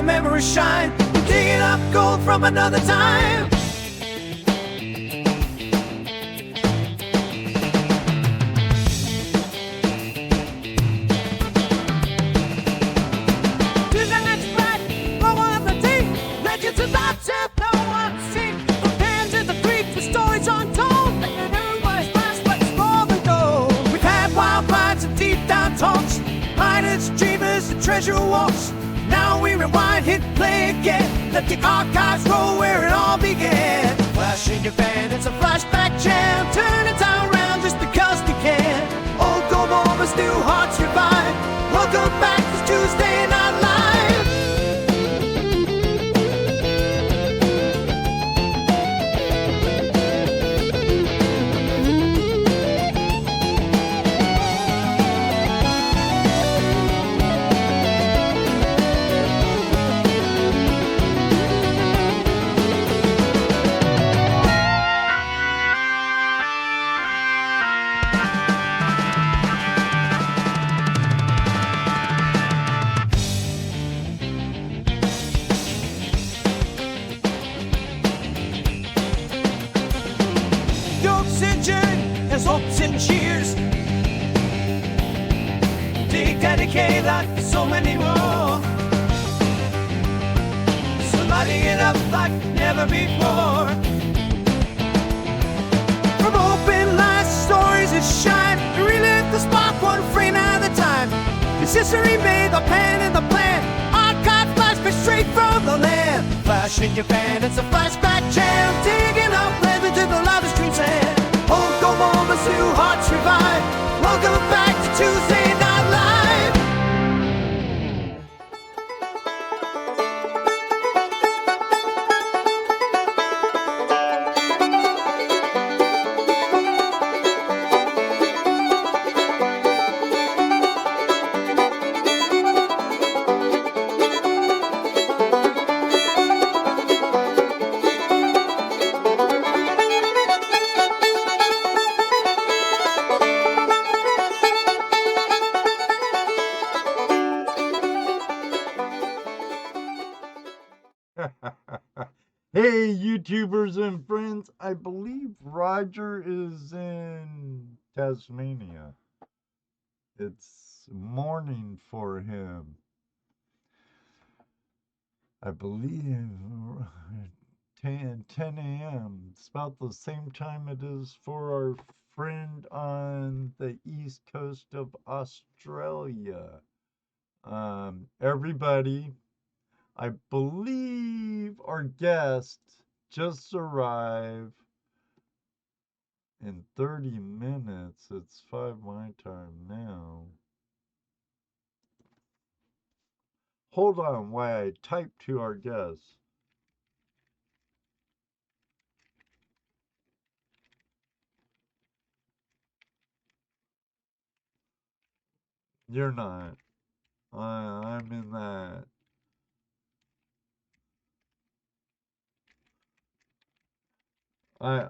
memories shine. We're digging up gold from another time. Treasure walks. Now we rewind, hit play again. Let the archives roll where it all began. Flash in your pan, it's a flashback jam. Turn it around just because we can. Old gold moments, new hearts revive. Welcome back to Tuesday Night Live. Hopes and cheers. Dig, dedicate, like so many more. So lighting it up like never before. From open light stories that shine, relive the spark one frame at a time. It's history made, the pen and the plan. Archive flashback straight from the land. Flash in your pan, it's a flashback jam. Digging up legend to the loudest dreams and old gold moments, new hearts revive. Welcome back to Tuesday Night Live. Hey, YouTubers and friends, I believe Roger is in Tasmania. It's morning for him. I believe 10 a.m. It's about the same time it is for our friend on the east coast of Australia. Everybody, I believe our guest just arrived in 30 minutes. It's 5 my time now. Hold on while I type to our guest. You're not. I'm in that. I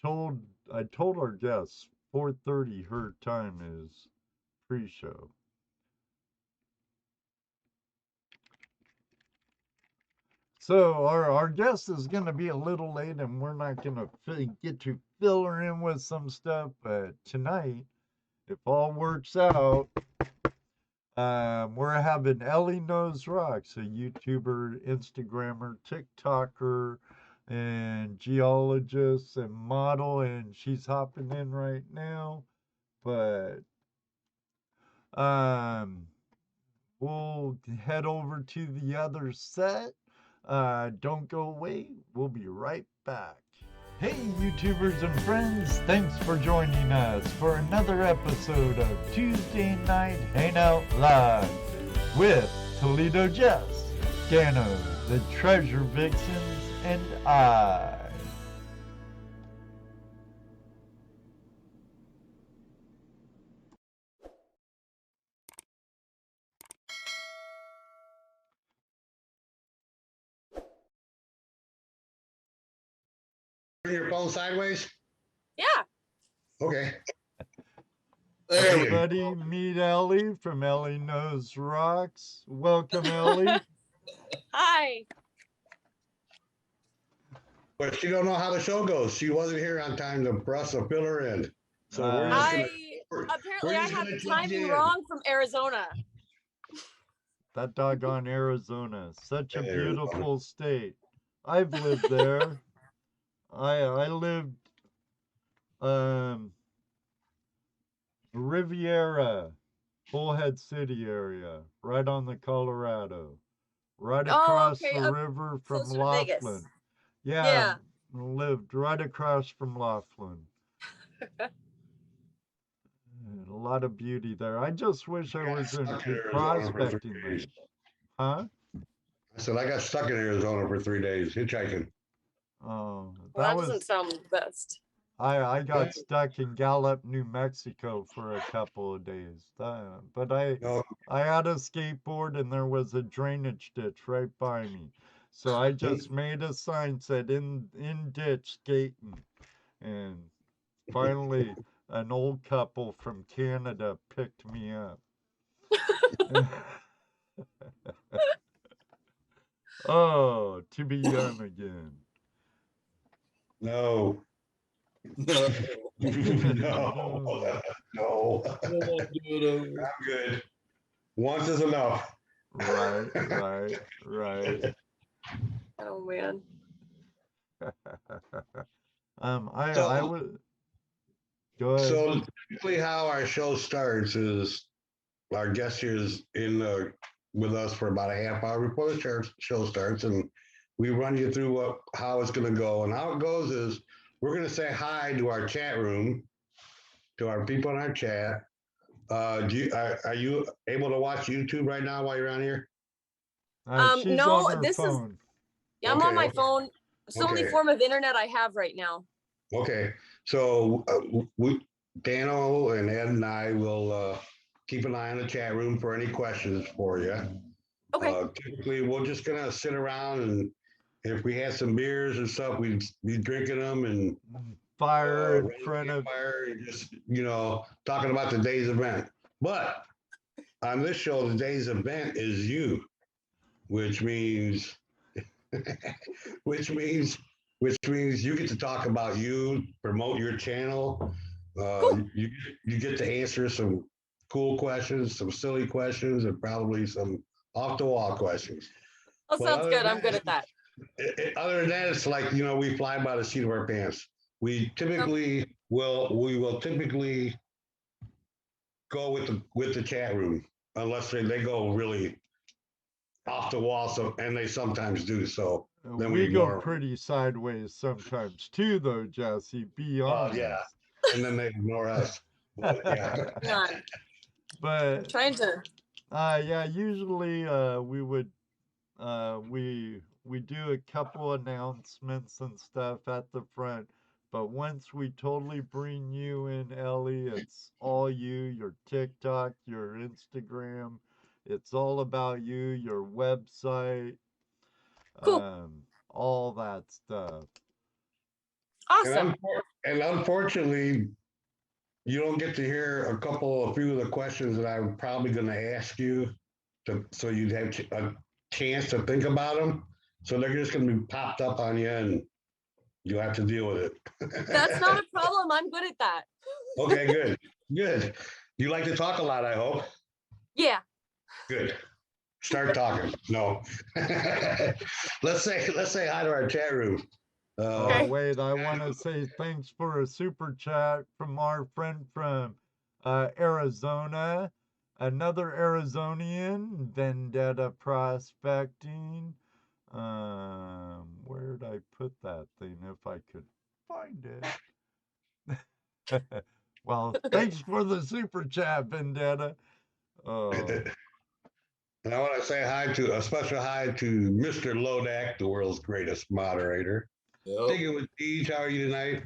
told our guests 4:30 her time is pre-show. So our guest is gonna be a little late, and we're not gonna get to fill her in with some stuff. But tonight, if all works out, we're having Elley Knows Rocks, a YouTuber, Instagrammer, TikToker, and geologist and model, and she's hopping in right now. But we'll head over to the other set. Don't go away. We'll be right back. Hey, YouTubers and friends, thanks for joining us for another episode of Tuesday Night Hangout Live with Toledo Jess, Gano, the Treasure Vixens, and I. Your phone sideways? Yeah. Okay. There we go. Everybody, meet Elley from Elley Knows Rocks. Welcome, Elley. Hi. But she don't know how the show goes. She wasn't here on time for us to fill her in. So we're just gonna. Apparently I just have gonna the jump timing in. wrong from Arizona. That doggone Arizona, such a Arizona. beautiful state. I've lived there. I lived Riviera, Bullhead City area, right on the Colorado, right across the river from closer to Laughlin. Vegas. Yeah, lived right across from Laughlin. A lot of beauty there. I just wish I was into prospecting there. Huh? I said I got stuck in Arizona for 3 days hitchhiking. Oh, that doesn't sound the best. I got stuck in Gallup, New Mexico for a couple of days. But I had a skateboard and there was a drainage ditch right by me. So I just made a sign said in ditch skating. And finally an old couple from Canada picked me up. Oh, to be young again. No. No. No. I'm good. Once is enough. Right. Oh man. I would go ahead. So typically how our show starts is our guest here is in with us for about a half hour before the show starts, and we run you through how it's going to go. And how it goes is we're going to say hi to our chat room, to our people in our chat. Are you able to watch YouTube right now while you're on here? She's no, on her phone. I'm on my phone. It's the only form of internet I have right now. Okay, so Dano and Ed and I will keep an eye on the chat room for any questions for you. Okay. Typically, we're just gonna sit around, and if we had some beers and stuff, we'd be drinking them and fire in front of fire, and just talking about the day's event. But on this show, the day's event is you, which means you get to talk about you, promote your channel. Cool. You get to answer some cool questions, some silly questions, and probably some off the wall questions. Oh, sounds good. I'm good at that. Other than that, it's like we fly by the seat of our pants. We typically will typically go with the chat room unless they go really off the wall. So and they sometimes do so. Then we go pretty sideways sometimes too, though, Jesse. Be honest. Yeah, and then they ignore us. But, yeah. But trying to. Yeah. Usually, we would we do a couple announcements and stuff at the front. But once we totally bring you in, Elley, it's all you. Your TikTok, your Instagram. It's all about you. Your website. Cool. All that stuff. Awesome. And unfortunately, you don't get to hear a few of the questions that I'm probably going to ask you, so you'd have a chance to think about them. So they're just going to be popped up on you, and you have to deal with it. That's not a problem. I'm good at that. Okay, good. You like to talk a lot, I hope. Yeah. Good. Start talking. No. let's say hi to our chat room. Oh, wait, I want to say thanks for a super chat from our friend from Arizona. Another Arizonian, Vendetta Prospecting. Where'd I put that thing if I could find it? Well, thanks for the super chat, Vendetta. And I want to say a special hi to Mr. Lodak, the world's greatest moderator. Sticking with Deej, how are you tonight?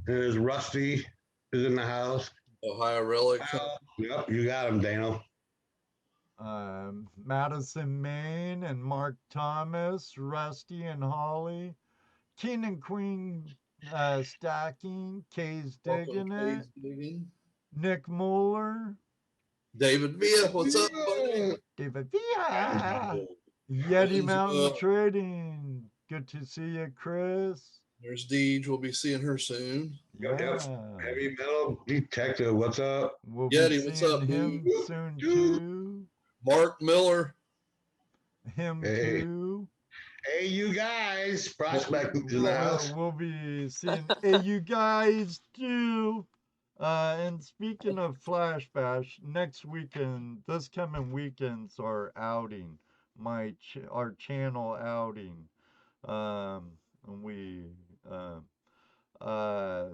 And there's Rusty is in the house. Ohio Relic. Yep, you got him, Dano. Madison, Maine, and Mark Thomas, Rusty and Holly, King and Queen stacking, Kay's digging it. Nick Mueller, David Villa, what's up, buddy? David Villa, Yeti Angela. Mountain Trading. Good to see you, Chris. There's Deej. We'll be seeing her soon. Yep. Yeah. Heavy metal detective. What's up? We'll Yeti, be what's seeing up, him dude? soon too. Mark Miller. Him Hey. too. Hey, you guys. Prospect in the house. We'll be seeing you guys too. And speaking of Flashback, next weekend, this coming weekend's our outing, our channel outing. And we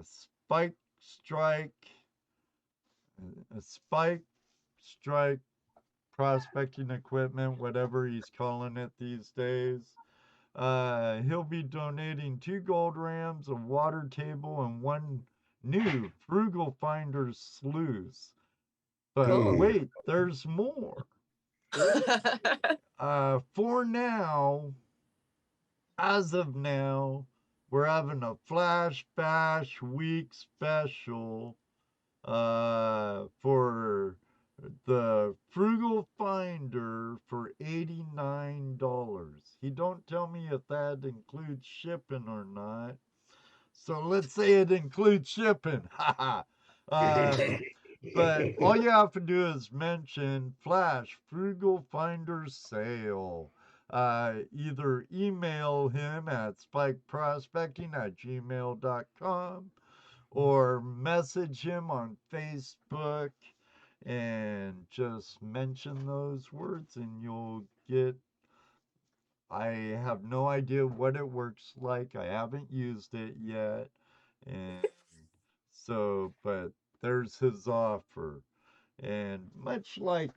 Spike Strike, Spike Strike prospecting equipment, whatever he's calling it these days. He'll be donating 2 gold rams, a water table, and 1 new Frugal Finder's sluice. But Cool. wait, there's more. For now, as of now, we're having a Flash Bash week special for the Frugal Finder for $89. He don't tell me if that includes shipping or not. So let's say it includes shipping. But all you have to do is mention Flash Frugal Finder sale. Either email him at spikeprospecting@gmail.com or message him on Facebook and just mention those words and you'll get. I have no idea what it works like. I haven't used it yet. And so, but there's his offer. And much like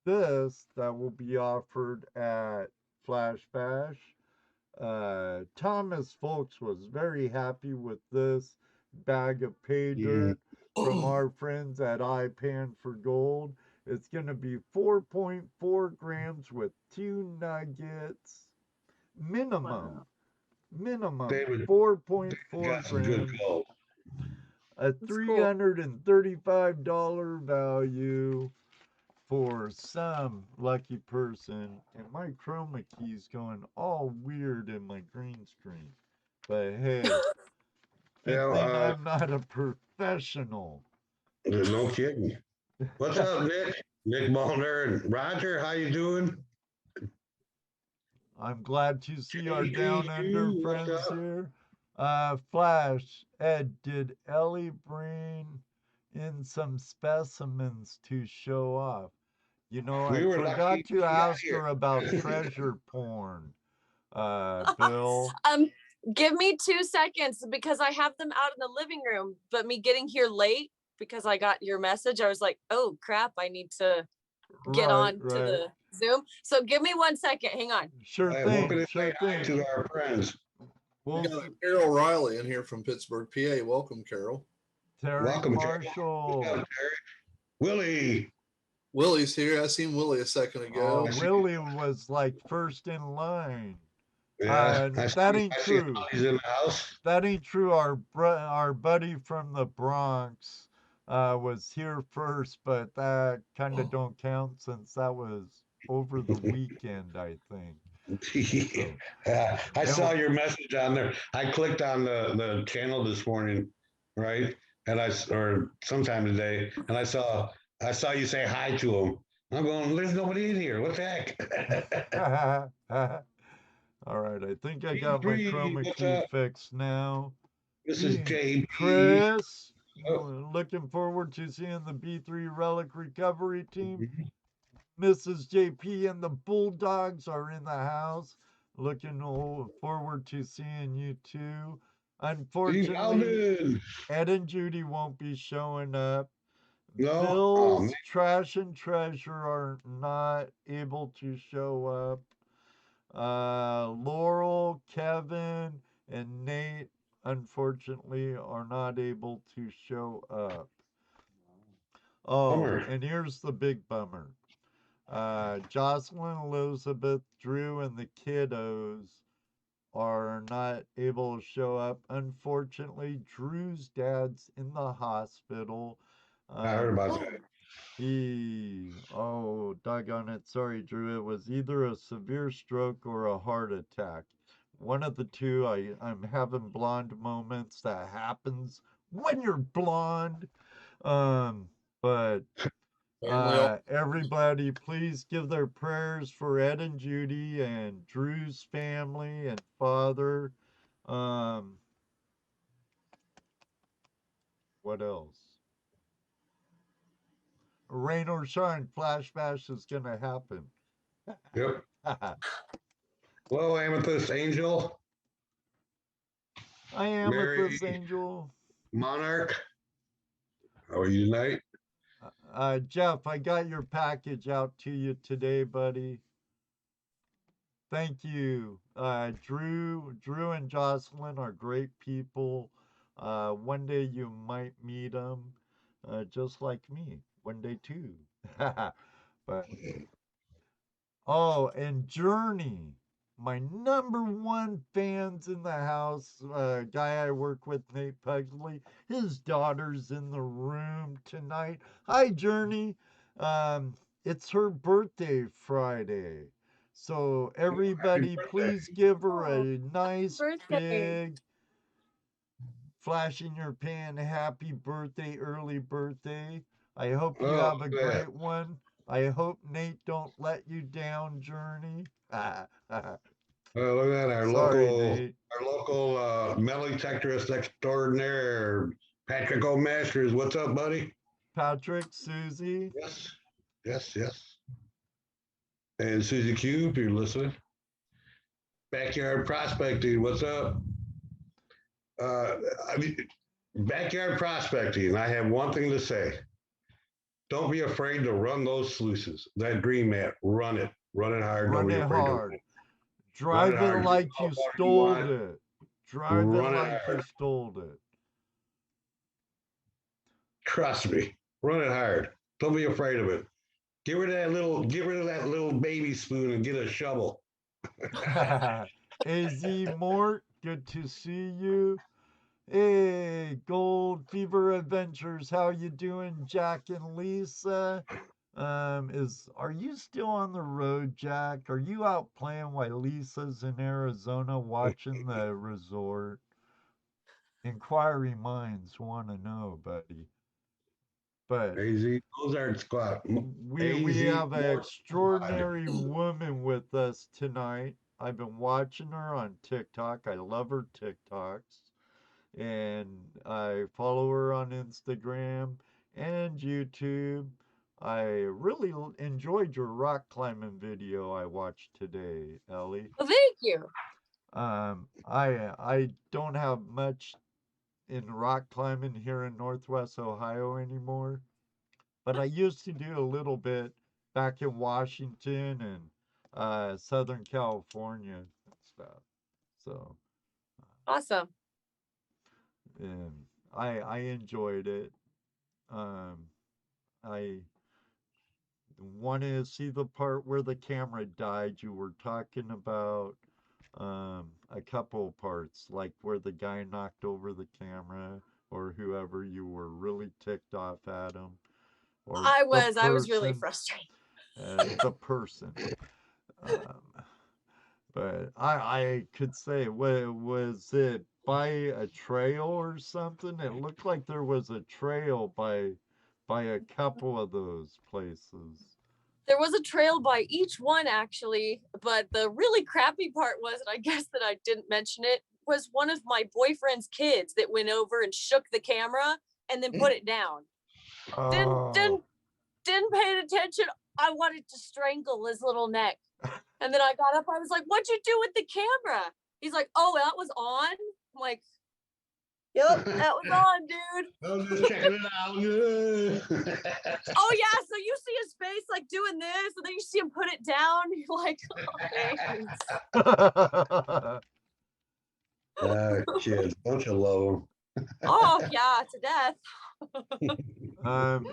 this, that will be offered at Flash Bash, Thomas Folks was very happy with this bag of pay dirt from our friends at iPan for Gold. It's going to be 4.4 grams with 2 nuggets. Minimum. David, 4.4 got some good grams. gold. A $335 value for some lucky person. And my chroma key's going all weird in my green screen. But hey, good thing I'm not a professional. No kidding. What's up, Nick? Nick Ballner and Roger, how you doing? I'm glad to see our Hey, down under what's friends up? here. Flash, Ed, did Elley bring in some specimens to show off? You know, We I were forgot lucky to she got ask here. her about treasure porn. Bill. Give me 2 seconds because I have them out in the living room, but me getting here late because I got your message, I was like, oh crap, I need to get on to the Zoom. So give me 1 second. Hang on. Sure thing. Sure thing. To our friends. We got Carol Riley in here from Pittsburgh, PA. Welcome, Carol. Terry Welcome, Marshall. Terry. Willie. Willie's here. I seen Willie a second ago. Willie was like first in line. Yeah, that ain't true. He's in the house. That ain't true. Our buddy from the Bronx was here first, but that kind of don't count since that was over the weekend, I think. Yeah, I saw your message on there. I clicked on the channel this morning, right? And or sometime today, and I saw you say hi to him. I'm going, there's nobody in here. What the heck? All right, I think I got my chroma key fixed now. This is JP. Chris, looking forward to seeing the B3 Relic Recovery Team. Mrs. JP and the Bulldogs are in the house. Looking forward to seeing you too. Unfortunately, Ed and Judy won't be showing up. No. Bill's Trash and Treasure are not able to show up. Laurel, Kevin, and Nate, unfortunately, are not able to show up. Oh, and here's the big bummer. Jocelyn, Elizabeth, Drew, and the kiddos are not able to show up. Unfortunately, Drew's dad's in the hospital. I heard about that. Oh, doggone it. Sorry, Drew. It was either a severe stroke or a heart attack. One of the two. I'm having blonde moments. That happens when you're blonde. But everybody, please give their prayers for Ed and Judy and Drew's family and father. What else? Rain or shine, Flashback is gonna happen. Yep. Hello, Amethyst Angel. I am Mary with this angel. Monarch. How are you tonight? Jeff, I got your package out to you today, buddy. Thank you. Drew and Jocelyn are great people. One day you might meet them, just like me. One day too. But oh, and Journey, my number one fans in the house, guy I work with, Nate Pugsley. His daughter's in the room tonight. Hi, Journey. It's her birthday Friday. So everybody, please give her a nice Birthday. big flash in your pan happy birthday, early birthday. I hope you have a great one. I hope Nate don't let you down, Journey. Well, look at our Sorry, local, Nate. metal detectorist extraordinaire, Patrick O'Masters. What's up, buddy? Patrick, Susie. Yes. And Susie Q, if you're listening. Backyard prospecting. What's up? Backyard prospecting. I have one thing to say. Don't be afraid to run those sluices. That green mat, run it. Run it hard. Run it hard. Drive it like you stole it. Drive it like you stole it. Trust me. Run it hard. Don't be afraid of it. Get rid of that little baby spoon and get a shovel. AZ Mort, good to see you. Hey, Gold Fever Adventures, how you doing, Jack and Lisa? Are you still on the road, Jack? Are you out playing while Lisa's in Arizona watching the resort? Inquiry minds want to know, buddy. But AZ Ozark Squad. we have an extraordinary woman with us tonight. I've been watching her on TikTok. I love her TikToks. And I follow her on Instagram and YouTube. I really enjoyed your rock climbing video I watched today, Elley. Well, thank you. I don't have much in rock climbing here in Northwest Ohio anymore, but I used to do a little bit back in Washington and Southern California and stuff. So Awesome. and I enjoyed it. I wanted to see the part where the camera died. You were talking about a couple parts, like where the guy knocked over the camera or whoever you were really ticked off at him. Or I was really frustrated. The person. But I could say, was it by a trail or something? It looked like there was a trail by a couple of those places. There was a trail by each one, actually, but the really crappy part was, and I guess that I didn't mention it, was one of my boyfriend's kids that went over and shook the camera and then put it down. Didn't pay attention. I wanted to strangle his little neck. And then I got up. I was like, "What'd you do with the camera?" He's like, "Oh, that was on." I'm like, "Yep, that was on, dude." I was just checking it out. Oh yeah, so you see his face like doing this, and then you see him put it down. You're like, "Oh, kids, don't you love them?" "Oh yeah, to death."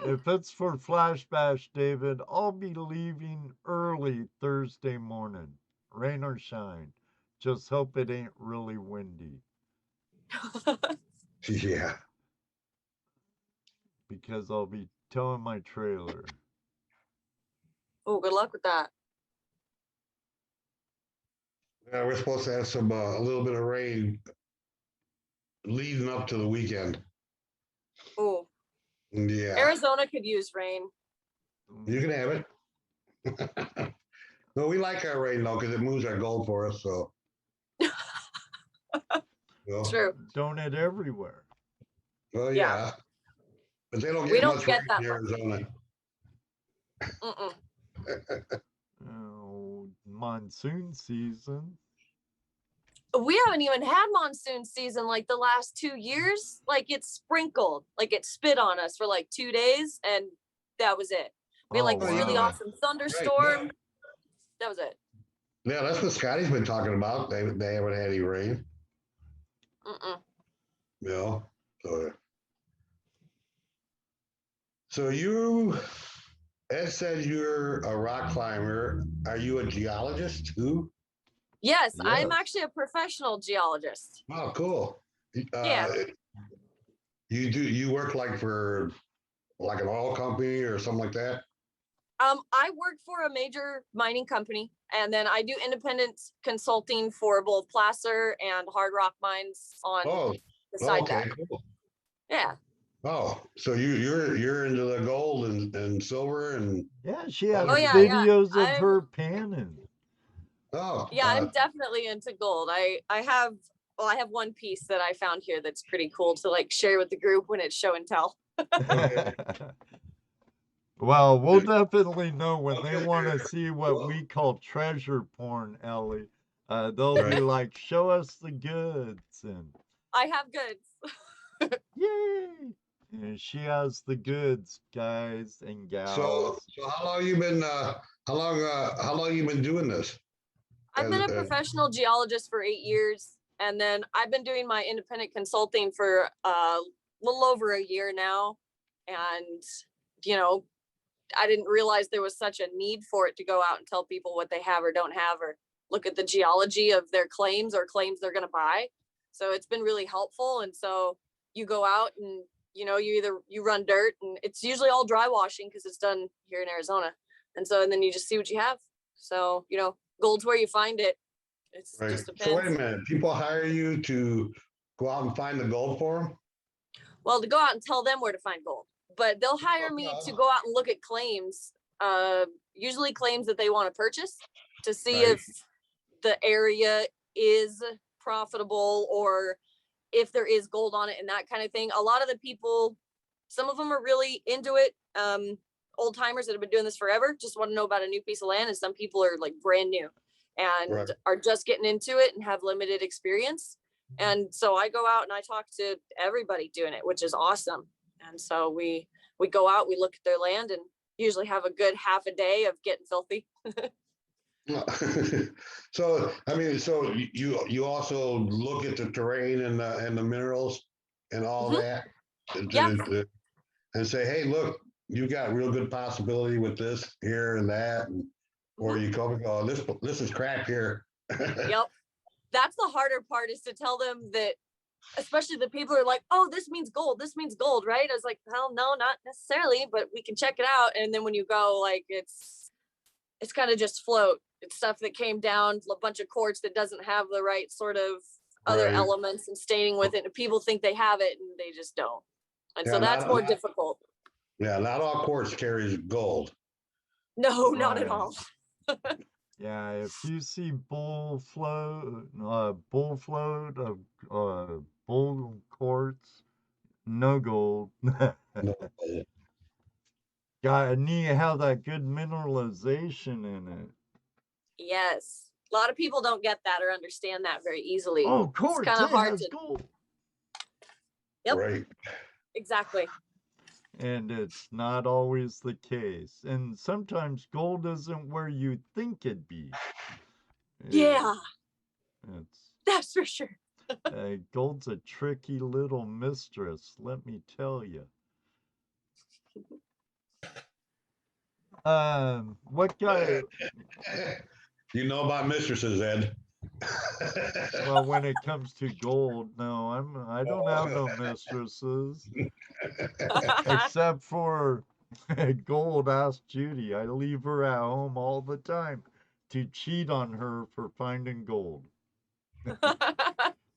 If it's for Flashback, David, I'll be leaving early Thursday morning, rain or shine. Just hope it ain't really windy. Yeah. because I'll be towing my trailer. Oh, good luck with that. Yeah, we're supposed to have some a little bit of rain leading up to the weekend. Oh, Yeah, Arizona could use rain. you can have it. No, we like our rain though because it moves our gold for us. So, True. Don't it everywhere? Well, Yeah. but they don't We get don't much get rain that in Arizona. Mm-mm. Oh, monsoon season. We haven't even had monsoon season like the last 2 years. Like it sprinkled, like it spit on us for like 2 days, and that was it. We had like Oh, a really wow. awesome thunderstorm. Right, That was it. yeah, that's what Scotty's been talking about. They haven't had any rain. Mm-mm. You know, so you, Ed said you're a rock climber. Are you a geologist too? Yes, I'm Yes. actually a professional geologist. Oh, cool. Yeah. You work like for like an oil company or something like that? I work for a major mining company, and then I do independent consulting for both placer and hard rock mines on Oh, the side okay, that. cool. Yeah. Oh, so you're into the gold and silver and Yeah, she has Oh, yeah, videos of I'm her panning. I'm definitely into gold. I have one piece that I found here that's pretty cool to like share with the group when it's show and tell. Well, we'll definitely know when they Okay. want to see what Well, we call treasure porn, Ellie. They'll be Right. like, show us the goods, and I have goods. yay! And she has the goods, guys and gals. so how long you been how long you been doing this? I've been a professional geologist for 8 years, and then I've been doing my independent consulting for a little over a year now. And, you know, I didn't realize there was such a need for it to go out and tell people what they have or don't have, or look at the geology of their claims or claims they're going to buy. So it's been really helpful. And so you go out and, you know, you run dirt, and it's usually all dry washing because it's done here in Arizona. And then you just see what you have. So, you know, gold's where you find it. It's Right. just So depends. wait a minute. People hire you to go out and find the gold for them? Well, to go out and tell them where to find gold, but they'll hire me to go out and look at claims, usually claims that they want to purchase, to see Right. if the area is profitable or if there is gold on it and that kind of thing. A lot of the people, some of them are really into it. Old timers that have been doing this forever just want to know about a new piece of land, and some people are like brand new and Right. are just getting into it and have limited experience. And so I go out and I talk to everybody doing it, which is awesome. And so we go out, we look at their land, and usually have a good half a day of getting filthy. So I mean, so you also look at the terrain and the minerals and all Mhm. that, Yeah. and say, hey, look, you got real good possibility with this here and that, or you come and go, this is crap here. Yep. That's the harder part, is to tell them that, especially the people who are like, oh, this means gold, right? I was like, well, no, not necessarily, but we can check it out. And then when you go, like, it's kind of just float. It's stuff that came down, a bunch of quartz that doesn't have the right sort of other Right. elements and staining with it. And people think they have it and they just don't. And so that's more difficult. Yeah, not all quartz carries gold. No, not at Right. all. Yeah, if you see bull float of bull quartz, no gold. No. Got need to have that good mineralization in it. Yes. A lot of people don't get that or understand that very easily. Oh, quartz, it's kind of it hard has to. gold. Yep. Right. Exactly. And it's not always the case. And sometimes gold isn't where you think it'd be. Yeah. That's for sure. Gold's a tricky little mistress, let me tell you. What guy? You know about mistresses, Ed. Well, when it comes to gold, no, I don't have no mistresses. Except for gold, ask Judy. I leave her at home all the time to cheat on her for finding gold.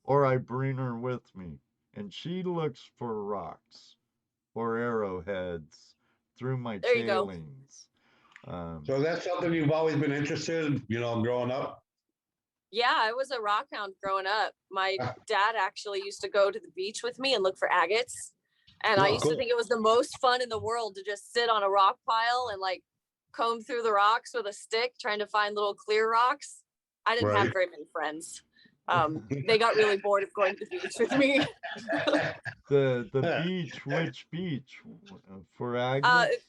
Or I bring her with me, and she looks for rocks or arrowheads through my There you go. tailings. So that's something you've always been interested in, growing up? Yeah, I was a rock hound growing up. My dad actually used to go to the beach with me and look for agates. And I Oh, used to cool. think it was the most fun in the world to just sit on a rock pile and like comb through the rocks with a stick trying to find little clear rocks. I didn't have Right. very many friends. They got really bored of going to the beach with me. The beach, which beach? For Uh, agates?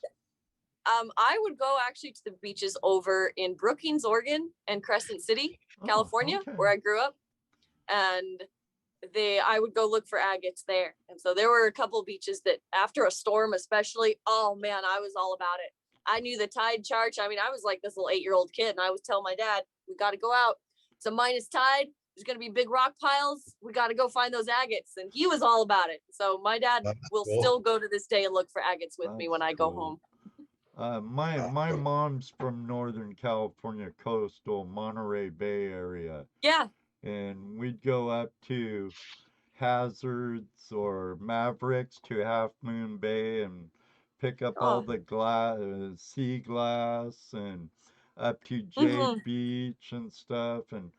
I would go actually to the beaches over in Brookings, Oregon, and Crescent City, California, okay. where I grew up. And I would go look for agates there. And so there were a couple of beaches that after a storm, especially, oh man, I was all about it. I knew the tide charge. I mean, I was like this little 8-year-old kid, and I was telling my dad, we got to go out. It's a minus tide. There's going to be big rock piles. We got to go find those agates. And he was all about it. So my dad will cool. still go to this day and look for agates with me when I go home. My mom's from Northern California, coastal Monterey Bay area. Yeah. And we'd go up to Hazards or Mavericks to Half Moon Bay and pick up all the sea glass and up to Jade Beach and stuff and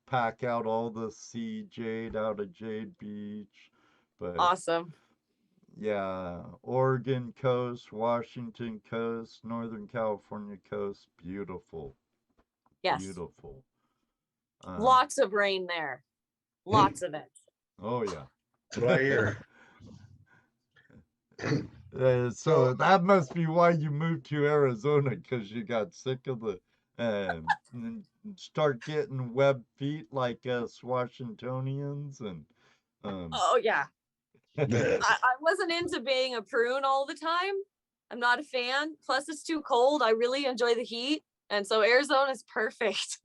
pack out all the sea jade out of Jade Beach. But awesome. yeah, Oregon coast, Washington coast, Northern California coast, beautiful. Yes. Beautiful. Lots of rain there. Lots of it. Oh yeah. Right here. So that must be why you moved to Arizona, because you got sick of the and start getting web feet like us Washingtonians and oh yeah. I wasn't into being a prune all the time. I'm not a fan. Plus it's too cold. I really enjoy the heat. And so Arizona is perfect.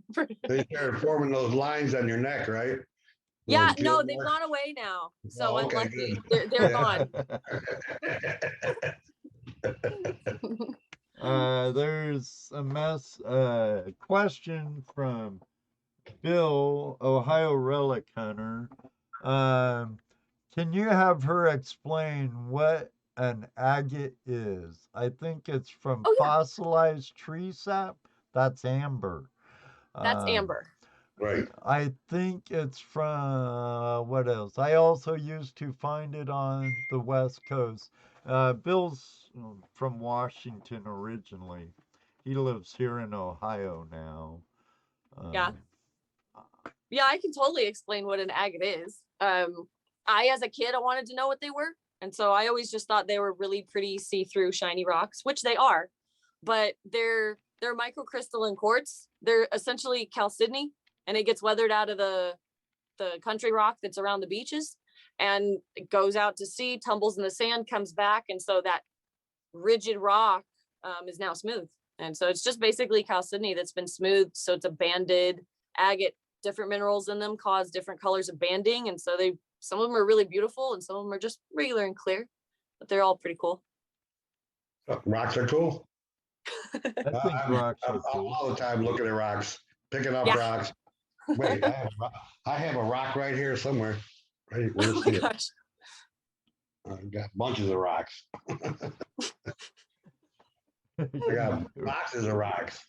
They started forming those lines on your neck, right? Yeah, no, they've gone away now. So I'm lucky. They're gone. There's a question from Bill, Ohio Relic Hunter. Can you have her explain what an agate is? I think it's from fossilized tree sap. That's amber. That's amber. Right. I think it's from what else? I also used to find it on the West Coast. Bill's from Washington originally. He lives here in Ohio now. Yeah. Yeah, I can totally explain what an agate is. As a kid, I wanted to know what they were. And so I always just thought they were really pretty see-through shiny rocks, which they are, but they're microcrystalline quartz. They're essentially chalcedony, and it gets weathered out of the country rock that's around the beaches, and it goes out to sea, tumbles in the sand, comes back. And so that rigid rock is now smooth. And so it's just basically chalcedony that's been smoothed. So it's a banded agate. Different minerals in them cause different colors of banding. And so some of them are really beautiful and some of them are just regular and clear, but they're all pretty cool. Rocks are cool. I think rocks are cool. I'm all the time looking at rocks, picking up rocks. Wait, I have a rock right here somewhere. Right, oh my gosh. I've got bunches of rocks. I got boxes of rocks.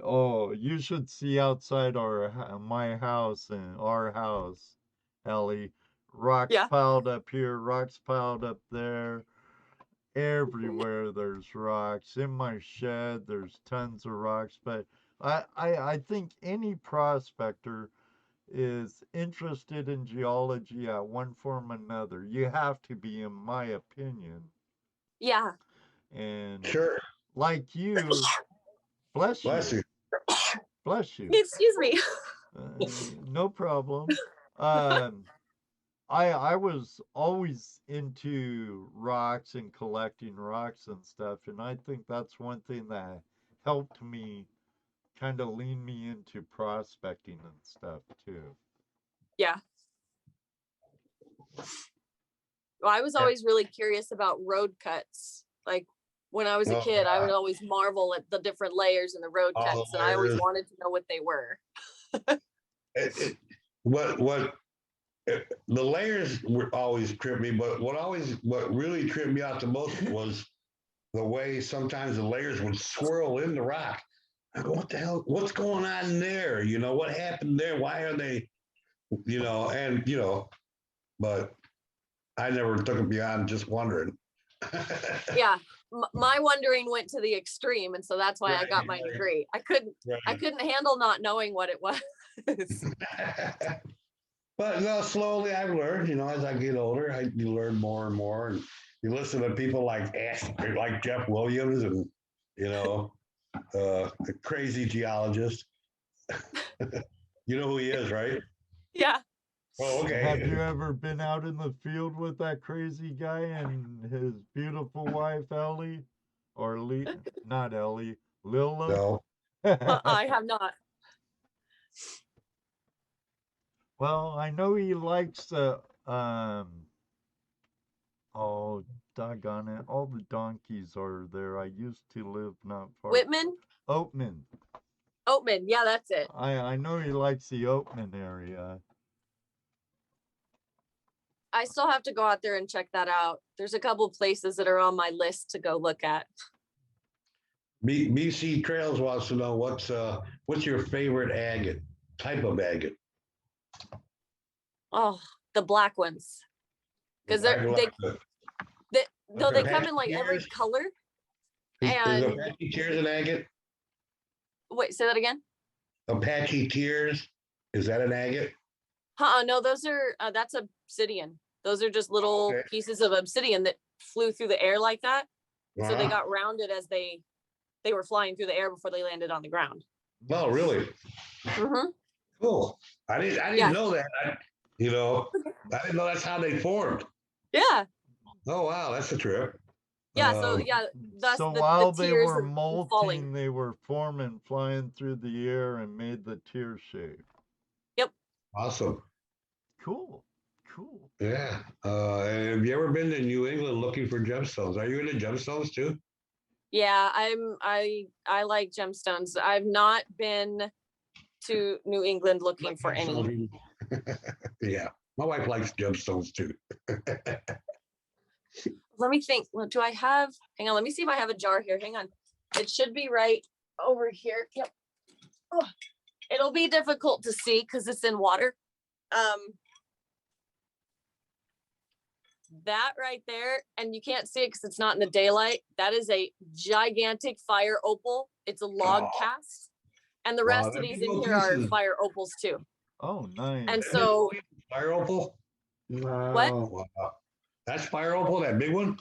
Oh, you should see outside my house and our house, Ellie. Rocks piled up here, rocks piled up there. Everywhere there's rocks. In my shed, there's tons of rocks. But I think any prospector is interested in geology at one form or another. You have to be, in my opinion. Yeah. And sure. Like you, bless you. Bless you. Excuse me. No problem. I was always into rocks and collecting rocks and stuff, and I think that's one thing that helped me kind of leaned me into prospecting and stuff too. Yeah. Well, I was always really curious about road cuts. Like when I was a kid, I would always marvel at the different layers in the road cuts, and I always wanted to know what they were. The layers were always tripped me, but what really tripped me out the most was the way sometimes the layers would swirl in the rock. I go, what the hell? What's going on there? You know, what happened there? Why are they, but I never took it beyond just wondering. Yeah. My wondering went to the extreme, and so that's why I got my degree. I couldn't handle not knowing what it was. But no, slowly I've learned, as I get older, you learn more and more, and you listen to people like Jeff Williams and, the crazy geologist. You know who he is, right? Yeah. Oh, okay. Have you ever been out in the field with that crazy guy and his beautiful wife, Elley? Or not Elley, Lila? No. I have not. Well, I know he likes oh, doggone it. All the donkeys are there. I used to live not far. Whitman? Oatman. Oatman, yeah, that's it. I know he likes the Oatman area. I still have to go out there and check that out. There's a couple of places that are on my list to go look at. BC Trails wants to know what's your favorite agate, type of agate? Oh, the black ones. Because they come in like every color. And is Apache Tears an agate? Wait, say that again. Apache Tears, is that an agate? No, those are that's obsidian. Those are just little pieces of obsidian that flew through the air like that. So they got rounded as they were flying through the air before they landed on the ground. Oh, really? Mm-hmm. Cool. I didn't know that. I didn't know that's how they formed. Yeah. Oh wow, that's a trip. Yeah. So while they were molting, they were forming, flying through the air, and made the tear shape. Yep. Awesome. Cool. Yeah. Have you ever been to New England looking for gemstones? Are you into gemstones too? Yeah, I like gemstones. I've not been to New England looking for any. Yeah, my wife likes gemstones too. Let me think. What do I have? Hang on. Let me see if I have a jar here. Hang on. It should be right over here. Yep. Oh, it'll be difficult to see because it's in water. That right there, and you can't see it because it's not in the daylight. That is a gigantic fire opal. It's a log cast, and the rest of these in here are fire opals too. Oh, nice. And so fire opal. What? Wow. That's fire opal, that big one?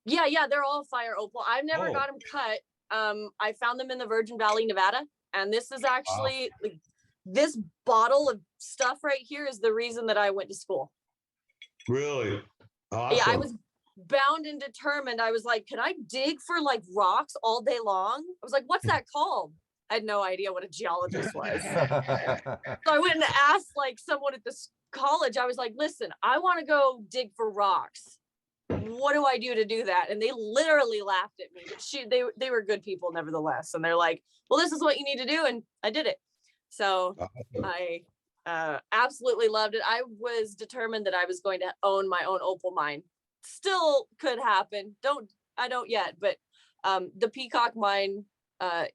Yeah, they're all fire opal. I've never got them cut. I found them in the Virgin Valley, Nevada, and this is actually like, this bottle of stuff right here is the reason that I went to school. Really? Awesome. Yeah, I was bound and determined. I was like, can I dig for like rocks all day long? I was like, what's that called? I had no idea what a geologist was. So I went and asked like someone at this college. I was like, listen, I want to go dig for rocks. What do I do to do that? And they literally laughed at me. But they were good people nevertheless. And they're like, well, this is what you need to do. And I did it. So I absolutely loved it. I was determined that I was going to own my own opal mine. Still could happen. I don't yet, but the Peacock mine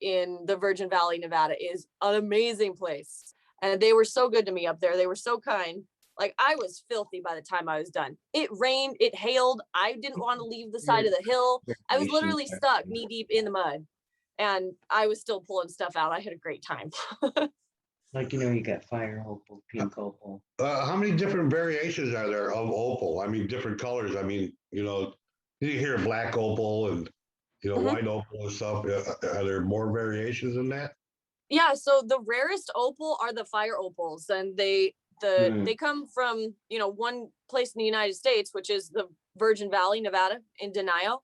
in the Virgin Valley, Nevada is an amazing place. And they were so good to me up there. They were so kind. Like I was filthy by the time I was done. It rained, it hailed. I didn't want to leave the side of the hill. I was literally stuck knee deep in the mud. And I was still pulling stuff out. I had a great time. Like, you got fire opal, pink opal. How many different variations are there of opal? I mean, different colors. I mean, you hear black opal and, white opal and stuff. Are there more variations than that? Yeah. So the rarest opal are the fire opals, and they come from, one place in the United States, which is the Virgin Valley, Nevada in Denio,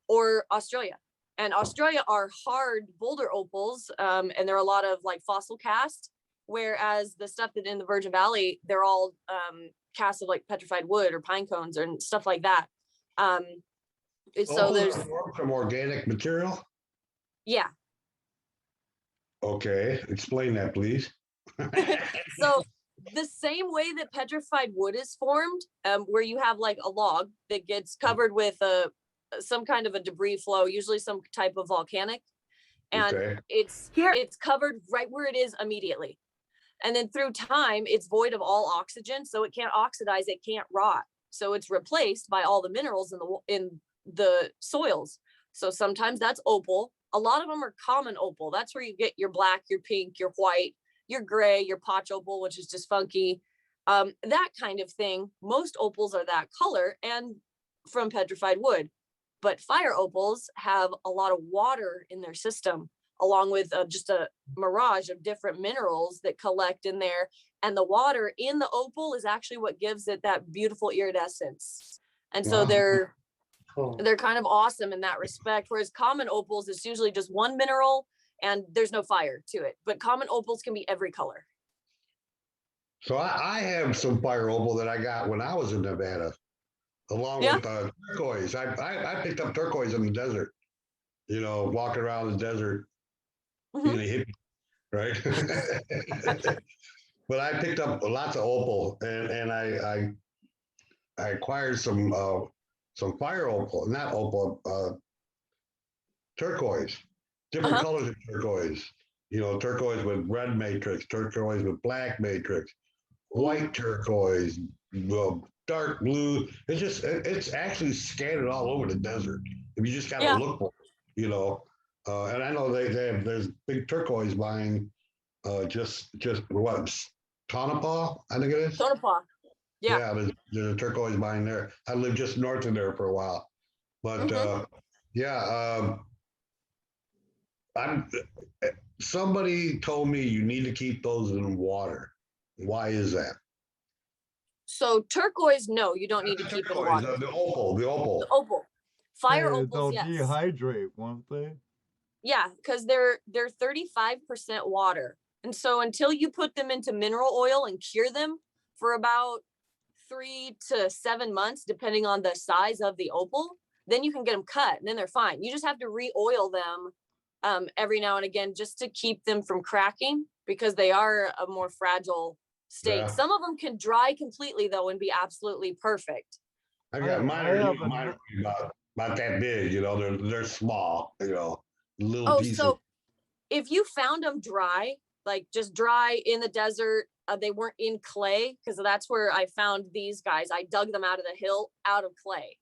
or Australia. and Australia are hard boulder opals, and they're a lot of like fossil cast, whereas the stuff that in the Virgin Valley, they're all cast of like petrified wood or pine cones or stuff like that. So there's from organic material. Yeah. Okay, explain that, please. So the same way that petrified wood is formed, where you have like a log that gets covered with some kind of a debris flow, usually some type of volcanic, and it's covered right where it is immediately. And then through time, it's void of all oxygen, so it can't oxidize, it can't rot. So it's replaced by all the minerals in the soils. So sometimes that's opal. A lot of them are common opal. That's where you get your black, your pink, your white, your gray, your potch opal, which is just funky. That kind of thing. Most opals are that color and from petrified wood. But fire opals have a lot of water in their system, along with just a mirage of different minerals that collect in there. And the water in the opal is actually what gives it that beautiful iridescence. And so they're kind of awesome in that respect. Whereas common opals is usually just one mineral and there's no fire to it. But common opals can be every color. So I have some fire opal that I got when I was in Nevada, along with turquoise. I picked up turquoise in the desert, walking around the desert, being a hippie, right? But I picked up lots of opal, and I acquired some fire opal, not opal, turquoise, different colors of turquoise. Turquoise with red matrix, turquoise with black matrix, white turquoise, dark blue. It's actually scattered all over the desert. If you just gotta look for it, and I know there's big turquoise mine, just what, Tonopah, I think it is. Tonopah. Yeah, there's a turquoise mine there. I lived just north of there for a while, but somebody told me you need to keep those in water. Why is that? So turquoise, no, you don't need to keep in water. The opal. The opal. Fire opals, they'll dehydrate, won't they? Yeah, because they're 35% water. And so until you put them into mineral oil and cure them for about 3 to 7 months, depending on the size of the opal, then you can get them cut and then they're fine. You just have to re-oil them every now and again just to keep them from cracking, because they are a more fragile state. Yeah. Some of them can dry completely though and be absolutely perfect. I got mine, mine about that big, they're small, little pieces. So if you found them dry, like just dry in the desert, they weren't in clay, because that's where I found these guys. I dug them out of the hill, out of clay.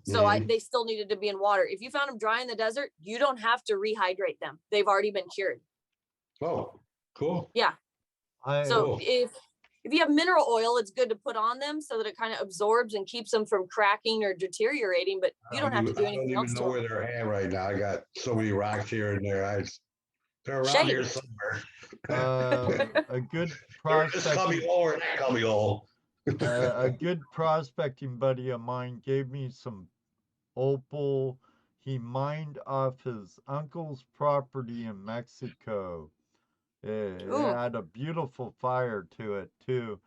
So they still needed to be in water. If you found them dry in the desert, you don't have to rehydrate them. They've already been cured. Oh, cool. Yeah. If you have mineral oil, it's good to put on them so that it kind of absorbs and keeps them from cracking or deteriorating, but you don't have to do anything else. I don't even know where they're at right now. I got so many rocks here and there. They're around here somewhere. A good prospecting. A good prospecting buddy of mine gave me some opal he mined off his uncle's property in Mexico. It had a beautiful fire to it too.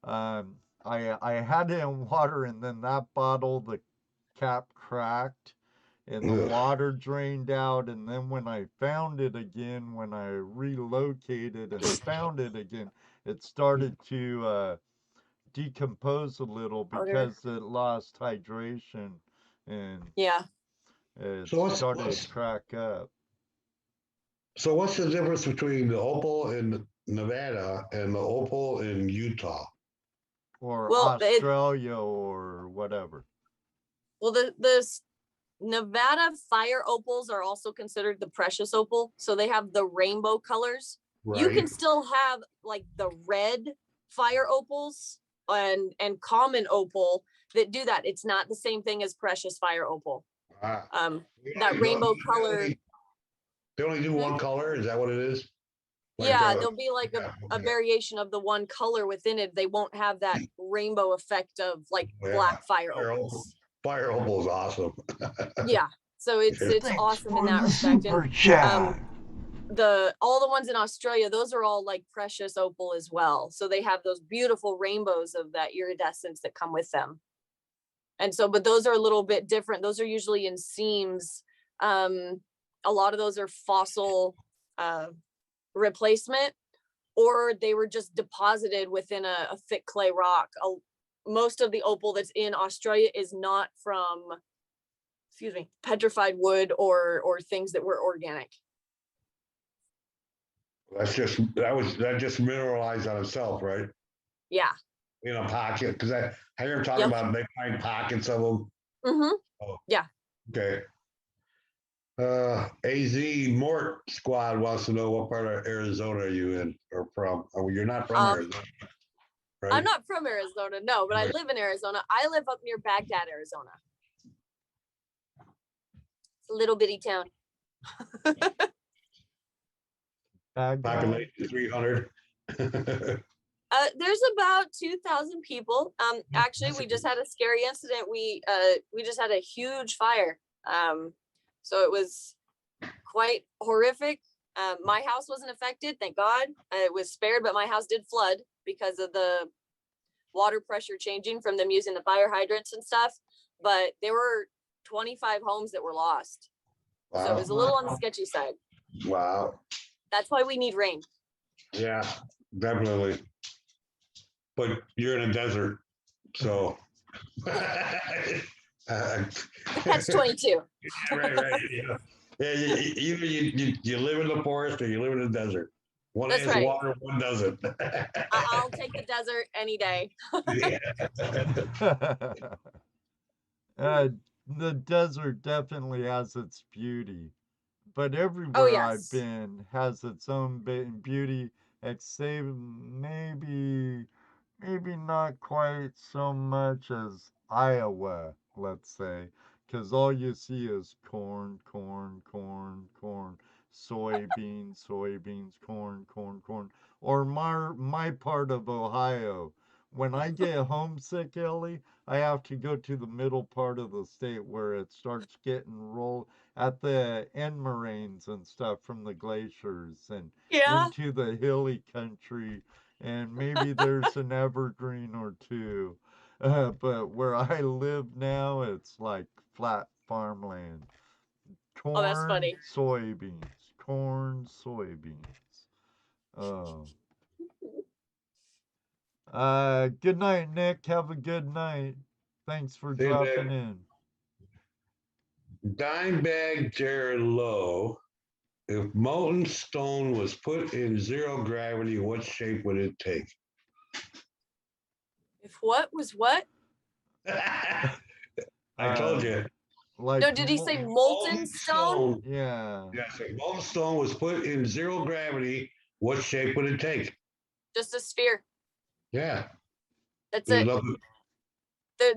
I had it in water, and then that bottle, the cap cracked and the water drained out, and then when I found it again, when I relocated and found it again, it started to decompose a little because it lost hydration, and it started to crack up. So what's the difference between the opal in Nevada and the opal in Utah? Or Australia or whatever. Well, the Nevada fire opals are also considered the precious opal. So they have the rainbow colors. Right. You can still have like the red fire opals and common opal that do that. It's not the same thing as precious fire opal. That rainbow color. They only do one color? Is that what it is? There'll be like a variation of the one color within it. They won't have that rainbow effect of like black fire opals. Fire opal is awesome. Yeah. So it's Thanks awesome in for that the respect. super And chat. all the ones in Australia, those are all like precious opal as well. So they have those beautiful rainbows of that iridescence that come with them. And so, but those are a little bit different. Those are usually in seams. A lot of those are fossil replacement, or they were just deposited within a thick clay rock. Most of the opal that's in Australia is not from, petrified wood or things that were organic. That just mineralized on itself, right? Yeah. In a pocket, because I hear them talking Yep. about they find pockets of them. Mm-hmm. Oh, Yeah. okay. AZ Mort Squad wants to know what part of Arizona are you in or from? Oh, you're not from Arizona, right? I'm not from Arizona, no, but I Right. live in Arizona. I live up near Baghdad, Arizona. It's a little bitty town. Population 300. There's about 2,000 people. Actually, we just had a scary incident. We just had a huge fire. So it was quite horrific. My house wasn't affected, thank God. It was spared, but my house did flood because of the water pressure changing from them using the fire hydrants and stuff. But there were 25 homes that were lost. Wow. So it was a little on the sketchy side. Wow. That's why we need rain. Yeah, definitely. But you're in a desert, so. Catch 22. Right. Yeah, either you live in the forest or you live in the desert. One That's has right. water, one doesn't. I'll take the desert any day. The desert definitely has its beauty, but Oh, everywhere I've yes. been has its own beauty, except maybe not quite so much as Iowa, let's say, because all you see is corn, corn, corn, corn, soybeans, soybeans, corn, corn, corn, or my part of Ohio. When I get homesick, Ellie, I have to go to the middle part of the state where it starts getting rolled at the end moraines and stuff from the glaciers and Yeah. into the hilly country, and maybe there's an evergreen or two. But where I live now, it's like flat farmland. Oh, that's Corn, funny. soybeans. Corn, soybeans. Oh. Good night, Nick. Have a good night. Thanks for See you, dropping man. in. Dimebag Jared Lowe. If molten stone was put in zero gravity, what shape would it take? If what was what? I told you. Like No, did he say molten stone? Yeah. Yes, if molten stone was put in zero gravity, what shape would it take? Just a sphere. Yeah. That's There's it. nothing-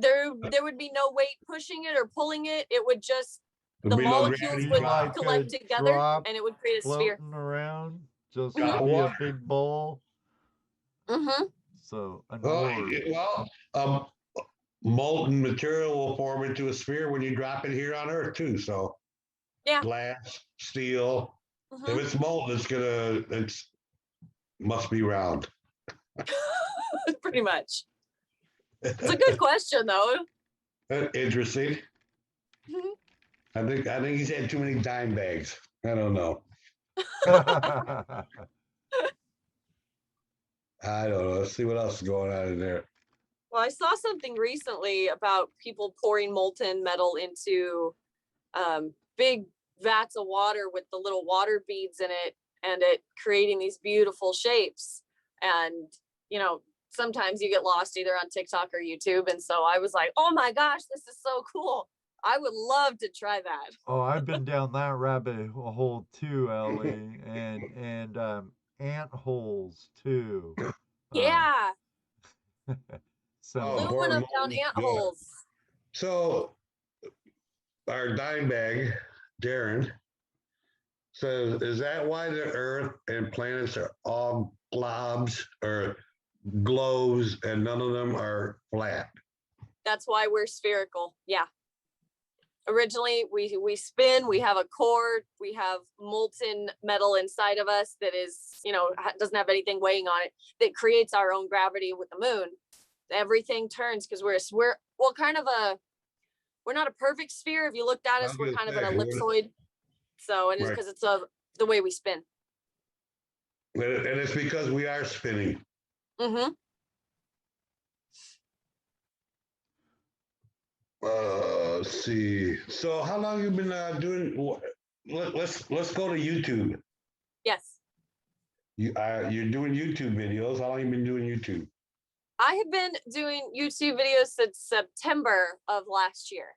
There would be no weight pushing it or pulling it. It would just, the there'd be no molecules gravity would drop. collect a together drop and it would create a sphere. floating around, just Drop to of be a water. big ball. Mm-hmm. So an Well, orb. molten material will form into a sphere when you drop it here on Earth too. So Yeah. glass, steel. Mm-hmm. If it's molten, it's must be round. Pretty much. It's a good question though. Interesting. I think he's had too many dime bags. I don't know. I don't know. Let's see what else is going on in there. Well, I saw something recently about people pouring molten metal into big vats of water with the little water beads in it, and it creating these beautiful shapes. And, you know, sometimes you get lost either on TikTok or YouTube. And so I was like, oh my gosh, this is so cool. I would love to try that. Oh, I've been down that rabbit hole too, Ellie, and ant holes too. Yeah. So Aluminum down ant holes. So our dime bag, Darren, says, is that why the Earth and planets are all globs or globes and none of them are flat? That's why we're spherical. Yeah. originally we spin, we have a core, we have molten metal inside of us that is, doesn't have anything weighing on it, that creates our own gravity with the moon. Everything turns because we're not a perfect sphere. If you looked at us, we're kind of an ellipsoid. So, and it's because it's the way we spin. And it's because we are spinning. Mm-hmm. Let's see. So how long you been doing? Let's go to YouTube. Yes. You're doing YouTube videos. How long you been doing YouTube? I have been doing YouTube videos since September of last year.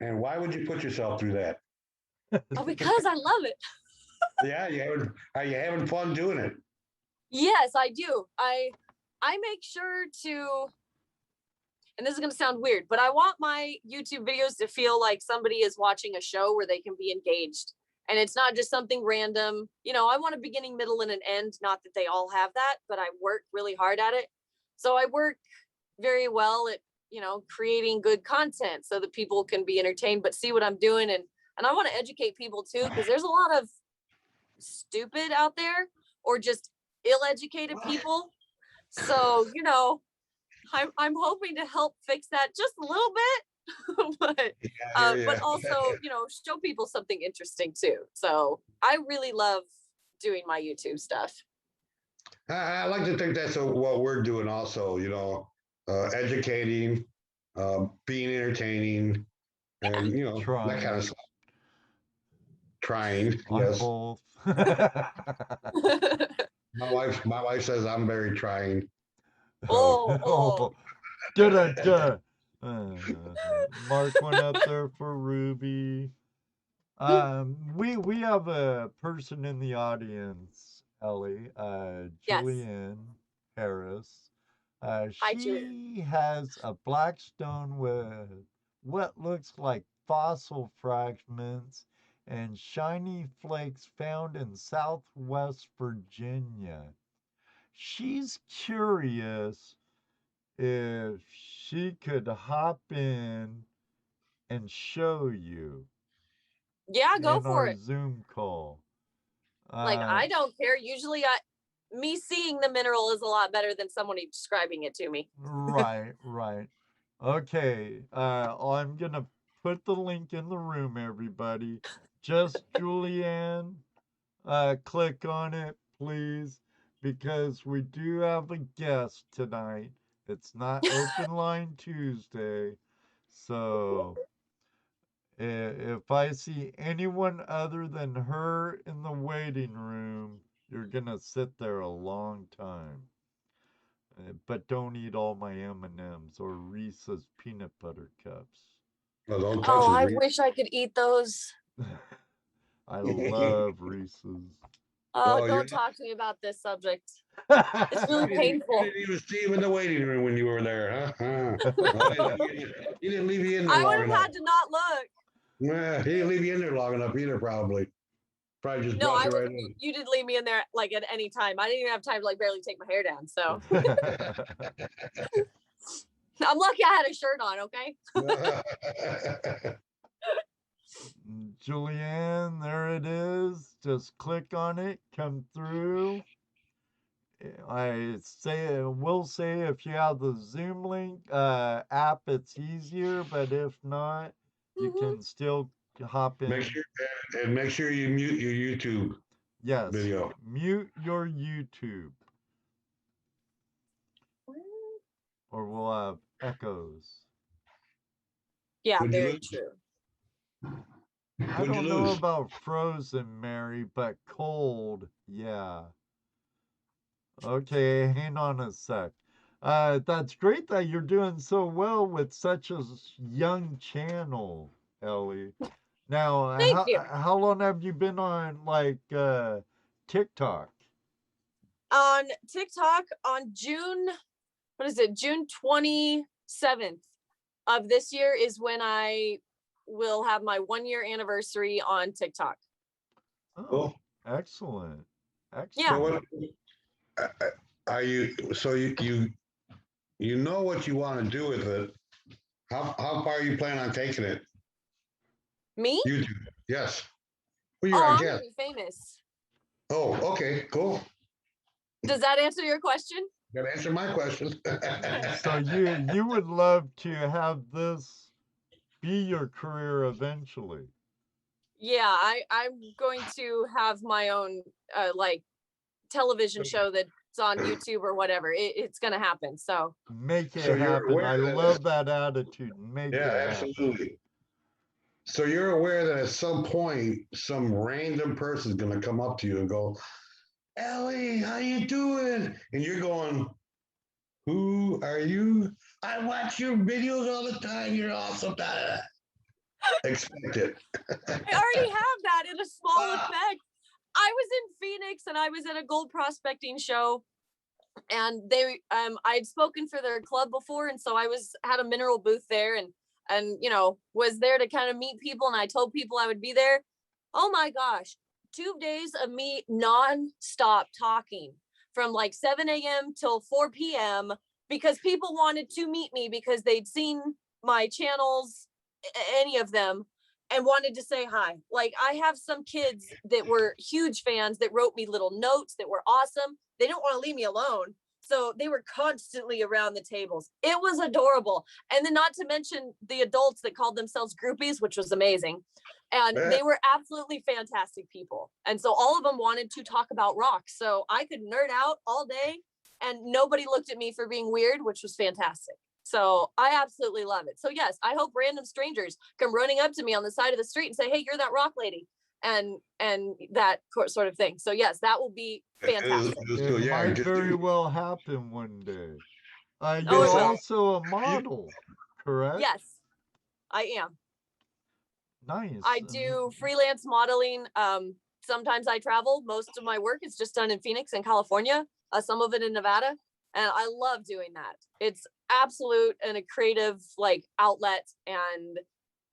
And why would you put yourself through that? Oh, because I love it. Yeah, are you having fun doing it? Yes, I do. I make sure to, and this is going to sound weird, but I want my YouTube videos to feel like somebody is watching a show where they can be engaged. And it's not just something random. I want a beginning, middle, and an end. Not that they all have that, but I work really hard at it. So I work very well at, creating good content so that people can be entertained, but see what I'm doing. And I want to educate people too, because there's a lot of stupid out there or just ill-educated people. So, I'm hoping to help fix that just a little bit, but also, show people something interesting too. So I really love doing my YouTube stuff. I like to think that's what we're doing also, educating, being entertaining, and, that kind of stuff. Trying, yes. Both. My wife says I'm very trying. Oh. Mark one up there for Ruby. We have a person in the audience, Elley, Julianne Harris. She has a black stone with what looks like fossil fragments and shiny flakes found in Southwest Virginia. She's curious if she could hop in and show you. Yeah, go for it. Zoom call. I don't care. Usually me seeing the mineral is a lot better than someone describing it to me. Right. Okay. I'm gonna put the link in the room, everybody. Just Julianne, click on it, please, because we do have a guest tonight. It's not Open Line Tuesday, so if I see anyone other than her in the waiting room, you're gonna sit there a long time. But don't eat all my M&Ms or Reese's peanut butter cups. No, don't touch I wish I could eat those. I love Reese's. Oh, don't talk to me about this subject. It's really painful. You didn't even see him in the waiting room when you were there, huh? He didn't leave you in there I would long have had to not look. Yeah, he didn't leave you in there long enough either, probably. Probably just brought you right in. You did leave me in there at any time. I didn't even have time to barely take my hair down. So I'm lucky I had a shirt on. Okay. Julianne, there it is. Just click on it, come through. Will say if you have the Zoom link app, it's easier, but if not, you can still hop in. Make sure you mute your YouTube video. Mute your YouTube, or we'll have echoes. Yeah, very true. I don't know about frozen, Mary, but cold, yeah. Okay, hang on a sec. That's great that you're doing so well with such a young channel, Elley. Now, Thank you. how long have you been on TikTok? On TikTok on June 27th of this year is when I will have my 1-year anniversary on TikTok. Oh, excellent. Yeah. So are you? So you know what you want to do with it? How far are you planning on taking it? Me? YouTube. Yes. Well, you're Oh, our I'm guest. pretty famous. Oh, okay, cool. Does that answer your question? Gotta answer my question. So you would love to have this be your career eventually. Yeah, I'm going to have my own like television show that's on YouTube or whatever. It's gonna happen. So Make it So you're happen. aware I that love that attitude. Make Yeah, it happen. absolutely. So you're aware that at some point, some random person's gonna come up to you and go, Elley, how you doing? And you're going, who are you? I watch your videos all the time. You're awesome. Da, da, da. Expect it. I already have that in a small effect. I was in Phoenix and I was at a gold prospecting show, and they I'd spoken for their club before, and so I had a mineral booth there, and was there to kind of meet people, and I told people I would be there. Oh my gosh, 2 days of me non-stop talking from like 7 a.m. till 4 p.m. because people wanted to meet me because they'd seen my channels, any of them, and wanted to say hi. Like, I have some kids that were huge fans that wrote me little notes that were awesome. They didn't want to leave me alone. So they were constantly around the tables. It was adorable. And then not to mention the adults that called themselves groupies, which was amazing. And they were absolutely fantastic people. And so all of them wanted to talk about rocks. So I could nerd out all day and nobody looked at me for being weird, which was fantastic. So I absolutely love it. So yes, I hope random strangers come running up to me on the side of the street and say, hey, you're that rock lady, and that sort of thing. So yes, that will be fantastic. So, It yeah, might just very do- well happen one day. Oh, You're it will. also a model, correct? Yes, I am. Nice. I do freelance modeling. Sometimes I travel. Most of my work is just done in Phoenix and California, some of it in Nevada. And I love doing that. It's absolute and a creative like outlet. And,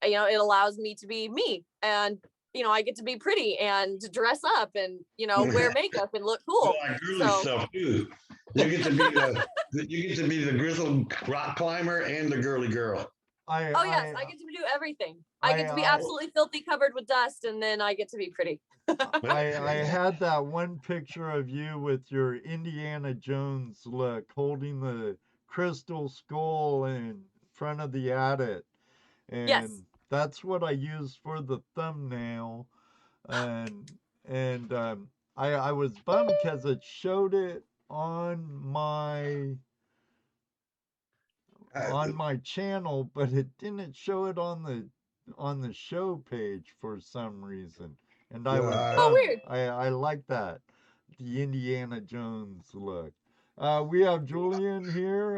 it allows me to be me. And, I get to be pretty and dress up and, wear makeup and look cool. like girly stuff too. You get to be the grizzled rock climber and the girly girl. I get to do everything. I get to be absolutely filthy covered with dust, and then I get to be pretty. I had that one picture of you with your Indiana Jones look, holding the crystal skull in front of the adit. And Yes. that's what I used for the thumbnail. And I was bummed because it showed it on my channel, but it didn't show it on the show page for some reason. And I was bummed. Weird. I like that, the Indiana Jones look. We have Julian here.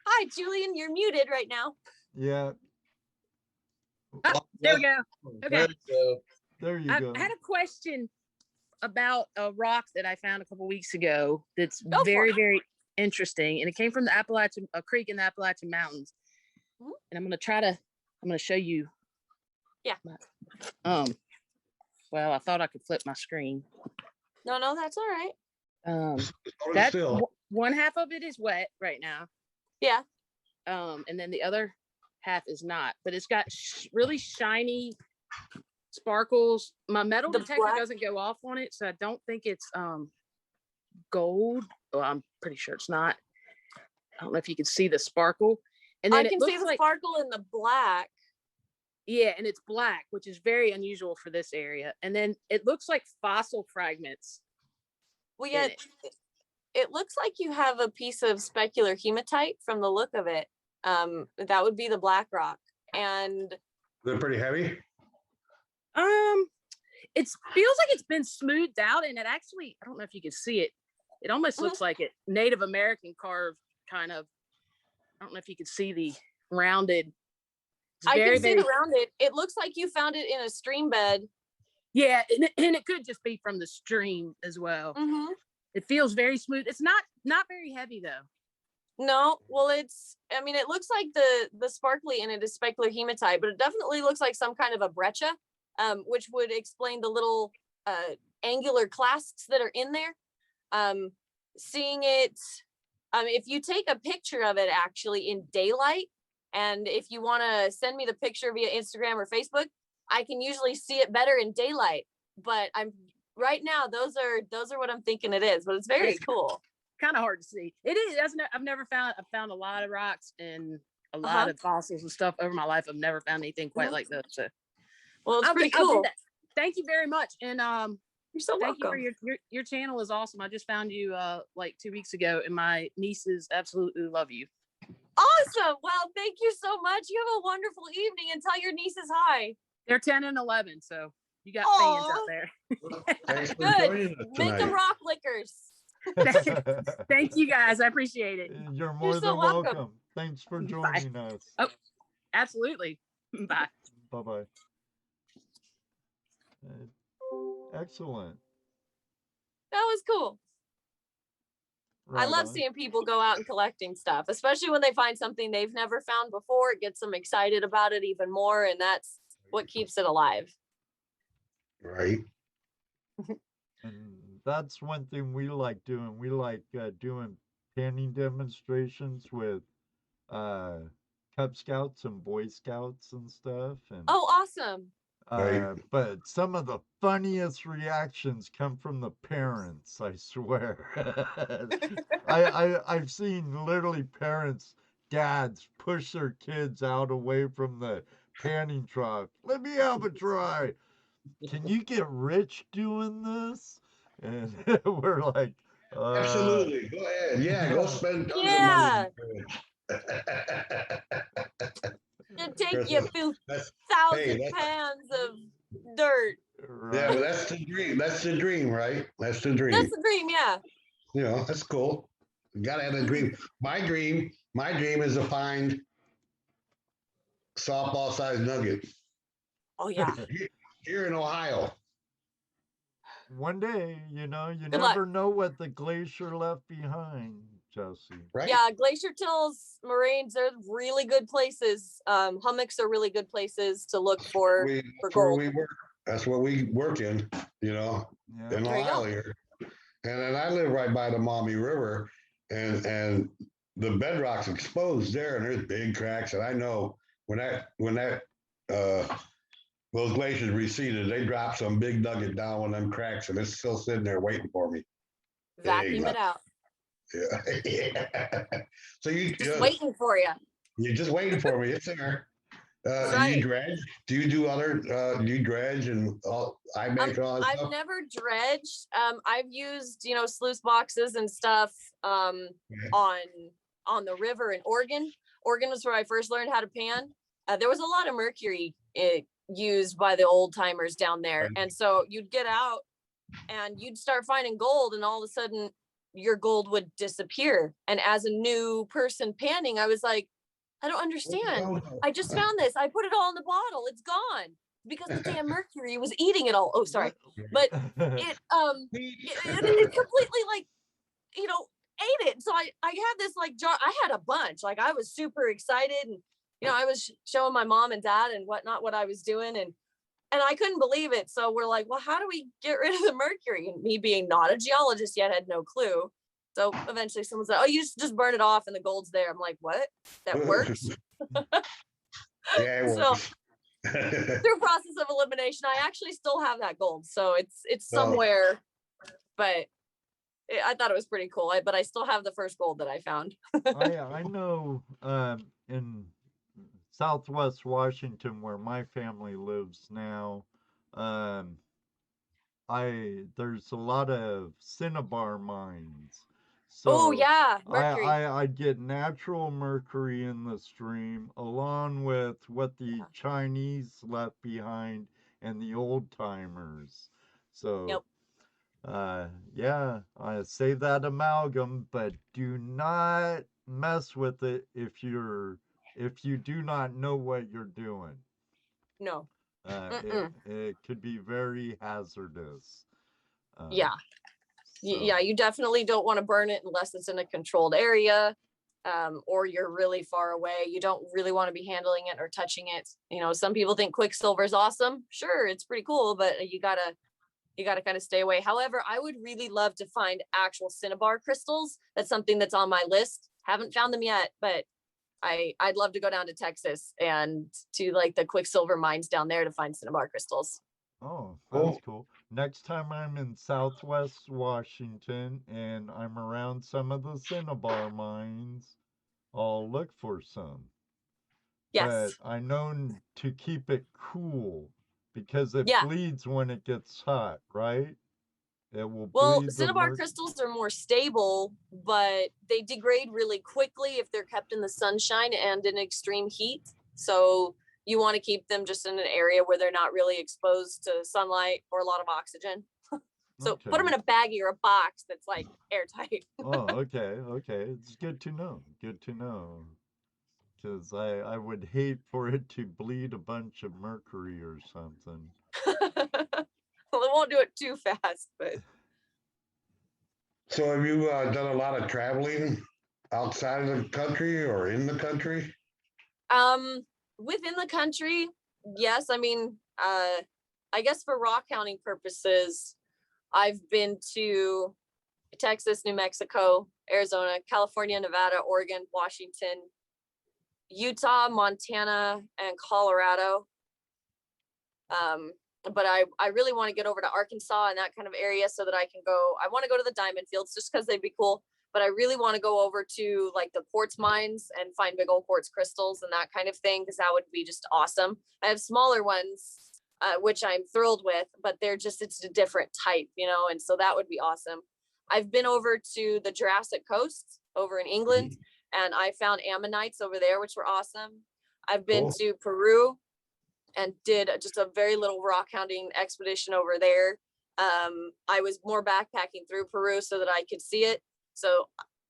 Hi, Julian. You're muted right now. Yeah. There we go. Okay. There you go. I had a question about a rock that I found a couple weeks ago that's Go for very, it. very interesting, and it came from the a creek in the Appalachian Mountains. Mhm. And I'm gonna show you. Yeah. Well, I thought I could flip my screen. No, that's all right. That Still. one half of it is wet right now. Yeah. And then the other half is not, but it's got really shiny sparkles. My metal The detector black- doesn't go off on it, so I don't think it's gold. Well, I'm pretty sure it's not. I don't know if you can see the sparkle. And then I can it see looks the like, sparkle in the black. yeah, and it's black, which is very unusual for this area. And then it looks like fossil fragments. Well, in yeah, it. it looks like you have a piece of specular hematite from the look of it. That would be the black rock. And They're pretty heavy. It feels like it's been smoothed out, and it actually, I don't know if you can see it. It almost looks like it Native American carved kind of. I don't know if you can see the rounded. I can see the rounded. It looks like you found it in a stream bed. Yeah, and it could just be from the stream as well. Mm-hmm. It feels very smooth. It's not very heavy though. No, well, it looks like the sparkly in it is specular hematite, but it definitely looks like some kind of a breccia, which would explain the little angular clasps that are in there. Seeing it, if you take a picture of it actually in daylight, And if you want to send me the picture via Instagram or Facebook, I can usually see it better in daylight. But I'm right now, those are what I'm thinking it is, but it's very cool. Kind of hard to see. It is. I've found a lot of rocks and a lot of fossils and stuff over my life. I've never found anything quite like that. So, well, it's pretty I'll do cool. that. Thank you very much. And you're so thank welcome. you for your channel is awesome. I just found you like 2 weeks ago, and my nieces absolutely love you. Awesome. Well, thank you so much. You have a wonderful evening, and tell your nieces hi. They're 10 and 11, so you got fans out there. Thanks for Good. joining us Make them tonight. rock lickers. Thank you guys. I appreciate it. You're more so than welcome. welcome. Thanks for joining us. Oh, absolutely. Bye. Bye-bye. Excellent. That was cool. I Right love on. seeing people go out and collecting stuff, especially when they find something they've never found before. It gets them excited about it even more, and that's what keeps it alive. Right. And that's one thing we like doing. We like doing panning demonstrations with Cub Scouts and Boy Scouts and stuff. And Oh, awesome. Right. but some of the funniest reactions come from the parents, I swear. I've seen literally parents, dads push their kids out away from the panning trough. Let me have a try. Can you get rich doing this? And we're like, Absolutely. Go ahead. Yeah, go spend tons Yeah. of money. It'd take you through That's, 1,000 that's- pans of dirt. yeah, but right. that's the dream. That's the dream, right? That's the dream. That's the dream, yeah. You know, that's cool. You gotta have a dream. My dream is to find softball sized nugget Oh, yeah. here in Ohio. One day, you know, you Good luck. never know what the glacier left behind, Jesse. Right? Yeah, glacier tills, moraines, they're really good places. Hummocks are really good places to look for That's where gold. we work. That's what we work in, you know, Yeah. in There you go. Ohio here. And then I live right by the Maumee River, and the bedrock's exposed there, and there's big cracks. And I know when that those glaciers receded, they dropped some big nugget down one of them cracks, and it's still sitting there waiting for me. Vacuum Big it out. Yeah. Yeah. So Just waiting for you. you're just waiting for me. It's there. That's Do you right. dredge? Do you do other? Do you dredge and I make all that I've stuff? never dredged. I've used, sluice boxes and stuff on the river in Oregon. Oregon was where I first learned how to pan. There was a lot of mercury used by the old timers down there. Right. And so you'd get out and you'd start finding gold, and all of a sudden your gold would disappear. And as a new person panning, I was like, I don't understand. I just found this. I put it all in the bottle. It's gone because the damn mercury was eating it all. Oh, sorry. But it completely ate it. So I had this jar. I had a bunch. I was super excited, and I was showing my mom and dad and whatnot what I was doing, and I couldn't believe it. So we're like, well, how do we get rid of the mercury? And me being not a geologist yet, had no clue. So eventually someone said, oh, you just burn it off and the gold's there. I'm like, what? That works? Yeah, it So works. through process of elimination, I actually still have that gold. So it's somewhere, but I thought it was pretty cool. But I still have the first gold that I found. I know in Southwest Washington, where my family lives now, there's a lot of cinnabar mines. Oh So yeah, mercury. I'd get natural mercury in the stream, along with what the Chinese left behind and the old timers. So save that amalgam, but do not mess with it if you do not know what you're doing. No. It could be very hazardous. Yeah. Yeah, you definitely don't want to burn it unless it's in a controlled area, or you're really far away. You don't really want to be handling it or touching it. Some people think Quicksilver is awesome. Sure, it's pretty cool, but you gotta kind of stay away. However, I would really love to find actual cinnabar crystals. That's something that's on my list. Haven't found them yet, but I'd love to go down to Texas and to like the Quicksilver mines down there to find cinnabar crystals. Oh, that's cool. Next time I'm in Southwest Washington and I'm around some of the cinnabar mines, I'll look for some. Yes. But I know to keep it cool because it Yeah. bleeds when it gets hot, right? It will Well, bleed the cinnabar crystals are more stable, but they degrade really quickly if they're kept in the sunshine and in extreme heat. So you want to keep them just in an area where they're not really exposed to sunlight or a lot of oxygen. So Okay. put them in a baggie or a box that's like airtight. Oh, okay, okay. It's good to know. Good to know. Because I would hate for it to bleed a bunch of mercury or something. Well, it won't do it too fast, but So have you done a lot of traveling outside of the country or in the country? within the country, yes. I mean, I guess for rock counting purposes, I've been to Texas, New Mexico, Arizona, California, Nevada, Oregon, Washington, Utah, Montana, and Colorado. But I really want to get over to Arkansas and that kind of area so that I can go. I want to go to the diamond fields just because they'd be cool. But I really want to go over to like the quartz mines and find big old quartz crystals and that kind of thing, because that would be just awesome. I have smaller ones, which I'm thrilled with, but it's a different type, and so that would be awesome. I've been over to the Jurassic Coast over in England, and I found ammonites over there, which were awesome. I've been to Peru and did just a very little rock hounding expedition over there. I was more backpacking through Peru so that I could see it. So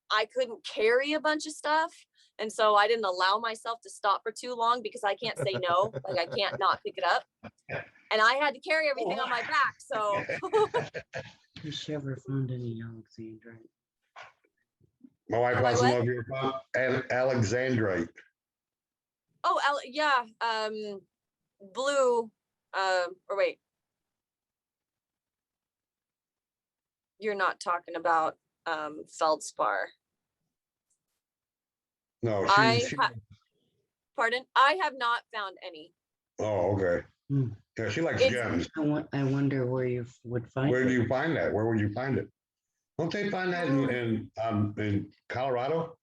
I couldn't carry a bunch of stuff. And so I didn't allow myself to stop for too long because I can't say no. Like I can't not pick it up. And I had to carry everything on my back. So Has she ever found any Alexandrite? My wife Have I wants to know what? if you're from Alexandrite. Oh, yeah. Blue. Or wait. You're not talking about feldspar. No, Pardon? I have not found any. Oh, okay. Yeah, she likes gems. I wonder where you would find Where it. do you find that? Where would you find it? Don't they find that in Colorado?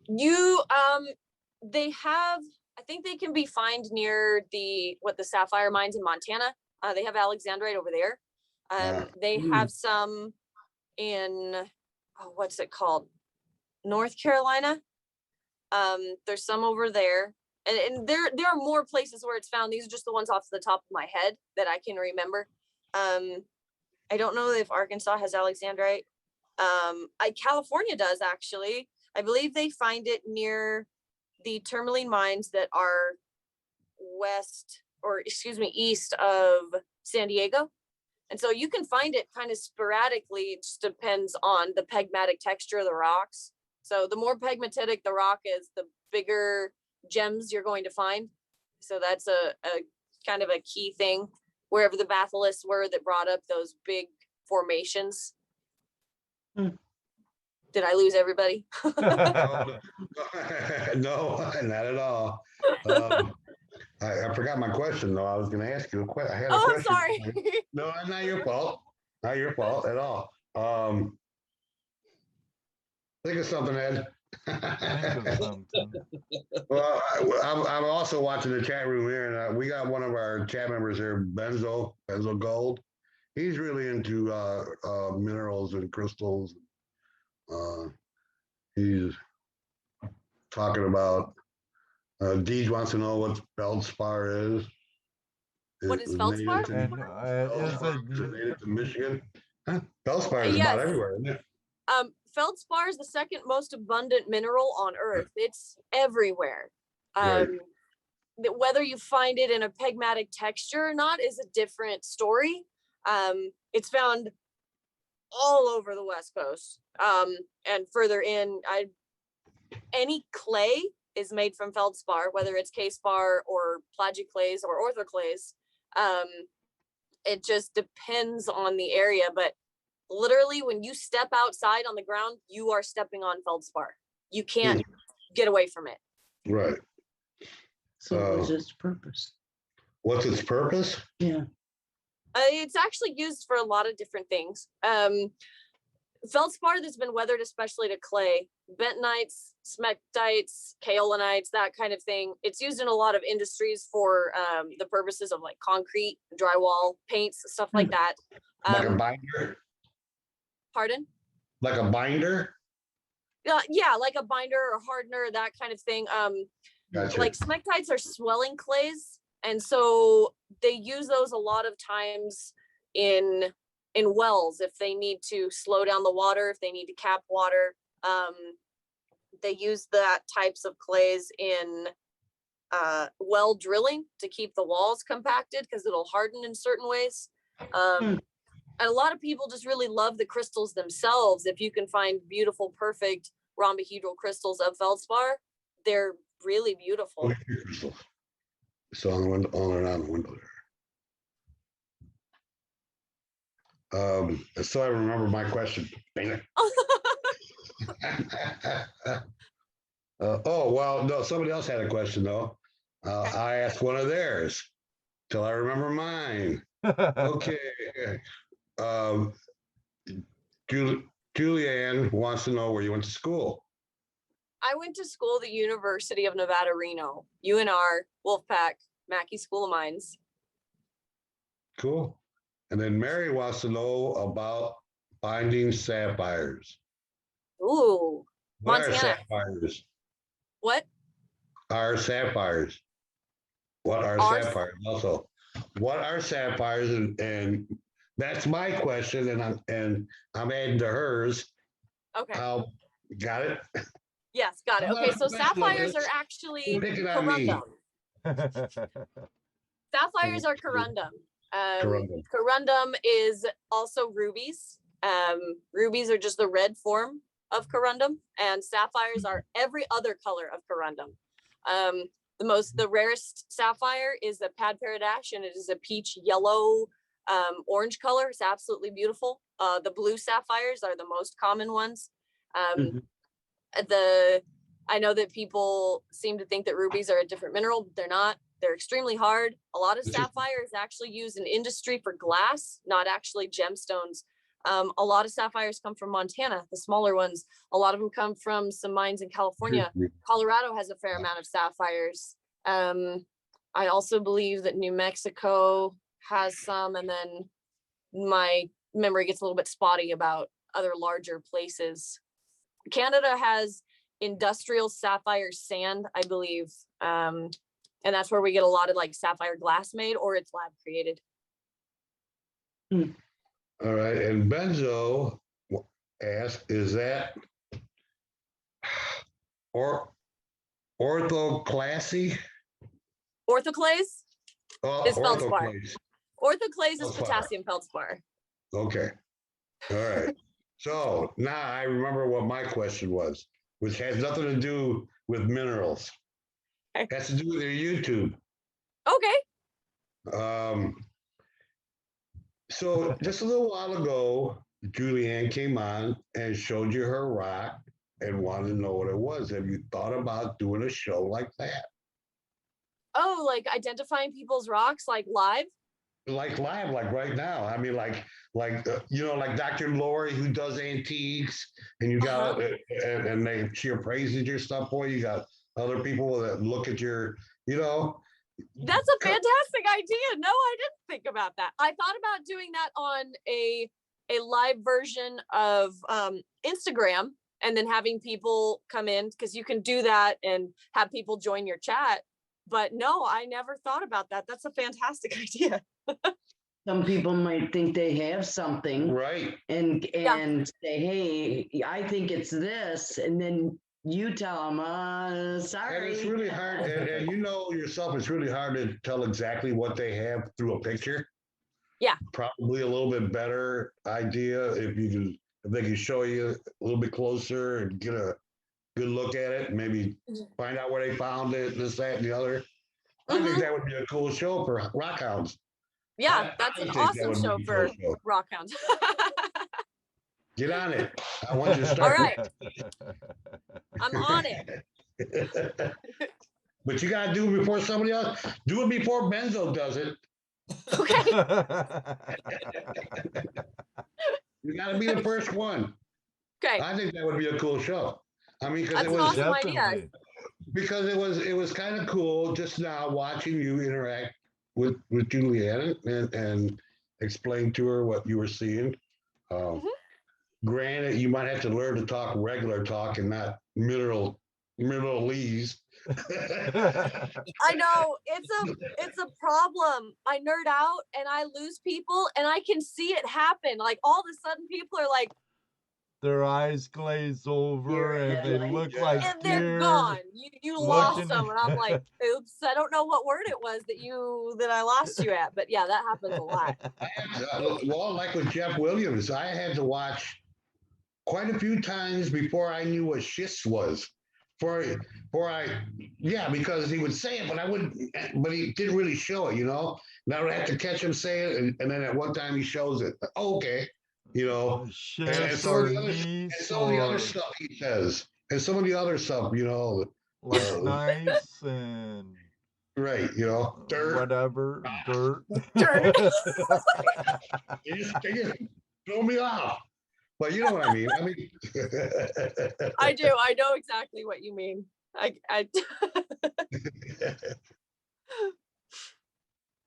They have, I think they can be found near the sapphire mines in Montana. They have Alexandrite over there. They have some in, what's it called? North Carolina. There's some over there. And there are more places where it's found. These are just the ones off the top of my head that I can remember. I don't know if Arkansas has Alexandrite. California does, actually. I believe they find it near the tourmaline mines that are east of San Diego. And so you can find it kind of sporadically. It just depends on the pegmatic texture of the rocks. So the more pegmatitic the rock is, the bigger gems you're going to find. So that's a kind of a key thing. Wherever the bathylists were that brought up those big formations. Did I lose everybody? No, not at all. I forgot my question, though. I was going to ask you a question. I had a question. I'm sorry. No, that's not your fault. Not your fault at all. Think of something, Ed. Think of something. Well, I'm also watching the chat room here, and we got one of our chat members here, Benzo Gold. He's really into minerals and crystals. He's talking about. Deej wants to know what feldspar is. What is feldspar? And is it native to Michigan? Huh? Feldspar is about everywhere, isn't it? Feldspar is the second most abundant mineral on Earth. It's everywhere. Right. Whether you find it in a pegmatic texture or not is a different story. It's found all over the West Coast, and further in. Any clay is made from feldspar, whether it's K-spar or plagioclase or orthoclase. It just depends on the area, but literally when you step outside on the ground, you are stepping on feldspar. You can't get away from it. Right. So what was its purpose? What's its purpose? Yeah. It's actually used for a lot of different things. Feldspar that's been weathered especially to clay, bentonites, smectites, kaolinites, that kind of thing. It's used in a lot of industries for the purposes of like concrete, drywall, paints, stuff like that. Like a binder? Pardon? Like a binder? Yeah, like a binder or hardener, that kind of thing. Gotcha. Like smectites are swelling clays, and so they use those a lot of times in wells if they need to slow down the water, if they need to cap water. They use that types of clays in well drilling to keep the walls compacted because it'll harden in certain ways. And a lot of people just really love the crystals themselves. If you can find beautiful, perfect rhombohedral crystals of feldspar, they're really beautiful. Crystals. So on the window, on and on the window there. So I remember my question. Dang it. Oh, well, no, somebody else had a question though. I asked one of theirs till I remember mine. Okay. Julianne wants to know where you went to school. I went to school at the University of Nevada, Reno, UNR, Wolfpack, Mackey School of Mines. Cool. And then Mary wants to know about finding sapphires. Ooh, What Montana. are sapphires? What? Are sapphires? What are sapphires? Also, what are sapphires? And that's my question, and I'm adding to hers. Okay. Got it? Yes, got it. Okay, so sapphires are actually corundum. Sapphires are corundum. Corundum is also rubies. Rubies are just the red form of corundum, and sapphires are every other color of corundum. The rarest sapphire is the pad paradash, and it is a peach yellow orange color. It's absolutely beautiful. The blue sapphires are the most common ones. I know that people seem to think that rubies are a different mineral, but they're not. They're extremely hard. A lot of sapphire is actually used in industry for glass, not actually gemstones. A lot of sapphires come from Montana, the smaller ones. A lot of them come from some mines in California. Colorado has a fair amount of sapphires. I also believe that New Mexico has some, and then my memory gets a little bit spotty about other larger places. Canada has industrial sapphire sand, I believe. And that's where we get a lot of like sapphire glass made, or it's lab created. All right. And Benzo asked, is that orthoclassy? Orthoclase is feldspar. Orthoclase. Orthoclase is potassium feldspar. Okay. All right. So now I remember what my question was, which has nothing to do with minerals. It has to do with your YouTube. Okay. So just a little while ago, Julianne came on and showed you her rock and wanted to know what it was. Have you thought about doing a show like that? Oh, like identifying people's rocks, like live? Like live, like right now. I mean, like Dr. Lori, who does antiques, and you got and she appraises your stuff for you. You got other people that look at your, That's a fantastic idea. No, I didn't think about that. I thought about doing that on a live version of Instagram, and then having people come in, because you can do that and have people join your chat. But no, I never thought about that. That's a fantastic idea. Some people might think they have something, right? And say, hey, I think it's this, and then you tell them, sorry. And it's really hard, and you know yourself, it's really hard to tell exactly what they have through a picture. Yeah. Probably a little bit better idea if they can show you a little bit closer and get a good look at it, and maybe find out where they found it, this, that, and the other. I think that would be a cool show for rock hounds. Yeah, that's an awesome show for rock hounds. Get on it. I want you to start. All right. I'm on it. But you gotta do it before somebody else. Do it before Benzo does it. Okay. You gotta be the first one. Okay. I think that would be a cool show. I mean, because That's it an was awesome idea. Definitely. because it was kind of cool just now watching you interact with Julianne and explain to her what you were seeing. Granted, you might have to learn to talk regular talk and not middleese. I know it's a problem. I nerd out and I lose people and I can see it happen. Like all of a sudden people are like, their eyes glaze over and they look like and they're deer gone. You lost looking- them. And I'm like, oops, I don't know what word it was that I lost you at. But yeah, that happens a lot. Well, like with Jeff Williams, I had to watch quite a few times before I knew what schist was. Because he would say it, but he didn't really show it, And I would have to catch him say it, and then at one time he shows it. Oh, okay, and Schist some or of the other, gneiss some of the other or stuff he says, and some of the other stuff, like nice and right, dirt. whatever, dirt. Dirt. They just throw me off. But you know what I mean. I do. I know exactly what you mean. I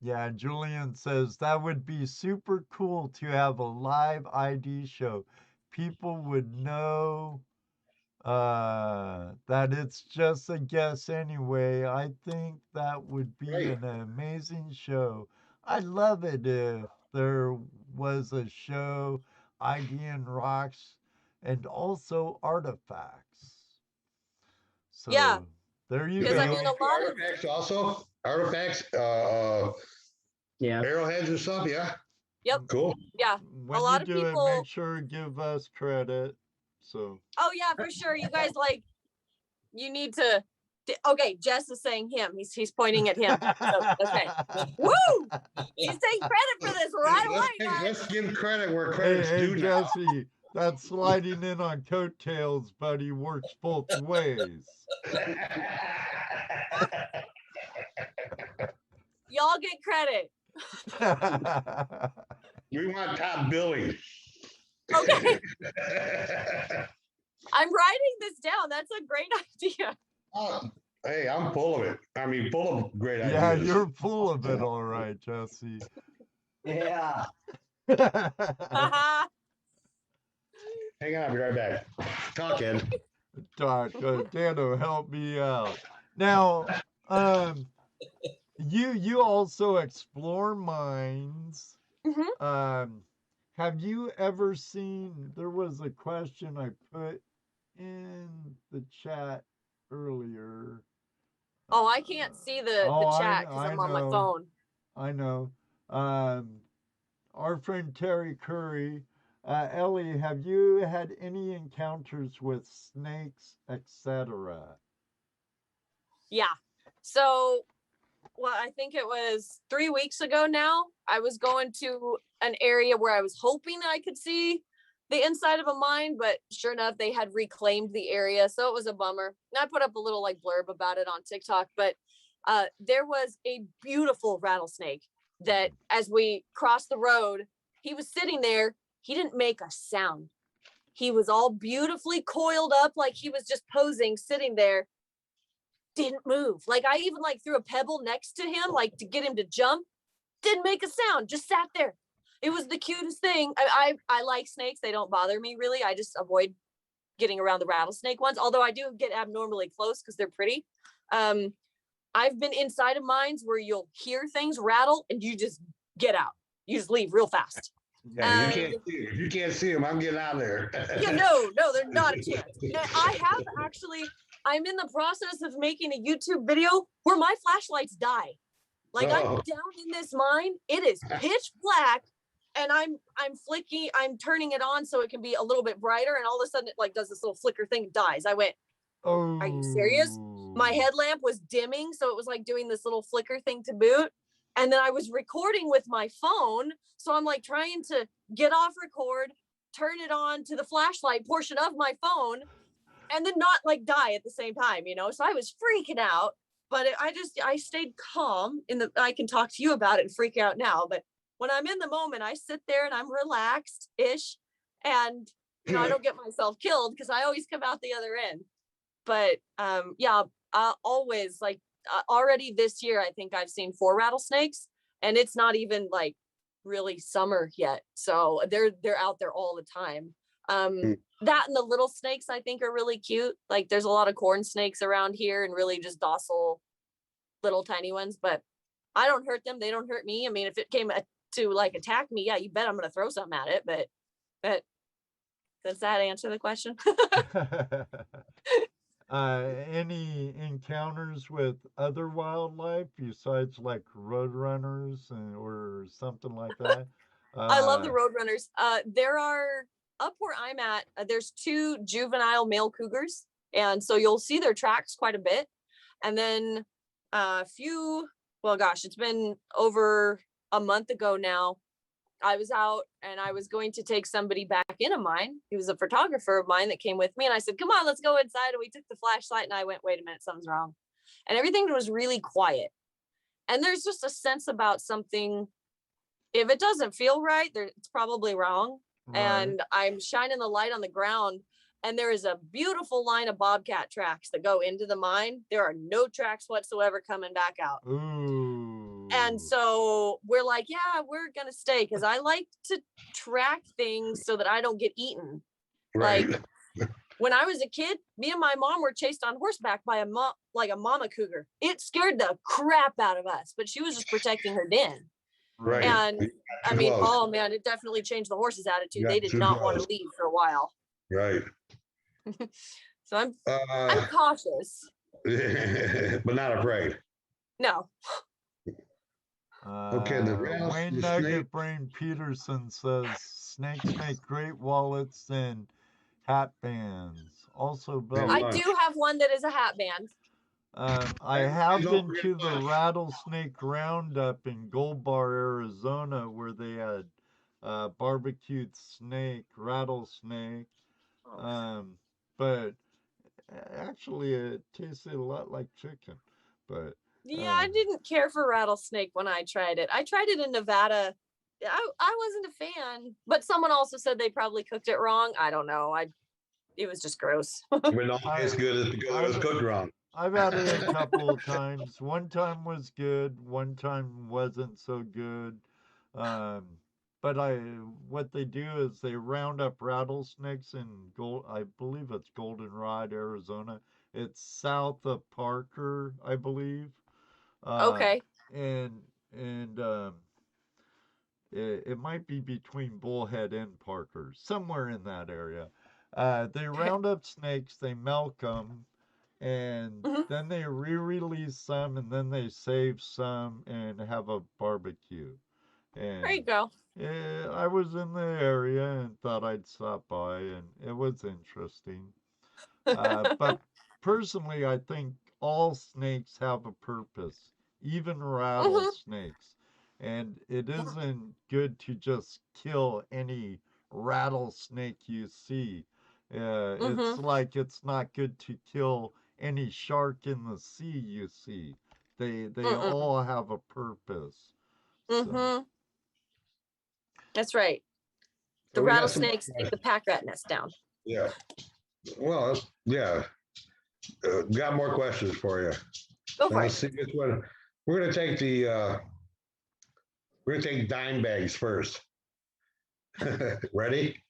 Yeah, Julian says that would be super cool to have a live ID show. People would know that it's just a guess anyway. I think that would be Right. an amazing show. I'd love it if there was a show, ID and Rocks, and also artifacts. So Yeah. there you Because go. I mean, a lot of artifacts, Yeah. arrowheads and stuff. Yeah. Yep. Cool. Yeah. When lot you of do people- it, make sure to give us credit. So Oh yeah, for sure. You guys you need to. Okay, Jess is saying him. He's pointing at him. So, okay. Woo! He's taking credit for this right away, guys. Let's give credit where Hey, credit's hey, due now. Jesse, that sliding in on coattails, buddy, works both ways. Y'all get credit. We want top billing. Okay. I'm writing this down. That's a great idea. Oh, hey, I'm full of it. I mean, full of great Yeah, ideas. you're full of it, all right, Jesse. Yeah. Haha. Hang on, I'll be right back. Talking. Doc, Dano, help me out. Now, you also explore mines. Mhm. Have you ever seen? There was a question I put in the chat earlier. Oh, I can't see the Oh, chat because I I'm on my know. phone. I know. Our friend Terry Curry, Elley, have you had any encounters with snakes, etc.? Yeah. So, well, I think it was 3 weeks ago now. I was going to an area where I was hoping I could see the inside of a mine, but sure enough, they had reclaimed the area. So it was a bummer. And I put up a little blurb about it on TikTok, but there was a beautiful rattlesnake that as we crossed the road, he was sitting there. He didn't make a sound. He was all beautifully coiled up, like he was just posing, sitting there. Didn't move. I even threw a pebble next to him, to get him to jump. Didn't make a sound, just sat there. It was the cutest thing. I like snakes. They don't bother me really. I just avoid getting around the rattlesnake ones, although I do get abnormally close because they're pretty. I've been inside of mines where you'll hear things rattle and you just get out. You just leave real fast. Yeah, if you can't see them, I'm getting out of there. Yeah, no, they're not a chance. And I have I'm in the process of making a YouTube video where my flashlights die. I'm down in this mine. It is pitch black. And I'm turning it on so it can be a little bit brighter. And all of a sudden it does this little flicker thing, dies. I went, Oh, are you serious? My headlamp was dimming. So it was doing this little flicker thing to boot. And then I was recording with my phone. So I'm trying to get off record, turn it on to the flashlight portion of my phone. and then not like die at the same time, so I was freaking out, but I stayed calm I can talk to you about it and freak out now, but when I'm in the moment, I sit there and I'm relaxed ish, and I don't get myself killed because I always come out the other end. But yeah, always like already this year, I think I've seen 4 rattlesnakes, and it's not even like really summer yet, so they're out there all the time. That and the little snakes I think are really cute. Like there's a lot of corn snakes around here and really just docile little tiny ones, but I don't hurt them, they don't hurt me. I mean, if it came to like attack me, yeah, you bet I'm gonna throw something at it, but does that answer the question? Any encounters with other wildlife besides like roadrunners or something like that? I love the roadrunners. There are up where I'm at, there's 2 juvenile male cougars, and so you'll see their tracks quite a bit. And then well, gosh, it's been over a month ago now. I was out and I was going to take somebody back in of mine. He was a photographer of mine that came with me, and I said, "Come on, let's go inside." And we took the flashlight, and I went, "Wait a minute, something's wrong." And everything was really quiet. And there's just a sense about something. If it doesn't feel right, it's probably wrong. Right. And I'm shining the light on the ground, and there is a beautiful line of bobcat tracks that go into the mine. There are no tracks whatsoever coming back out. Ooh. And so we're like, yeah, we're going to stay, because I like to track things so that I don't get eaten. Right. Like when I was a kid, me and my mom were chased on horseback by a mama cougar. It scared the crap out of us, but she was just protecting her den. Right. And I mean, oh man, it definitely changed the horses' attitude. They did not want to leave for a while. Right. So I'm cautious. But not afraid. No. Okay, Wayne Nugget Brain Peterson says snakes make great wallets and hat bands. Also belts. I do have one that is a hat band. I have been to the rattlesnake roundup in Gold Bar, Arizona, where they had barbecued rattlesnake. But actually, it tasted a lot like chicken. But yeah, I didn't care for rattlesnake when I tried it. I tried it in Nevada. I wasn't a fan, but someone also said they probably cooked it wrong. I don't know. It was just gross. We're not as good because it was cooked wrong. I've had it a couple of times. One time was good. One time wasn't so good. But what they do is they round up rattlesnakes in I believe it's Goldenrod, Arizona. It's south of Parker, I believe. Okay. And it might be between Bullhead and Parker, somewhere in that area. They round up snakes, they milk them, and then they re-release some, and then they save some and have a barbecue. And there you go. Yeah, I was in the area and thought I'd stop by, and it was interesting. But personally, I think all snakes have a purpose, even rattlesnakes. And it isn't good to just kill any rattlesnake you see. It's like it's not good to kill any shark in the sea you see. They all have a purpose. So. That's right. The rattlesnakes take the pack rat nest down. Yeah. Well, yeah. Got more questions for you. Go for it. See which one. We're gonna take dime bags first. Ready?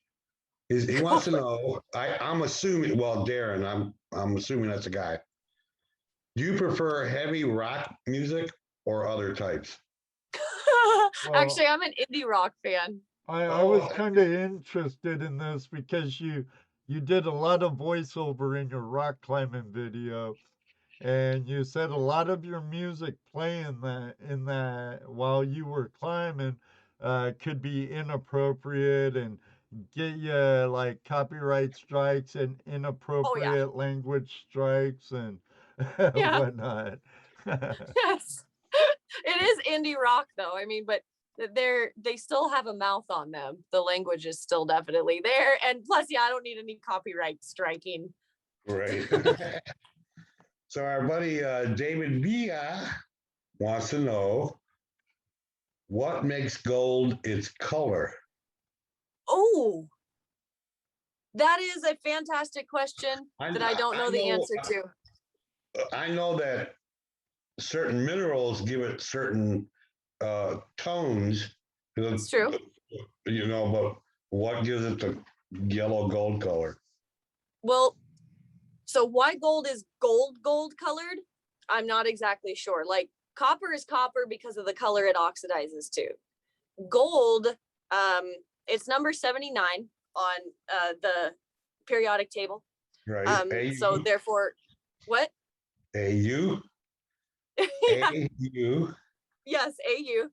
He wants to know. I'm assuming. Well, Darren, I'm assuming that's a guy. Do you prefer heavy rock music or other types? Well, actually, I'm an indie rock fan. I was kind of interested in this because you did a lot of voiceover in your rock climbing video, and you said a lot of your music playing in that while you were climbing could be inappropriate and get you like copyright strikes and inappropriate language strikes and whatnot. Yes. It is indie rock though. I mean, but they still have a mouth on them. The language is still definitely there. And plus, yeah, I don't need any copyright striking Right. So our buddy David Villa wants to know what makes gold its color. Oh, that is a fantastic question that I don't know the answer to. I know that certain minerals give it certain tones. It's true. You know, but what gives it the yellow gold color? Well, so why gold is gold colored, I'm not exactly sure. Like copper is copper because of the color it oxidizes to. Gold, it's number 79 on the periodic table. Right. So therefore, what? AU? Yeah. AU? Yes, AU.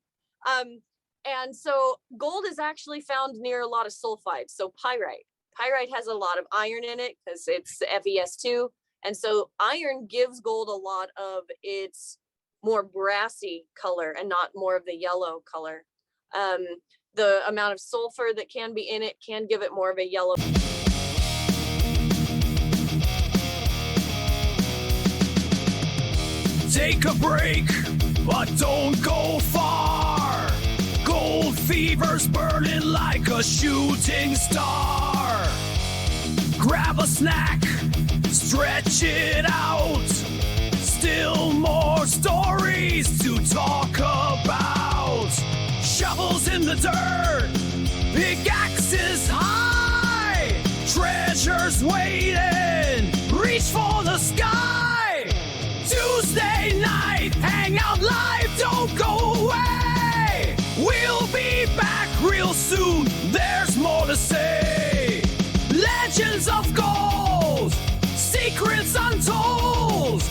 And so gold is actually found near a lot of sulfides. So pyrite. Pyrite has a lot of iron in it because it's FeS2. And so iron gives gold a lot of its more brassy color and not more of the yellow color. The amount of sulfur that can be in it can give it more of a yellow. Take a break, but don't go far. Gold fever's burning like a shooting star. Grab a snack, stretch it out. Still more stories to talk about. Shovels in the dirt, pickaxes high. Treasures waiting, reach for the sky. Tuesday night, Hangout live, don't go away. We'll be back real soon, there's more to say. Legends of gold, secrets untold.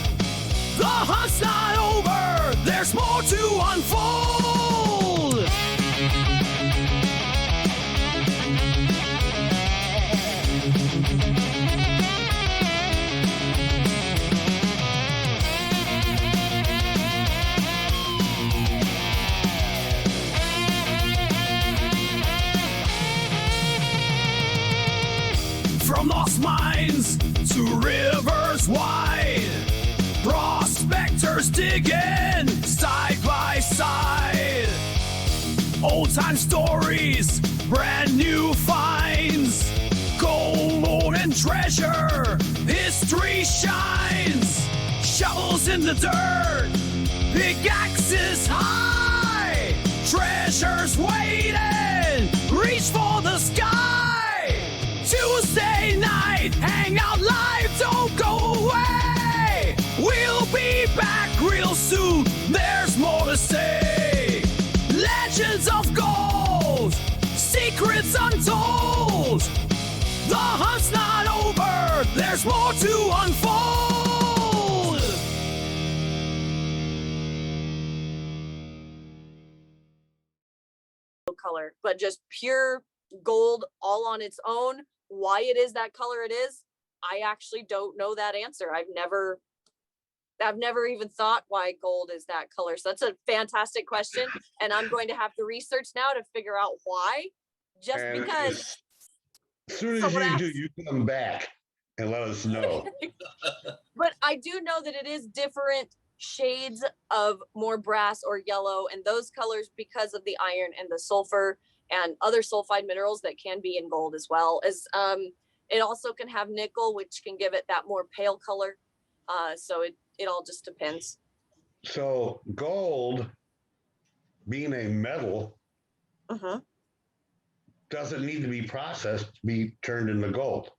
The hunt's not over, there's more to unfold. From lost mines to rivers wide, prospectors digging side by side. Old time stories, brand new finds. Gold and treasure, history shines. Shovels in the dirt, pickaxes high. Treasures waiting, reach for the sky. Tuesday night, Hangout live, don't go away. We'll be back real soon, there's more to say. Legends of gold, secrets untold. The hunt's not over, there's more to unfold. Color, but just pure gold all on its own. Why it is that color it is, I actually don't know that answer. I've never even thought why gold is that color. So that's a fantastic question, and I'm going to have to research now to figure out why. Just And because. as soon as you do, you come back and let us know. But I do know that it is different shades of more brass or yellow and those colors because of the iron and the sulfur and other sulfide minerals that can be in gold, as well as it also can have nickel, which can give it that more pale color. So it all just depends. So gold, being a metal, doesn't need to be processed to be turned into gold.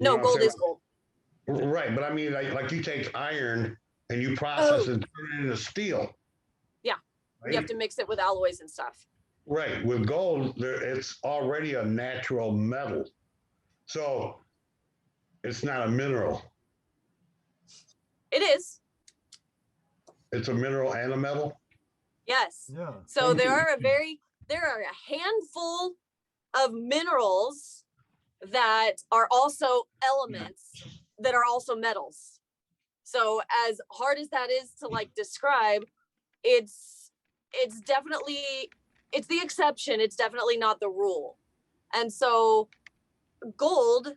You No, know what I'm gold saying? is gold. Right, but I mean, like you take iron and you process it and turn it into steel. Yeah, right? You have to mix it with alloys and stuff. Right, with gold, it's already a natural metal. So it's not a mineral. It is. It's a mineral and a metal? Yes. Yeah. So there are a handful of minerals that are also elements that are also metals. So as hard as that is to like describe, it's definitely, it's the exception. It's definitely not the rule. And so gold,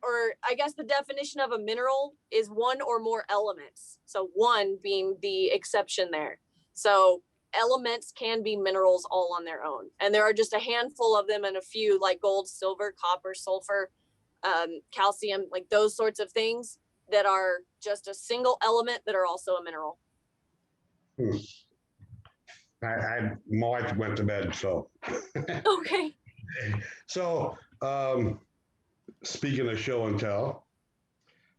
or I guess the definition of a mineral is one or more elements. So one being the exception there. So elements can be minerals all on their own. And there are just a handful of them and a few like gold, silver, copper, sulfur, calcium, like those sorts of things that are just a single element that are also a mineral. My wife went to bed, so. Okay. So, speaking of show and tell,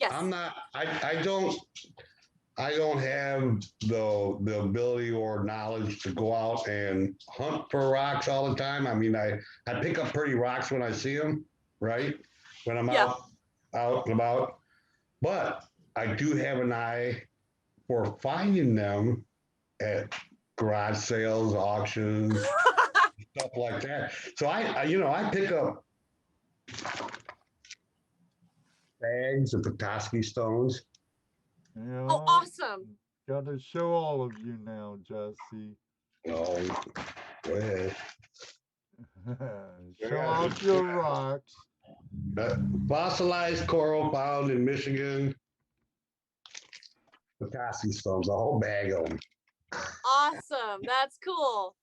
Yes. I don't have the ability or knowledge to go out and hunt for rocks all the time. I mean, I pick up pretty rocks when I see them, right? When I'm out and about. But I do have an eye for finding them at garage sales, auctions, stuff like that. So I pick up bags of Petoskey stones. Yeah, Oh, awesome. gotta show all of you now, Jesse. Oh, go ahead. Show off your rocks. Fossilized coral found in Michigan. Petoskey stones, a whole bag of them. Awesome. That's cool.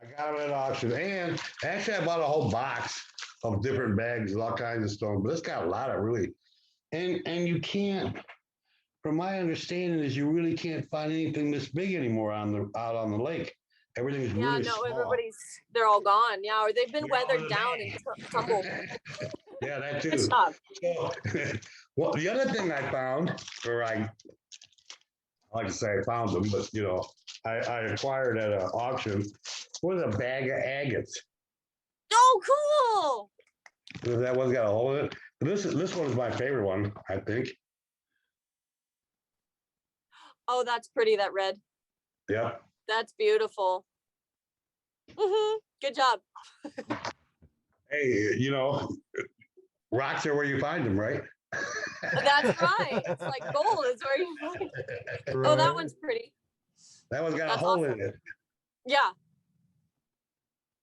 I got them at auction, and actually I bought a whole box of different bags of all kinds of stones. But it's got a lot of really, and you can't. From my understanding, is you really can't find anything this big anymore out on the lake. Everything's really small. They're all gone. Yeah, or they've been weathered down and tumbled. Yeah, that too. Good job. So, well, the other thing I found, or I like to say I found them, but I acquired at an auction was a bag of agates. Oh, cool. That one's got a hole in it. This one is my favorite one, I think. Oh, that's pretty, that red. Yep. That's beautiful. Good job. Hey, rocks are where you find them, right? That's right. It's like gold is where you find it. Right. Oh, that one's pretty. That one's got That's a hole awesome. in it. Yeah.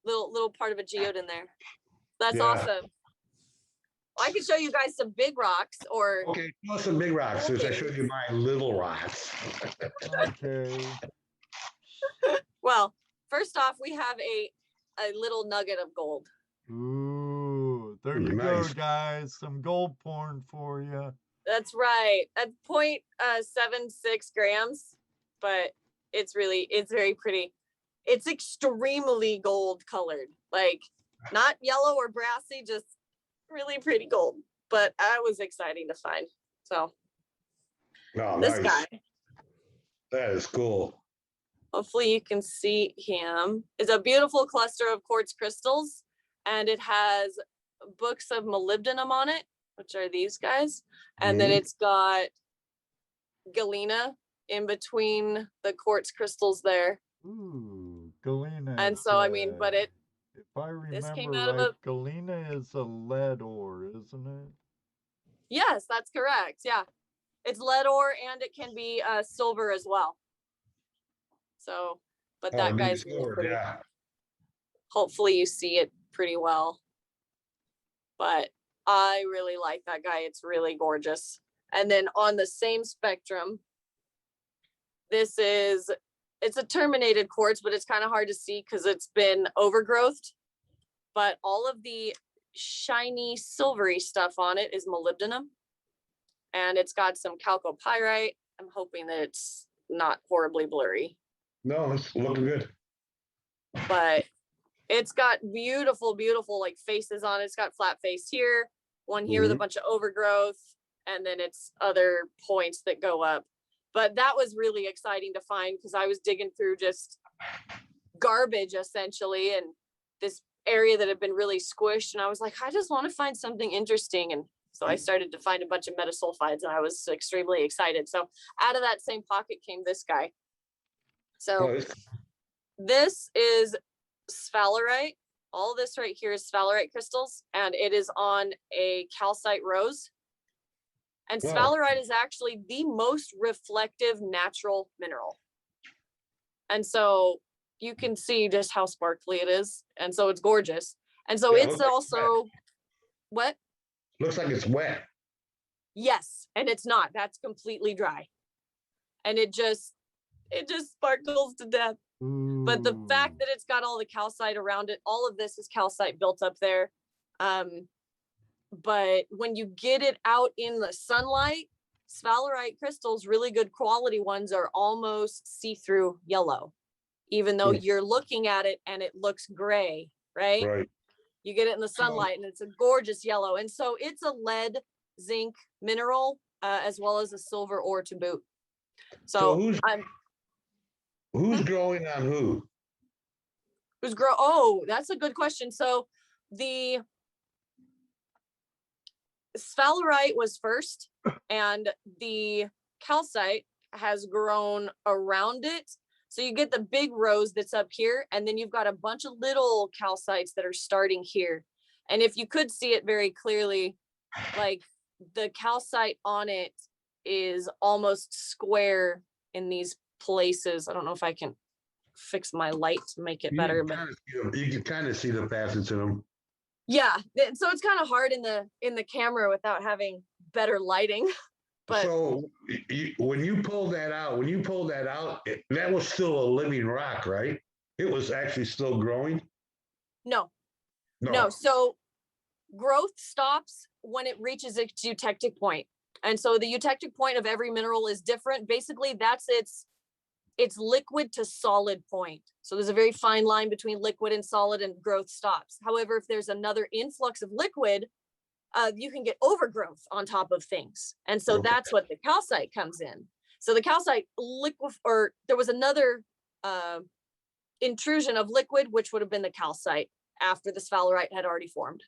Little part of a geode in there. That's Yeah. awesome. I could show you guys some big rocks or Okay, show us some big rocks since I showed you my little rocks. Okay. well, first off, we have a little nugget of gold. Ooh, there you go, guys. Some gold porn for you. That's right. At 0.76 grams, but it's very pretty. It's extremely gold colored, like not yellow or brassy, just really pretty gold. But that was exciting to find. So this guy. That is cool. Hopefully you can see him. It's a beautiful cluster of quartz crystals, and it has books of molybdenum on it, which are these guys. And then it's got galena in between the quartz crystals there. Ooh, galena. And so, I mean, but if I remember right, galena is a lead ore, isn't it? Yes, that's correct. Yeah. It's lead ore, and it can be silver as well. So, but that guy's really pretty. Yeah. Hopefully you see it pretty well. But I really like that guy. It's really gorgeous. And then on the same spectrum, it's a terminated quartz, but it's kind of hard to see because it's been overgrowthed. But all of the shiny silvery stuff on it is molybdenum. And it's got some chalcopyrite. I'm hoping that it's not horribly blurry. No, it's looking good. But it's got beautiful, beautiful like faces on it. It's got flat face here, one here with a bunch of overgrowth, and then it's other points that go up. But that was really exciting to find because I was digging through just garbage essentially, and this area that had been really squished. And I was like, I just want to find something interesting. And so I started to find a bunch of metasulfides, and I was extremely excited. So out of that same pocket came this guy. So this is sphalerite. All this right here is sphalerite crystals, and it is on a calcite rose. And sphalerite is actually the most reflective natural mineral. And so you can see just how sparkly it is. And so it's gorgeous. And so it's also, what? Looks like it's wet. Yes, and it's not. That's completely dry. And it just sparkles to death. But the fact that it's got all the calcite around it, all of this is calcite built up there. But when you get it out in the sunlight, sphalerite crystals, really good quality ones, are almost see-through yellow, even though you're looking at it and it looks gray, right? Right. You get it in the sunlight and it's a gorgeous yellow. And so it's a lead zinc mineral, as well as a silver ore to boot. So who's growing on who? Oh, that's a good question. So the sphalerite was first, and the calcite has grown around it. So you get the big rows that's up here, and then you've got a bunch of little calcites that are starting here. And if you could see it very clearly, like the calcite on it is almost square in these places. I don't know if I can fix my light to make it better, but You can kind of see the facets in them. yeah, so it's kind of hard in the camera without having better lighting. But so when you pulled that out, that was still a living rock, right? It was actually still growing? No. So growth stops when it reaches its eutectic point. And so the eutectic point of every mineral is different. Basically, that's its liquid to solid point. So there's a very fine line between liquid and solid, and growth stops. However, if there's another influx of liquid, you can get overgrowth on top of things. And so that's what the calcite comes in. So the calcite there was another intrusion of liquid, which would have been the calcite after the sphalerite had already formed.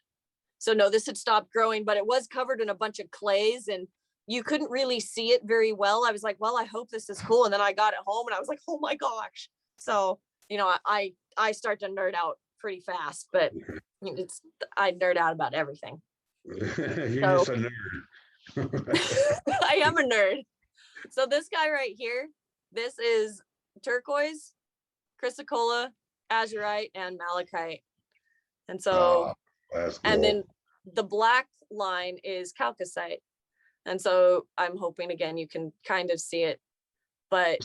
So no, this had stopped growing, but it was covered in a bunch of clays and you couldn't really see it very well. I was like, well, I hope this is cool. And then I got it home and I was like, oh my gosh. So, I start to nerd out pretty fast, but I nerd out about everything. You're just a nerd. I am a nerd. So this guy right here, this is turquoise, chrysocolla, azurite, and malachite. And so, that's cool. and then the black line is chalcocite. And so I'm hoping again you can kind of see it. But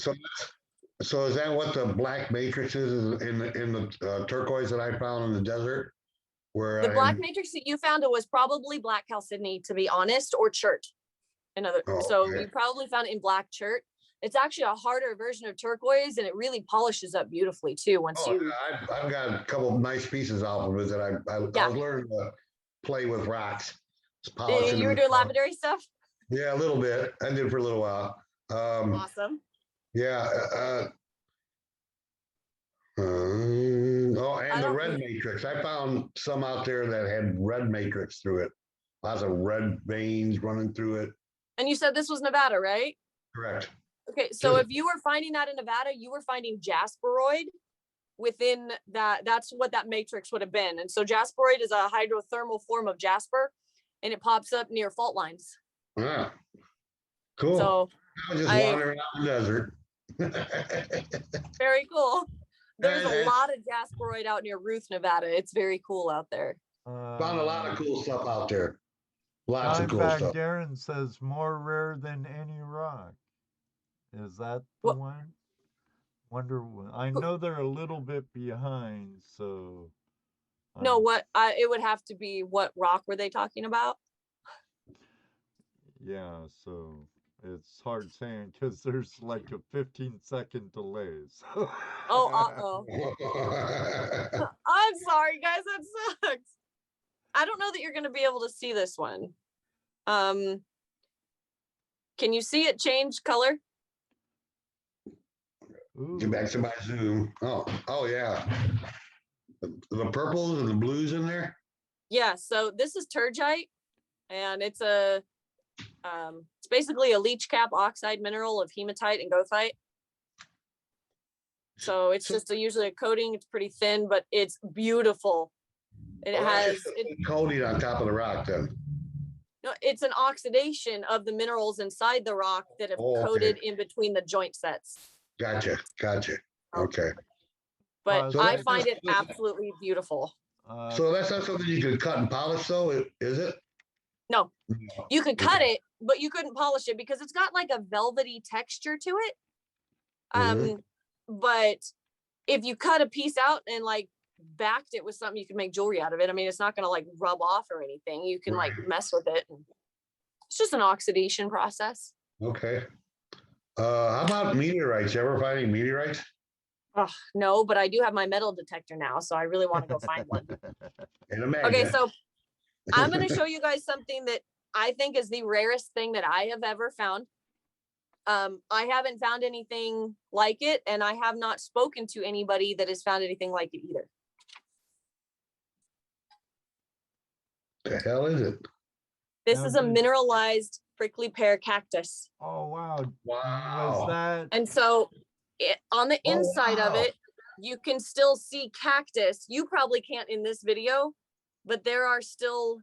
so is that what the black matrix is in the turquoise that I found in the desert? Where the black matrix that you found, it was probably black chalcedony, to be honest, or chert. So you probably found it in black chert. It's actually a harder version of turquoise, and it really polishes up beautifully too. I've got a couple of nice pieces off of it that I was learning to play with rocks. You were doing lapidary stuff? Yeah, a little bit. I did for a little while. Awesome. Yeah. And the red matrix. I found some out there that had red matrix through it. Lots of red veins running through it. And you said this was Nevada, right? Correct. Okay, so if you were finding that in Nevada, you were finding jasperoid within that. That's what that matrix would have been. And so jasperoid is a hydrothermal form of jasper, and it pops up near fault lines. Yeah. Cool. So I was just wandering out in the desert. Very cool. There's a lot of jasperoid out near Ruth, Nevada. It's very cool out there. Found a lot of cool stuff out there. Lots of cool stuff. Darren says more rare than any rock. Is that the one? I know they're a little bit behind, so. No, it would have to be, what rock were they talking about? Yeah, so it's hard saying because there's like a 15-second delay. So. Oh, I'm sorry, guys. That sucks. I don't know that you're going to be able to see this one. Can you see it change color? Get back to my zoom. Oh yeah. The purples and the blues in there. Yeah. So this is turgite, and it's it's basically a leach cap oxide mineral of hematite and goethite. So it's just usually a coating. It's pretty thin, but it's beautiful. And it has coating on top of the rock then. No, it's an oxidation of the minerals inside the rock that have coated in between the joint sets. Gotcha. Okay. But I find it absolutely beautiful. So that's not something you could cut and polish though, is it? No, you could cut it, but you couldn't polish it because it's got like a velvety texture to it. Mhm. But if you cut a piece out and like backed it with something, you can make jewelry out of it. I mean, it's not gonna like rub off or anything. You can like mess with it. It's just an oxidation process. Okay. How about meteorites? You ever find any meteorites? Oh, no, but I do have my metal detector now, so I really want to go find one. In a magnet. Okay, so I'm going to show you guys something that I think is the rarest thing that I have ever found. I haven't found anything like it, and I have not spoken to anybody that has found anything like it either. The hell is it? This Now is a did- mineralized prickly pear cactus. Oh wow! Wow. Was that? And so on the inside of wow. it, you can still see cactus. You probably can't in this video, but there are still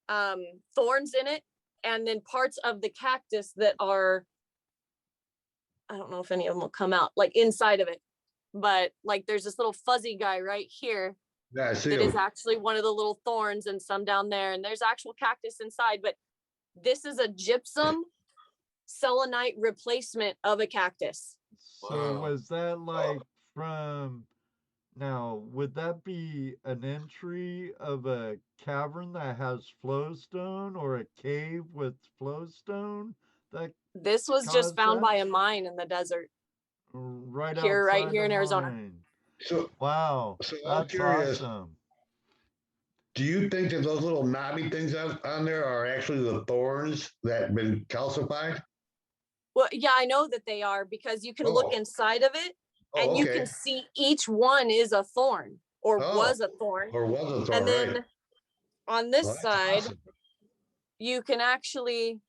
thorns in it. And then parts of the cactus that are, I don't know if any of them will come out, like inside of it. But like there's this little fuzzy guy right here Yeah, I see that him. is actually one of the little thorns, and some down there. And there's actual cactus inside. But this is a gypsum selenite replacement of a cactus. So Wow. was that like from? Now, would that be an entry of a cavern that has flowstone or a cave with flowstone? That This was just caused found that? by a mine in the desert. Right Right outside here in the Arizona. mine. So, Wow, so I'm that's curious. awesome. Do you think that those little knobby things on there are actually the thorns that have been calcified? Well, yeah, I know that they are because you can look Oh. inside of it and Oh, you okay. can see each one is a thorn or Oh. was a thorn. Or was a thorn, And then right? on this Well, that's side, awesome. you can actually,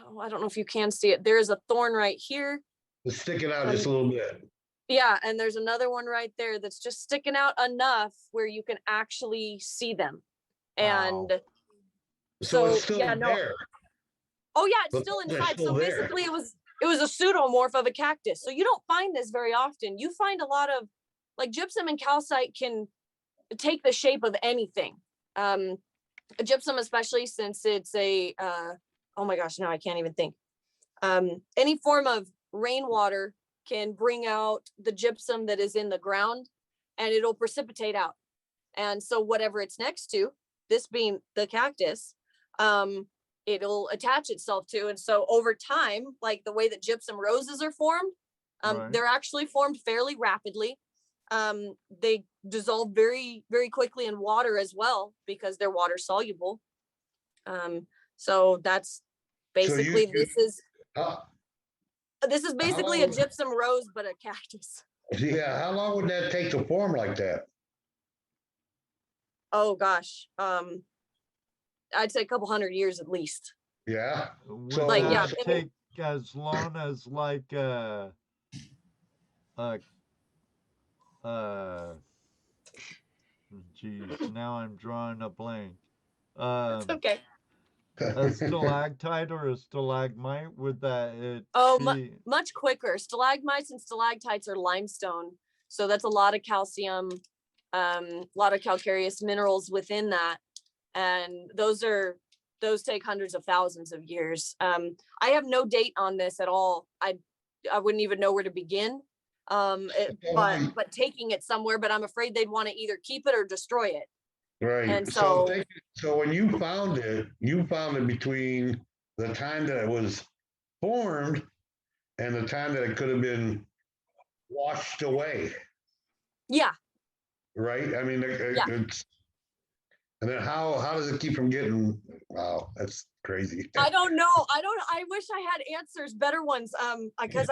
oh, I don't know if you can see it. There is a thorn right here. It's sticking out just a little bit. Yeah, and there's another one right there that's just sticking out enough where you can actually see them. Wow. And So it's so, still yeah, no. there. Oh yeah, it's The still thorns are inside. still So there. basically it was a pseudomorph of a cactus. So you don't find this very often. You find a lot of like gypsum and calcite can take the shape of anything. Gypsum, especially since it's a oh my gosh, now I can't even think. Any form of rainwater can bring out the gypsum that is in the ground and it'll precipitate out. And so whatever it's next to, this being the cactus, it'll attach itself to. And so over time, like the way that gypsum roses are formed, Right. they're actually formed fairly rapidly. They dissolve very, very quickly in water as well because they're water soluble. So that's basically, this is basically a gypsum rose, but a cactus. Yeah, how long would that take to form like that? Oh gosh. I'd say a couple 100 years at least. Yeah. Would So Like, that yeah, take as long as like geez, now I'm drawing a blank. it's okay. A stalactite or a stalagmite, would that it Oh, be? much quicker. Stalagmites and stalactites are limestone. So that's a lot of calcium, a lot of calcareous minerals within that. And those take hundreds of thousands of years. I have no date on this at all. I wouldn't even know where to begin. But taking it somewhere, but I'm afraid they'd want to either keep it or destroy it. Right. And So when you found it between the time that it was formed and the time that it could have been washed away. Yeah. Right. I mean, it's, and then how does it keep from getting? Wow, that's crazy. I don't know. I wish I had answers, better ones. Because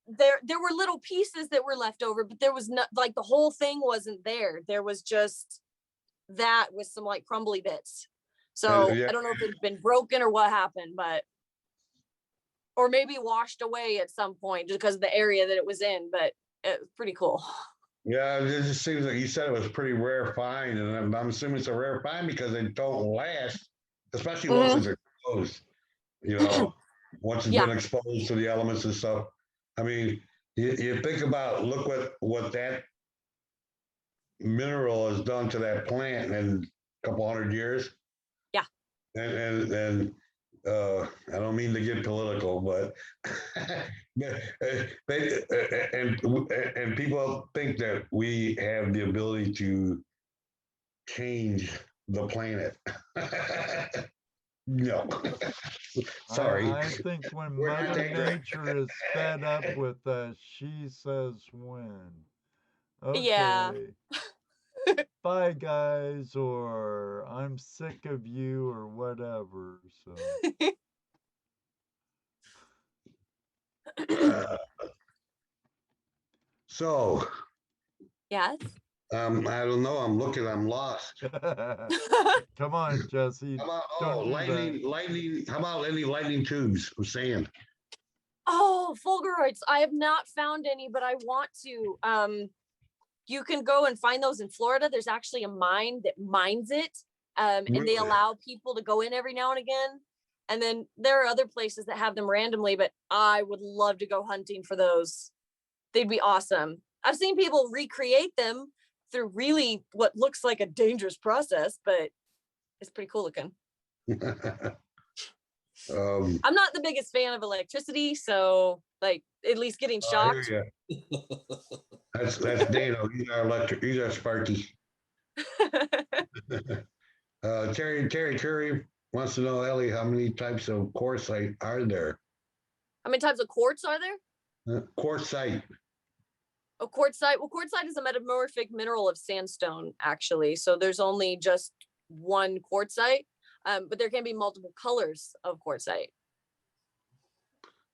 there were little pieces that were left over, but there was not like the whole thing wasn't there. There was just that with some like crumbly bits. So Yeah. I don't know if it's been broken or what happened, or maybe washed away at some point just because of the area that it was in, but it was pretty cool. Yeah, it just seems like you said it was pretty rare find, and I'm assuming it's a rare find because they don't last, especially once it's exposed. You know, once it's been exposed to the elements and stuff. I mean, you think about look what that mineral has done to that plant in a couple 100 years. Yeah. And I don't mean to get political, but and people think that we have the ability to change the planet. No, sorry. I think when We're not Mother that great. Nature is fed up with us, she says when. Yeah. Okay. Bye, guys, or I'm sick of you, or whatever. So, Yes. I don't know. I'm looking. I'm lost. Come on, Jesse. How about Don't do lightning? How about any lightning tubes of sand? Oh, fulguroids. I have not found any, but I want to. You can go and find those in Florida. There's actually a mine that mines it. And they Really? allow people to go in every now and again. And then there are other places that have them randomly, but I would love to go hunting for those. They'd be awesome. I've seen people recreate them through really what looks like a dangerous process, but it's pretty cool looking. I'm not the biggest fan of electricity, so like at least getting shocked. I hear ya. That's Dano. He's our electric. He's our Sparky. Terry Curry wants to know, Ellie, how many types of quartzite are there? How many types of quartz are there? Quartzite. Oh, quartzite. Well, quartzite is a metamorphic mineral of sandstone, actually. So there's only just one quartzite, but there can be multiple colors of quartzite.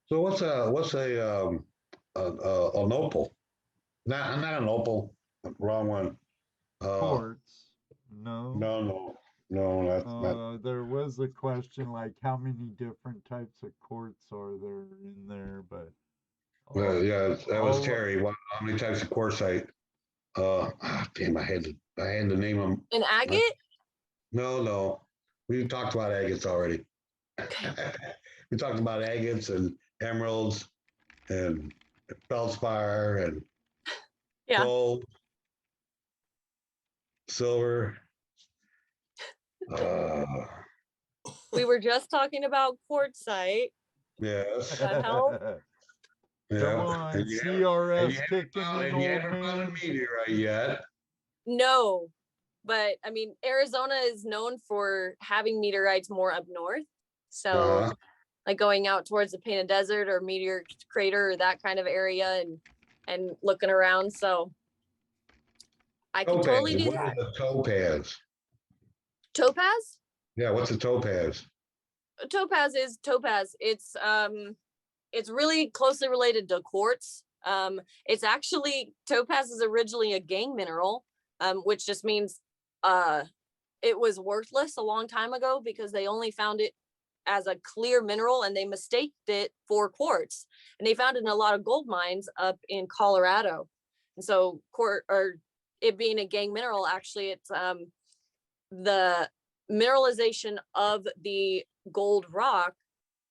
So what's an opal? Not an opal. Wrong one. quartz. No. No, that's not. There was a question like how many different types of quartz are there in there, but Yeah, that was Terry. How many types of quartzite? Damn, I had to name them. An agate? No. We talked about agates already. We talked about agates and emeralds and feldspar and gold, silver. We were just talking about quartzite. Yes. That help? Yeah. Come on, CRS kicking in, you old haven't found a man. meteorite yet. No, but I mean, Arizona is known for having meteorites more up north. So like going out towards the Painted Desert or Meteor Crater or that kind of area and looking around. So I can totally do that. What is a topaz? Topaz? Yeah, what's a topaz? Topaz is topaz. It's really closely related to quartz. It's actually, topaz is originally a gangue mineral, which just means it was worthless a long time ago because they only found it as a clear mineral and they mistaked it for quartz. And they found it in a lot of gold mines up in Colorado. And so it being a gangue mineral, actually it's the mineralization of the gold rock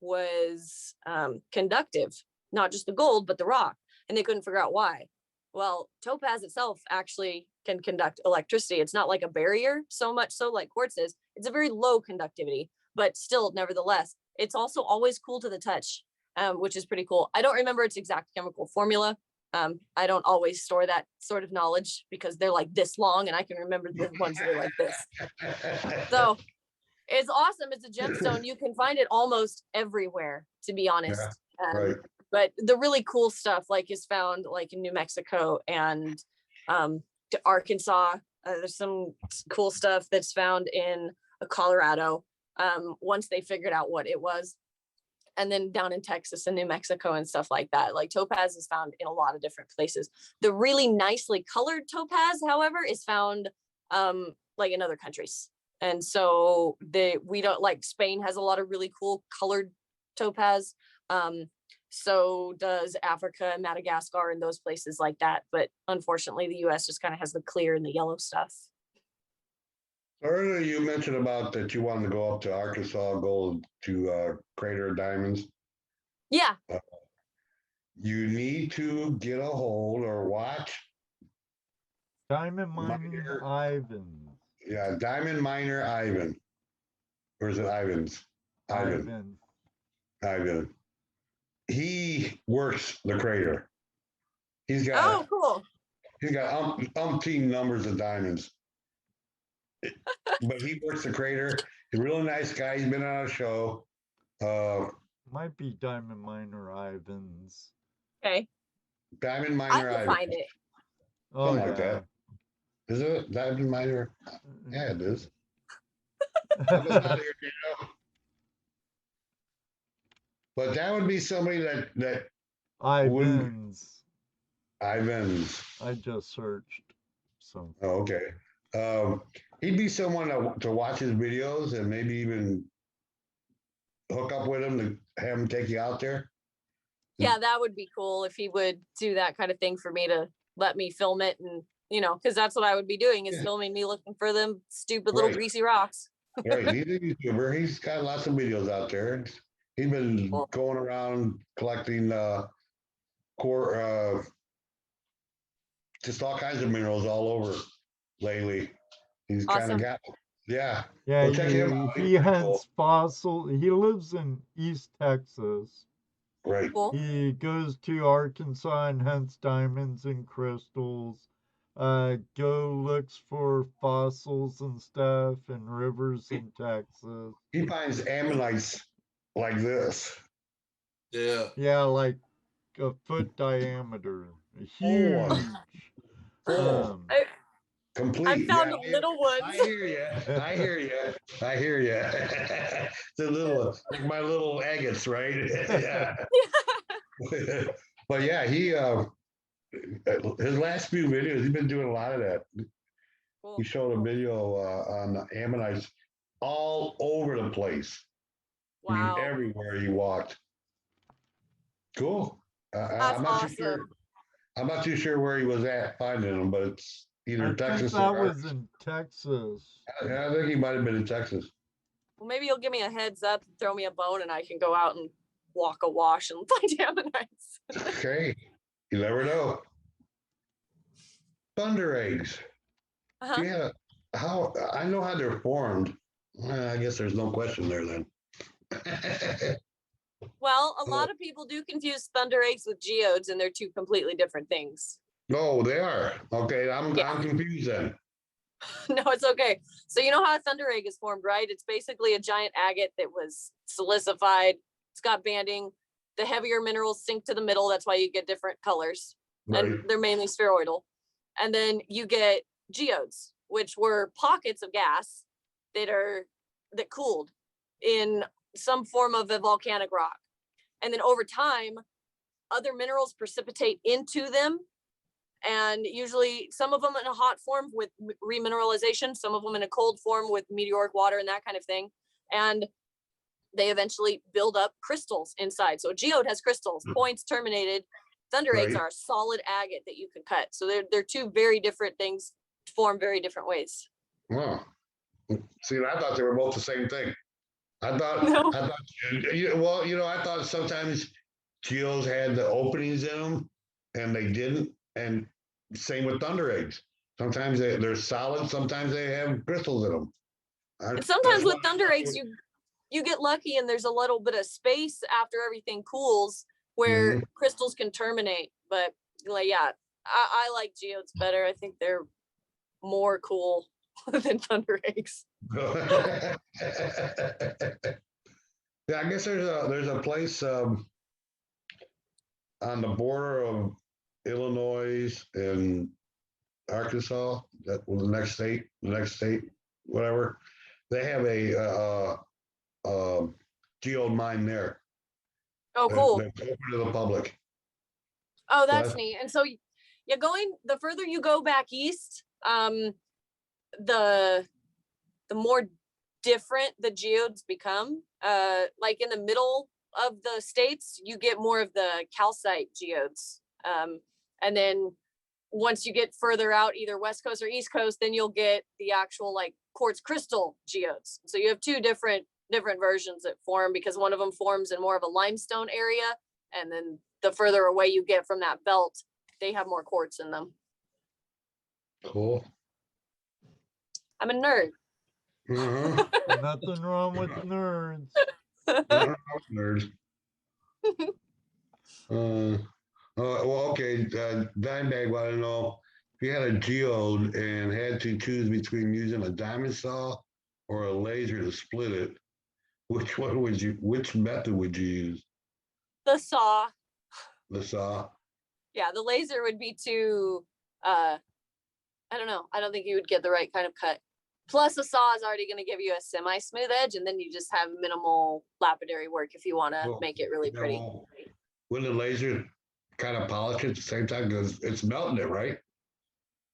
was conductive, not just the gold, but the rock. And they couldn't figure out why. Well, topaz itself actually can conduct electricity. It's not like a barrier so much so like quartz is. It's a very low conductivity, but still, nevertheless, it's also always cool to the touch, which is pretty cool. I don't remember its exact chemical formula. I don't always store that sort of knowledge because they're like this long and I can remember the ones that are like this. So it's awesome. It's a gemstone. You can find it almost everywhere, to be honest. Right. But the really cool stuff like is found like in New Mexico and Arkansas. There's some cool stuff that's found in Colorado once they figured out what it was. And then down in Texas and New Mexico and stuff like that. Like topaz is found in a lot of different places. The really nicely colored topaz, however, is found like in other countries. And so we don't like Spain has a lot of really cool colored topaz. So does Africa and Madagascar and those places like that. But unfortunately, the US just kind of has the clear and the yellow stuff. Earlier you mentioned about that you wanted to go up to Arkansas, go to Crater of Diamonds. Yeah. You need to get a hold or watch Diamond Miner Ivan. Yeah, Diamond Miner Ivan. Or is it Ivans? Ivan. He works the crater. He's got cool. He's got umpteen numbers of diamonds. But he works the crater. He's a really nice guy. He's been on a show. Might be Diamond Miner Ivans. Okay. Diamond I Miner can Ivans. find it. Oh, Something like yeah. that. Is it Diamond Miner? Yeah, it is. But that would be somebody that Ivans. Ivans. I just searched. So. Oh, okay. He'd be someone to watch his videos and maybe even hook up with him to have him take you out there. Yeah, that would be cool if he would do that kind of thing for me to let me film it, and because that's what I would be doing is filming me looking for them stupid little greasy rocks. Right, he's a YouTuber. He's got lots of videos out there. He's been going around collecting just all kinds of minerals all over lately. He's kind of got, yeah. Yeah, well, check him out. he hunts fossil. He lives in East Texas. Right. Cool. He goes to Arkansas and hunts diamonds and crystals. Looks for fossils and stuff in rivers in Texas. He finds ammonites like this. Yeah. Yeah, like a foot diameter. Huge. Complete. I found little ones. I hear you. The little, like my little agates, right? Yeah. But yeah, he his last few videos, he's been doing a lot of that. Cool. He showed a video on the ammonites all over the place. Wow. I mean, everywhere he walked. Cool. That's awesome. I'm not too sure where he was at finding them, but it's either Texas that or was in Texas. Yeah, I think he might have been in Texas. Well, maybe you'll give me a heads up and throw me a bone and I can go out and walk a wash and find ammonites. Okay. You never know. Thunder eggs. Yeah. I know how they're formed. I guess there's no question there then. Well, a lot of people do confuse thunder eggs with geodes, and they're two completely different things. No, they are. Okay, I'm confused then. No, it's okay. So you know how a thunder egg is formed, right? It's basically a giant agate that was silicified. It's got banding. The heavier minerals sink to the middle. That's why you get different colors. Right. And they're mainly spheroidal. And then you get geodes, which were pockets of gas that cooled in some form of a volcanic rock. And then over time, other minerals precipitate into them. And usually some of them in a hot form with remineralization, some of them in a cold form with meteoric water and that kind of thing. And they eventually build up crystals inside. So a geode has crystals, points terminated. Thunder eggs are a solid agate that you can cut. So they're two very different things, form very different ways. Wow. See, I thought they were both the same thing. I thought sometimes geodes had the openings in them and they didn't. And same with thunder eggs. Sometimes they're solid, sometimes they have crystals in them. And sometimes with thunder eggs, you get lucky and there's a little bit of space after everything cools where crystals can terminate. But I like geodes better. I think they're more cool than thunder eggs. Yeah, I guess there's a place on the border of Illinois and Arkansas, that was the next state, whatever. They have a geode mine there. Oh, cool. They're open to the public. Oh, that's neat. And so the further you go back east, the more different the geodes become. Like in the middle of the states, you get more of the calcite geodes. And then once you get further out, either West Coast or East Coast, then you'll get the actual like quartz crystal geodes. So you have two different versions that form, because one of them forms in more of a limestone area. And then the further away you get from that belt, they have more quartz in them. Cool. I'm a nerd. Nothing wrong with nerds. Nerds. Well, okay. Dimebag wanted to know if you had a geode and had to choose between using a diamond saw or a laser to split it, which method would you use? The saw. The saw? Yeah, the laser would be too, I don't know. I don't think you would get the right kind of cut. Plus, a saw is already going to give you a semi-smooth edge, and then you just have minimal lapidary work if you want to make it really pretty. Wouldn't the laser kind of polish it at the same time because it's melting it, right?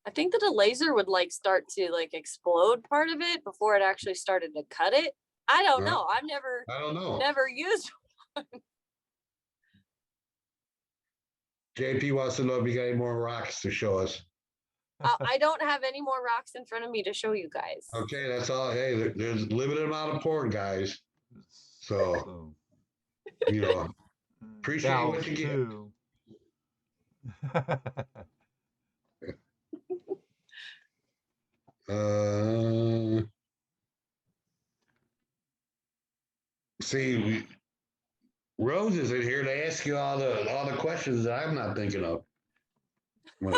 I think that a laser would like start to like explode part of it before it actually started to cut it. I don't know. I've never used one. JP wants to know if you got any more rocks to show us. I don't have any more rocks in front of me to show you guys. Okay, that's all. Hey, there's a limited amount of porn, guys. So, you know, appreciate what you get. See, Rose is in here to ask you all the questions that I'm not thinking of. I'm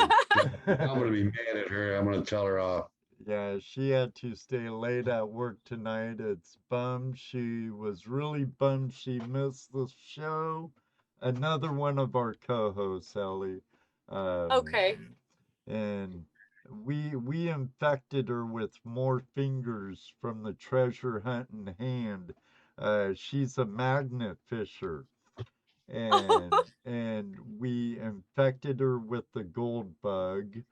gonna be mad at her. I'm gonna tell her off. Yeah, she had to stay late at work tonight. It's bummed. She was really bummed she missed the show. Another one of our co-hosts, Elley. Okay. And we infected her with more fingers from the treasure hunting hand. She's a magnet fisher. And we infected her with the gold bug.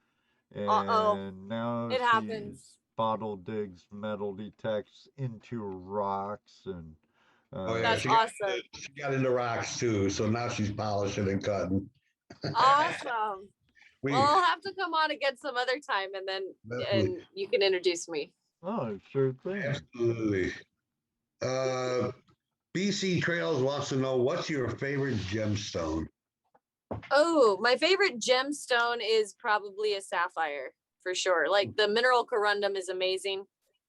And now it happens. Bottle digs, metal detects into rocks, and that's awesome. She got into rocks too, so now she's polishing and cutting. Awesome. Well, I'll have to come on again some other time, and then and you can introduce me. Oh, sure thing. Absolutely. BC Trails wants to know, what's your favorite gemstone? Oh, my favorite gemstone is probably a sapphire for sure. Like the mineral corundum is amazing.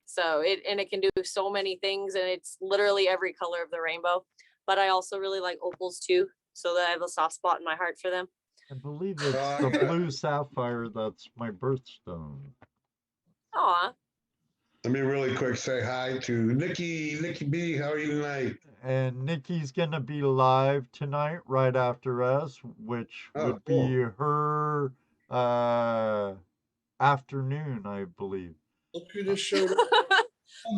So it can do so many things, and it's literally every color of the rainbow. But I also really like opals too, so that I have a soft spot in my heart for them. I believe it's the blue sapphire that's my birthstone. Aw. Let me really quick say hi to Nikki B. How are you tonight? And Nikki's gonna be live tonight right after us, which would be her afternoon, I believe. Look who just showed up.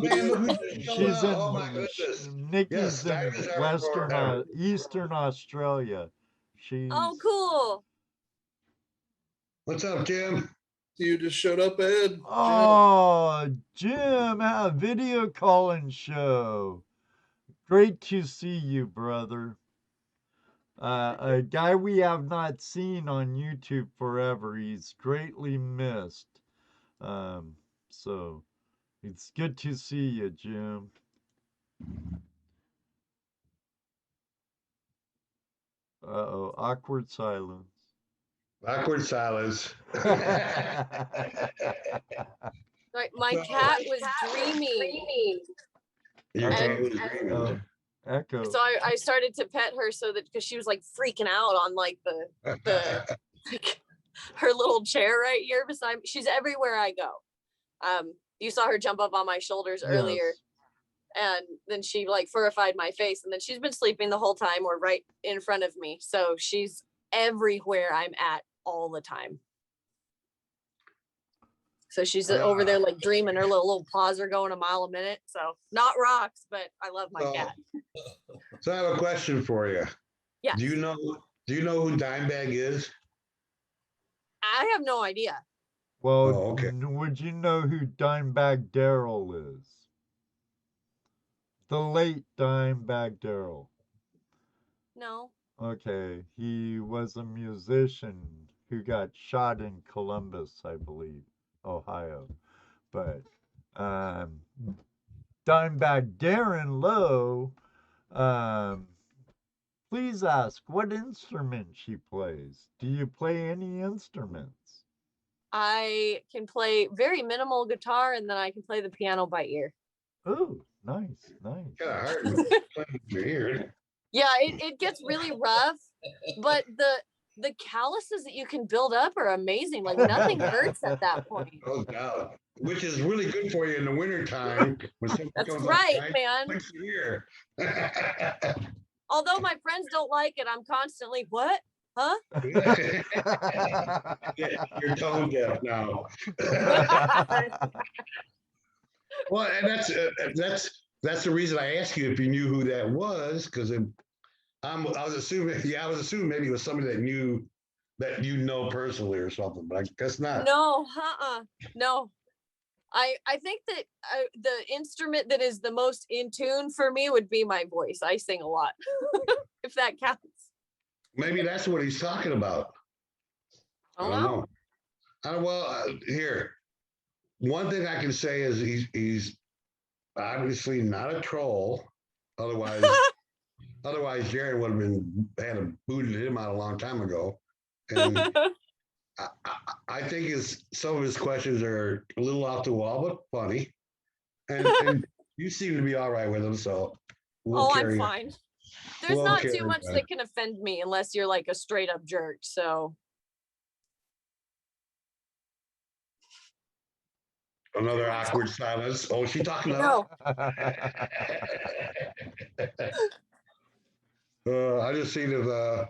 She's in Nikki's in Eastern Australia. She's cool. What's up, Jim? You just showed up, Ed. Oh, Jim, a video calling show. Great to see you, brother. A guy we have not seen on YouTube forever. He's greatly missed. So it's good to see you, Jim. Uh-oh, awkward silence. Awkward silence. Right, my cat was dreaming. Your cat was dreaming. Echo. So I started to pet her so that because she was like freaking out on like the like, her little chair right here beside me. She's everywhere I go. You saw her jump up on my shoulders earlier, and then she like furified my face, and then she's been sleeping the whole time or right in front of me. So she's everywhere I'm at all the time. So she's over there like dreaming. Her little paws are going a mile a minute. So not rocks, but I love my cat. So I have a question for you. Yeah. Do you know who Dimebag is? I have no idea. Well, would you know who Dimebag Darrell is? The late Dimebag Darrell. No. Okay, he was a musician who got shot in Columbus, I believe, Ohio. But Dimebag Darren Lowe, please ask what instrument she plays. Do you play any instruments? I can play very minimal guitar, and then I can play the piano by ear. Oh, Nice, nice. Kind of hard playing your ear. Yeah, it gets really rough, but the calluses that you can build up are amazing. Like nothing hurts at that point. Oh, God. Which is really good for you in the wintertime when something That's comes right, outside, man. flicks your ear. Although my friends don't like it, I'm constantly, what? Huh? You're tone deaf now. Well, and that's the reason I asked you if you knew who that was, because I was assuming maybe it was somebody that you know personally or something, but I guess not. No, no. I think that the instrument that is the most in tune for me would be my voice. I sing a lot, if that counts. Maybe that's what he's talking about. I don't know. Here, one thing I can say is he's obviously not a troll. Otherwise, Jared would have had booted him out a long time ago. And I think some of his questions are a little off the wall, but funny. And you seem to be all right with them, so I'm fine. There's not too much that can offend me unless you're like a straight up jerk. So another awkward silence. Oh, is she talking no. I just seen of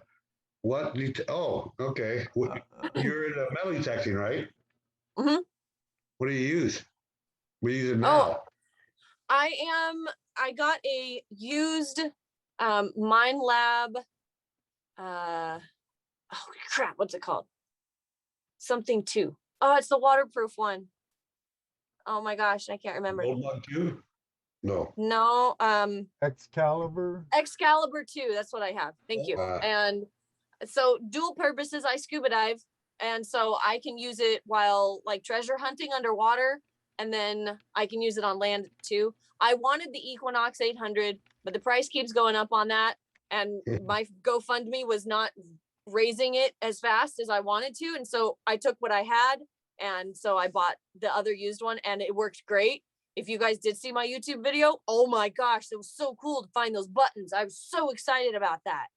what? Okay. You're in metal detecting, right? Mm-hmm. What do you use? What do you use now? I got a used Mine Lab. Oh crap! What's it called? Something 2. Oh, it's the waterproof one. Oh my gosh, I can't remember. Gold Bug 2? No. No. Excalibur 2. That's what I have. Thank you. And so dual purposes. I scuba dive, and so I can use it while like treasure hunting underwater, and then I can use it on land too. I wanted the Equinox 800, but the price keeps going up on that, and my GoFundMe was not raising it as fast as I wanted to, and so I took what I had, and so I bought the other used one, and it worked great. If you guys did see my YouTube video, oh my gosh, it was so cool to find those buttons. I was so excited about that.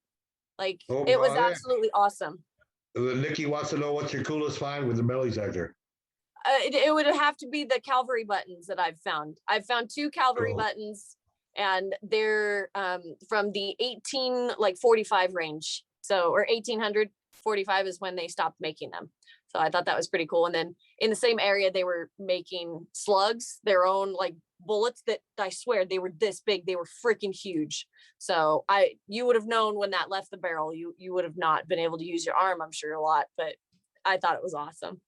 Like, it was absolutely awesome. Nikki wants to know what's your coolest find with the metal detector. It would have to be the Calvary buttons that I've found. I've found 2 Calvary buttons, and they're from the 1845 range. So, or 1845 is when they stopped making them. So I thought that was pretty cool. And then in the same area, they were making slugs, their own like bullets that I swear they were this big. They were freaking huge. So you would have known when that left the barrel. You would have not been able to use your arm, I'm sure, a lot, but I thought it was awesome.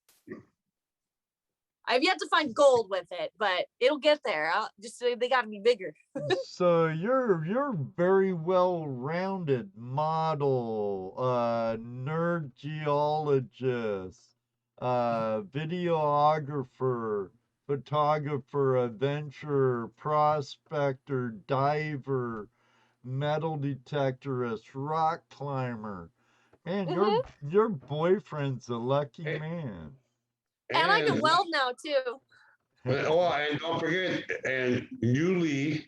I've yet to find gold with it, but it'll get there. They got to be bigger. So you're very well-rounded model, nerd geologist, videographer, photographer, adventurer, prospector, diver, metal detectorist, rock climber. Man, your boyfriend's a lucky man. And I can weld now too. Oh, and don't forget, and newly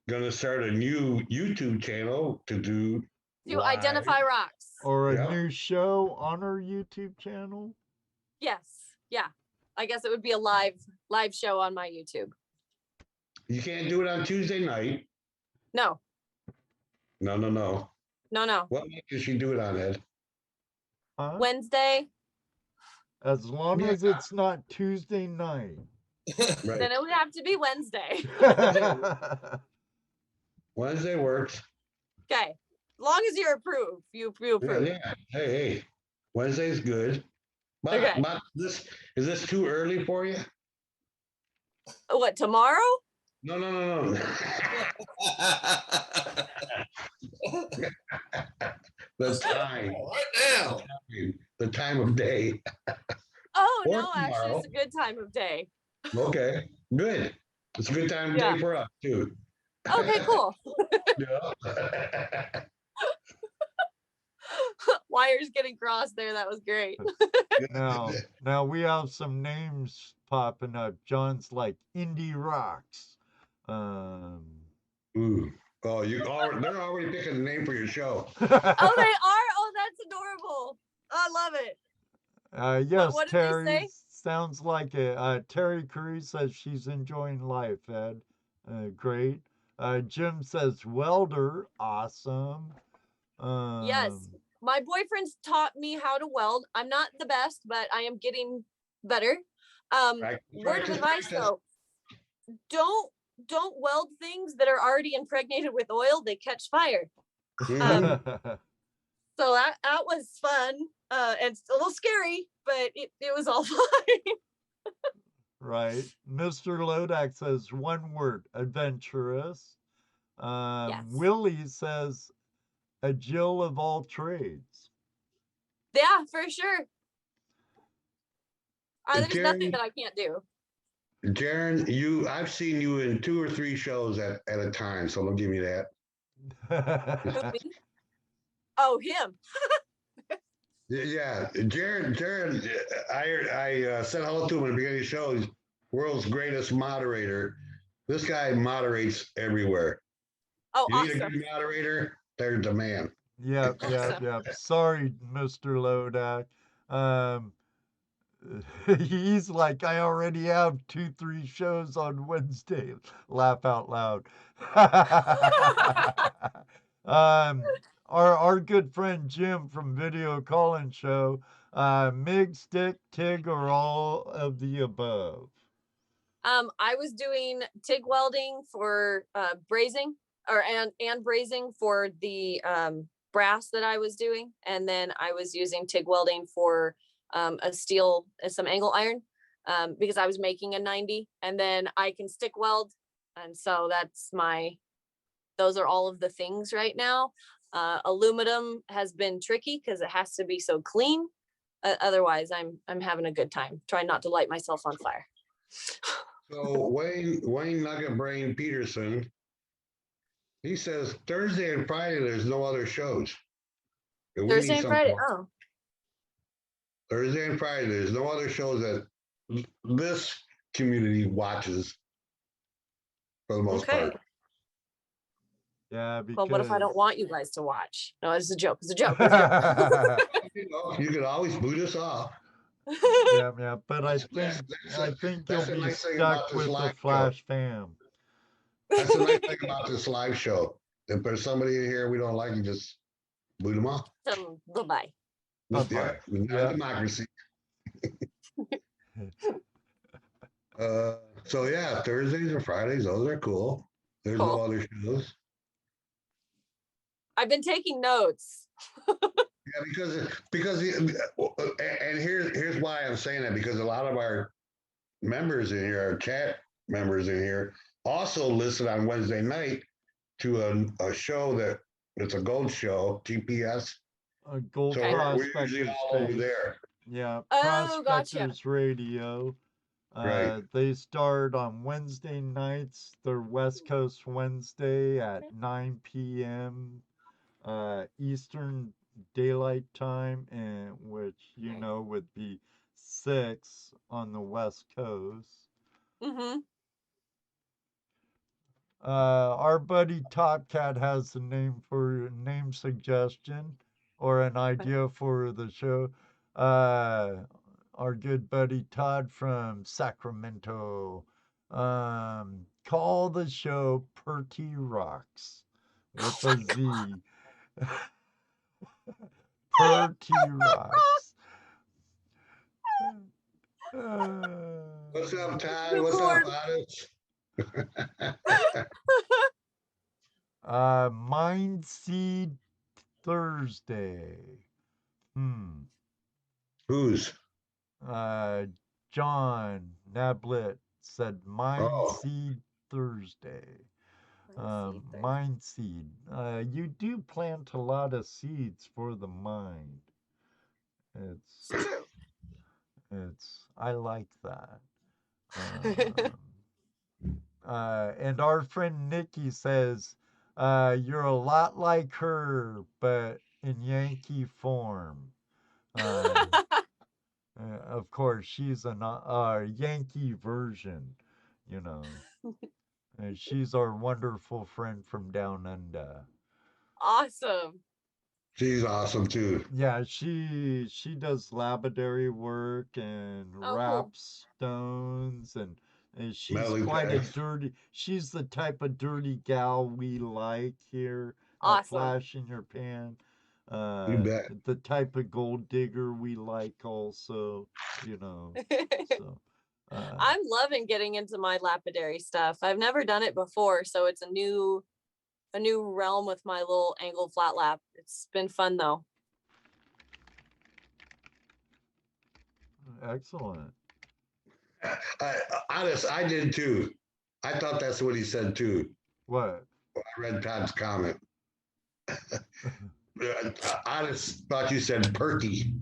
gonna start a new YouTube channel to identify rocks. Or a new show on our YouTube channel. Yes, yeah. I guess it would be a live show on my YouTube. You can't do it on Tuesday night. No. No. No. What night does she do it on, Ed? Wednesday. As long as it's not Tuesday night. Right. Then it would have to be Wednesday. Wednesday works. Okay. As long as you approve. You approve. Yeah. Hey. Wednesday's good. But, okay. But is this too early for you? What, tomorrow? No. The time. Right now. The time of day. Oh, no, actually, it's a good time of day. Okay, good. It's a good time of day for us, too. Okay, cool. Wires getting crossed there. That was great. Now we have some names popping up. John's like Indie Rocks. Ooh. Oh, they're already picking a name for your show. Oh, they are. Oh, that's adorable. I love it. Yes, what did they Terry. say? Sounds like it. Terry Cruz says she's enjoying life, Ed. Great. Jim says welder. Awesome. Yes, my boyfriend's taught me how to weld. I'm not the best, but I am getting better. Word of advice though, don't weld things that are already impregnated with oil. They catch fire. So that was fun. And it's a little scary, but it was all fine. Right. Mr. Lodak says one word, adventurous. Yes. Willie says a Jill of all trades. Yeah, for sure. There's nothing that I can't do. Jaren, I've seen you in 2 or 3 shows at a time, so don't give me that. Oh, him. Yeah, Jaren, I said hello to him at the beginning of the show. He's world's greatest moderator. This guy moderates everywhere. Oh, you awesome. need a good moderator, there's the man. Yep. Sorry, Mr. Lodak. He's like, I already have 2-3 shows on Wednesday. Laugh out loud. Our good friend Jim from Video Call-In Show, MIG, stick, TIG, or all of the above. I was doing TIG welding for brazing, and brazing for the brass that I was doing, and then I was using TIG welding for some angle iron, because I was making a 90, and then I can stick weld, and so those are all of the things right now. Aluminum has been tricky because it has to be so clean. Otherwise, I'm having a good time. Trying not to light myself on fire. So Wayne Nugget Brain Peterson, he says Thursday and Friday there's no other shows. Thursday and Friday. Oh. Thursday and Friday there's no other shows that this community watches for the most part. Yeah, because... Well, what if I don't want you guys to watch? No, it's a joke. It's a joke. You could always boot us off. Yeah, but I think you'll be stuck with the Flash fam. That's the nice thing about this live show. If there's somebody in here we don't like, you just boot them off. So goodbye. Yeah, democracy. So yeah, Thursdays or Fridays, those are cool. There's no other shows. I've been taking notes. Yeah, because and here's why I'm saying that, because a lot of our members in here, our chat members in here, also listen on Wednesday night to a show it's a gold show, GPS. Gold Prospectors Space. Over there. Yeah, Prospectors gotcha. Radio. Right. They start on Wednesday nights. They're West Coast Wednesday at 9 p.m. Eastern Daylight Time, and which would be 6 on the West Coast. Mm-hmm. Our buddy Top Cat has a name suggestion or an idea for the show. Our good buddy Todd from Sacramento. Call the show Purty Rocks with a Z. Purty Rocks. What's up, Todd? What's up, Otis? Mind Seed Thursday. Who's? John Nablet said Mind Seed Thursday. Mind seed. You do plant a lot of seeds for the mind. I like that. And our friend Nikki says, you're a lot like her, but in Yankee form. Of course, she's a Yankee version, She's our wonderful friend from down under. Awesome. She's awesome too. Yeah, she does lapidary work and Oh, cool. wraps stones, and she's Metal quite a effects. dirty. She's the type of dirty gal we like here at Awesome. Flash in Your Pan. You bet. The type of gold digger we like also, you know. So, I'm loving getting into my lapidary stuff. I've never done it before, so it's a new realm with my little angled flat lap. It's been fun though. excellent. I did too. I thought that's what he said too. What? I read Todd's comment. I just thought you said perky.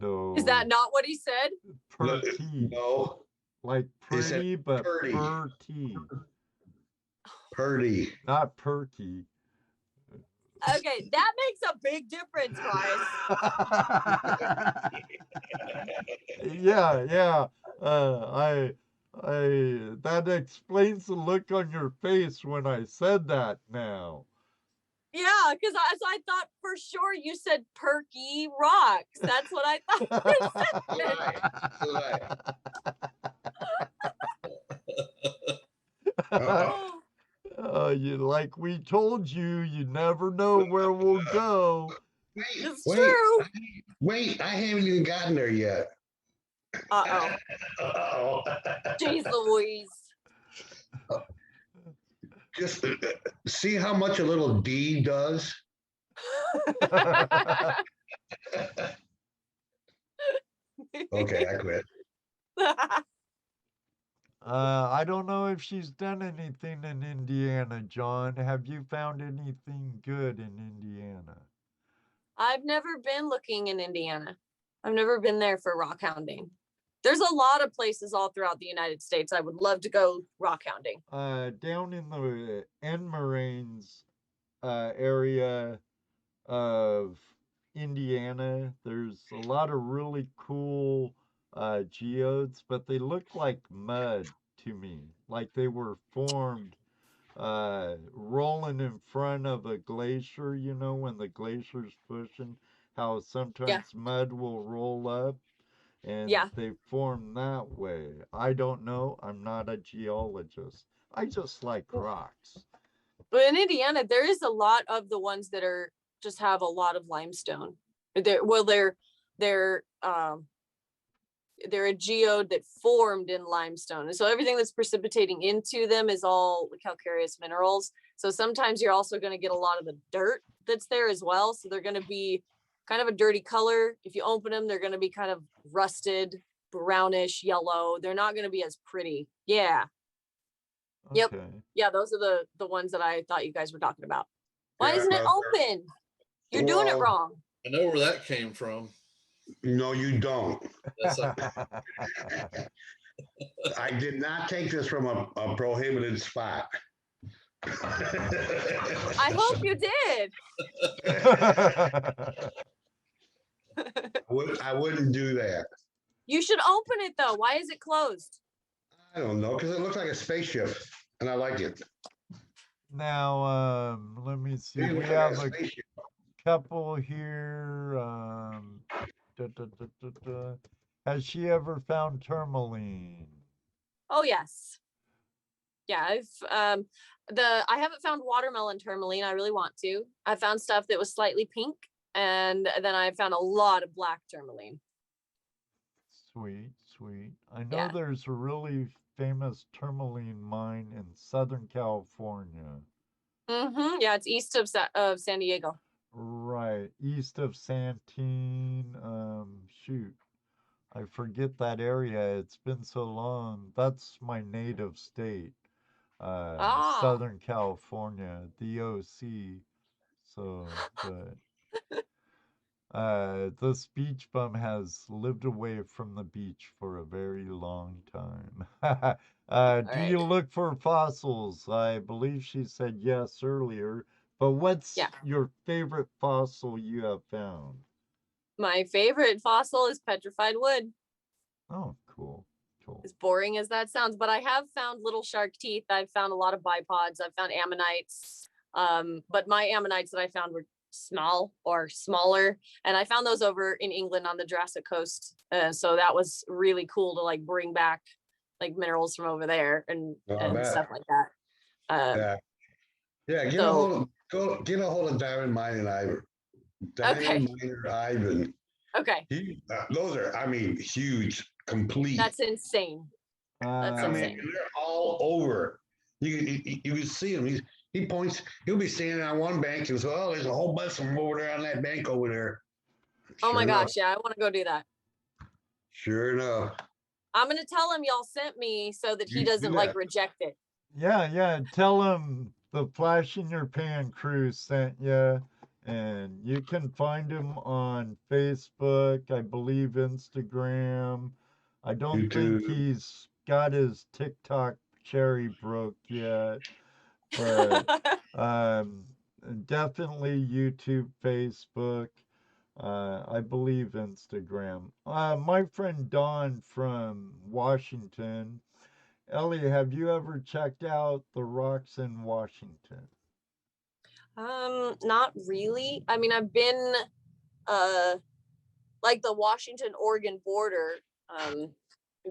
No. Is that not what he said? Perky? No. Like He said pretty, but purty. perky. Purdy. Not perky. Okay, that makes a big difference, guys. Yeah. That explains the look on your face when I said that now. Yeah, because I thought for sure you said perky rocks. That's what I thought. You like we told you, you never know where we'll go. It's true. Wait, I haven't even gotten there yet. Uh-oh. Uh-oh. Jeez Louise. Just see how much a little D does. Okay, I quit. I don't know if she's done anything in Indiana, John. Have you found anything good in Indiana? I've never been looking in Indiana. I've never been there for rock hounding. There's a lot of places all throughout the United States I would love to go rock hounding. Down in the End Moraines area of Indiana, there's a lot of really cool geodes, but they look like mud to me, like they were formed rolling in front of a glacier, you know, when the glacier's pushing, how sometimes mud will roll up and they form that way. I don't know. I'm not a geologist. I just like rocks. But in Indiana, there is a lot of the ones that are just have a lot of limestone. They're a geode that formed in limestone. And so everything that's precipitating into them is all calcareous minerals. So sometimes you're also going to get a lot of the dirt that's there as well. So they're going to be kind of a dirty color. If you open them, they're going to be kind of rusted, brownish, yellow. They're not going to be as pretty. Yeah. Okay. Yep. Yeah, those are the ones that I thought you guys were talking about. Why isn't it open? You're doing it wrong. I know where that came from. No, you don't. That's I did not take this from a prohibited spot. I hope you did. I wouldn't do that. You should open it though. Why is it closed? I don't know, because it looks like a spaceship, and I like it. Now, let me see. We have a couple here. Has she ever found tourmaline? Oh yes. Yeah, I haven't found watermelon tourmaline. I really want to. I found stuff that was slightly pink, and then I found a lot of black tourmaline. Sweet. I know there's a really famous tourmaline mine in Southern California. Mm-hmm. Yeah, it's east of San Diego. Right, east of Santine. Shoot, I forget that area. It's been so long. That's my native state, Southern California, the OC. So, but this beach bum has lived away from the beach for a very long time. Do you look for fossils? I believe she said yes earlier. But what's your favorite fossil you have found? My favorite fossil is petrified wood. Oh, cool. Cool. as boring as that sounds, but I have found little shark teeth. I've found a lot of bipods. I've found ammonites. But my ammonites that I found were small or smaller. And I found those over in England on the Jurassic Coast. So that was really cool to like bring back like minerals from over there and stuff like that. Get so, a hold of Diamond Miner Ivan. Diamond Miner Ivan. Okay. Those are, I mean, huge, complete. That's insane. That's insane. They're all over. You can see him. He points. He'll be standing on one bank and so, oh, there's a whole bunch of them over there on that bank over there. Oh my gosh, yeah, I want to go do that. Sure enough. I'm gonna tell him y'all sent me so that he doesn't like reject it. Yeah. Tell him the Flash in Your Pan crew sent you, and you can find him on Facebook, I believe Instagram. I don't think he's got his TikTok cherry broke yet, but definitely YouTube, Facebook. I believe Instagram. My friend Don from Washington. Elley, have you ever checked out the rocks in Washington? Not really. I mean, I've been like the Washington-Oregon border,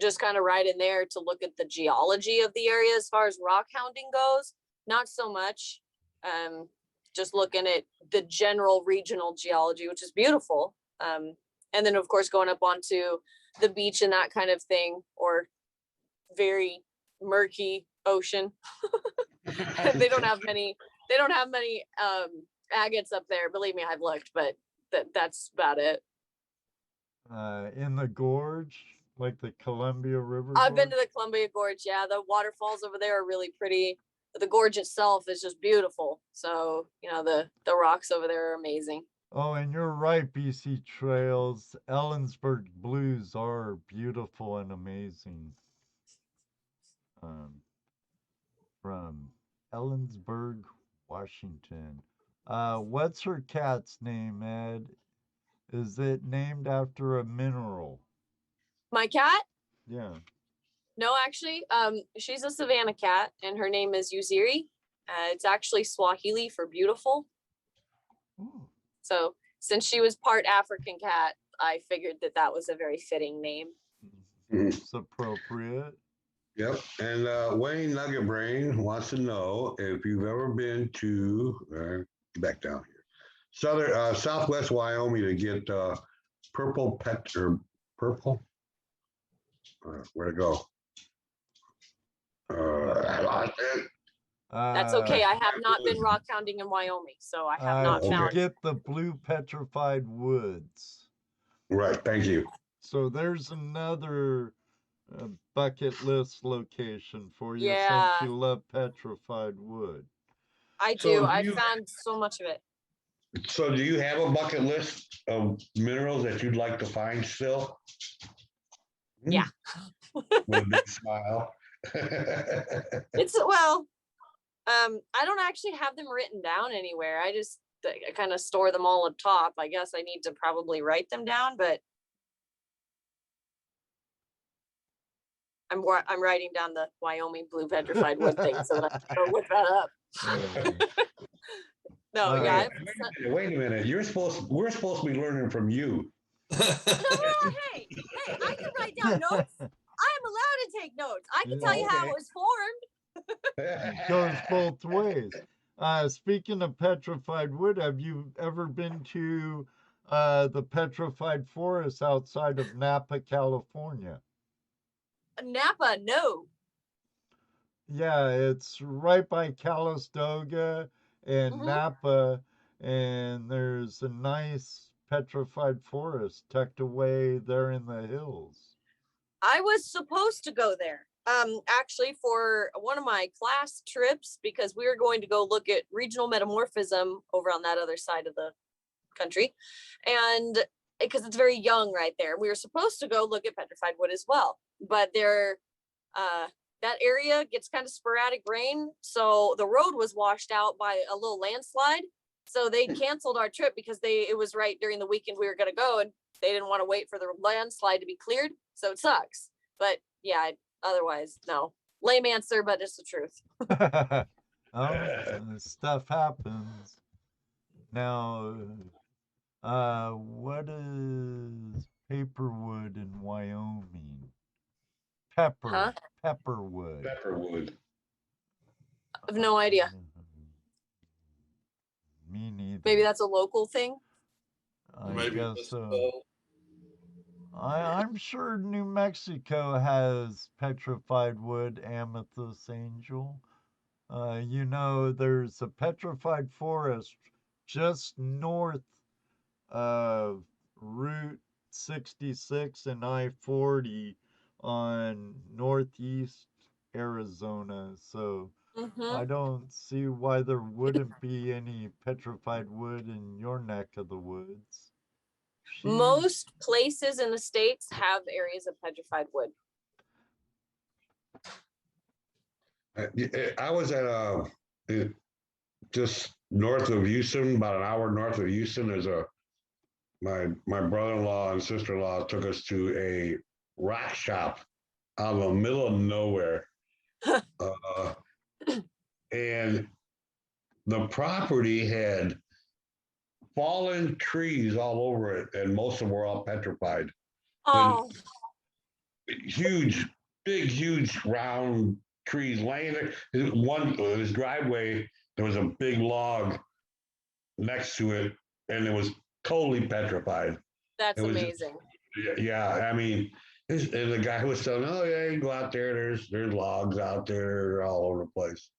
just kind of right in there to look at the geology of the area as far as rock hounding goes. Not so much. Just looking at the general regional geology, which is beautiful. And then of course going up onto the beach and that kind of thing, or very murky ocean. They don't have many agates up there. Believe me, I've looked, but that's about it. In the gorge, like the Columbia River. I've been to the Columbia Gorge. Yeah, the waterfalls over there are really pretty. The gorge itself is just beautiful. So, you know, the rocks over there are amazing. Oh, and you're right, BC Trails. Ellensburg Blues are beautiful and amazing. From Ellensburg, Washington. What's her cat's name, Ed? Is it named after a mineral? My cat? Yeah. No, actually, she's a Savannah cat, and her name is Uziri. It's actually Swahili for beautiful. Ooh. So since she was part African cat, I figured that was a very fitting name. It's appropriate. Yep. And Wayne Nugget Brain wants to know if you've ever been to back down here, Southwest Wyoming to get purple. Where to go? I lost it. That's okay. I have not been rock hounding in Wyoming, so I have not found. Get the blue petrified woods. Right. Thank you. So there's another bucket list location for you Yeah. since you love petrified wood. I do. I found so much of it. So do you have a bucket list of minerals that you'd like to find still? Yeah. With a big smile. I don't actually have them written down anywhere. I just kind of store them all up top. I guess I need to probably write them down, but I'm writing down the Wyoming blue petrified wood thing so that I can look that up. No, yeah. Wait a minute. We're supposed to be learning from you. No, hey, I can write down notes. I am allowed to take notes. I can tell you how it was formed. It goes both ways. Speaking of petrified wood, have you ever been to the petrified forest outside of Napa, California? Napa, no. Yeah, it's right by Calistoga and Napa, and there's a nice petrified forest tucked away there in the hills. I was supposed to go there, actually for one of my class trips, because we were going to go look at regional metamorphism over on that other side of the country, and because it's very young right there. We were supposed to go look at petrified wood as well, but that area gets kind of sporadic rain, so the road was washed out by a little landslide. So they canceled our trip because it was right during the weekend we were going to go, and they didn't want to wait for the landslide to be cleared. So it sucks. But yeah, otherwise, no. Lame answer, but it's the truth. Stuff happens. Now, what is Paperwood in Wyoming? Huh? Pepperwood. Pepperwood. I have no idea. Me neither. Maybe that's a local thing. I Maybe guess so. I'm sure New Mexico has petrified wood, amethyst angel. You know, there's a petrified forest just north of Route 66 and I-40 on northeast Arizona. So I don't see why there wouldn't be any petrified wood in your neck of the woods. Most places in the States have areas of petrified wood. I was at just north of Houston, about an hour north of Houston. There's my brother-in-law and sister-in-law took us to a rock shop out in the middle of nowhere. And the property had fallen trees all over it, and most of them were all petrified. Oh, Huge, huge round trees laying there. His driveway, there was a big log next to it, and it was totally petrified. that's It was amazing. Yeah, I mean, and the guy was telling, oh yeah, you go out there. There's logs out there all over the place.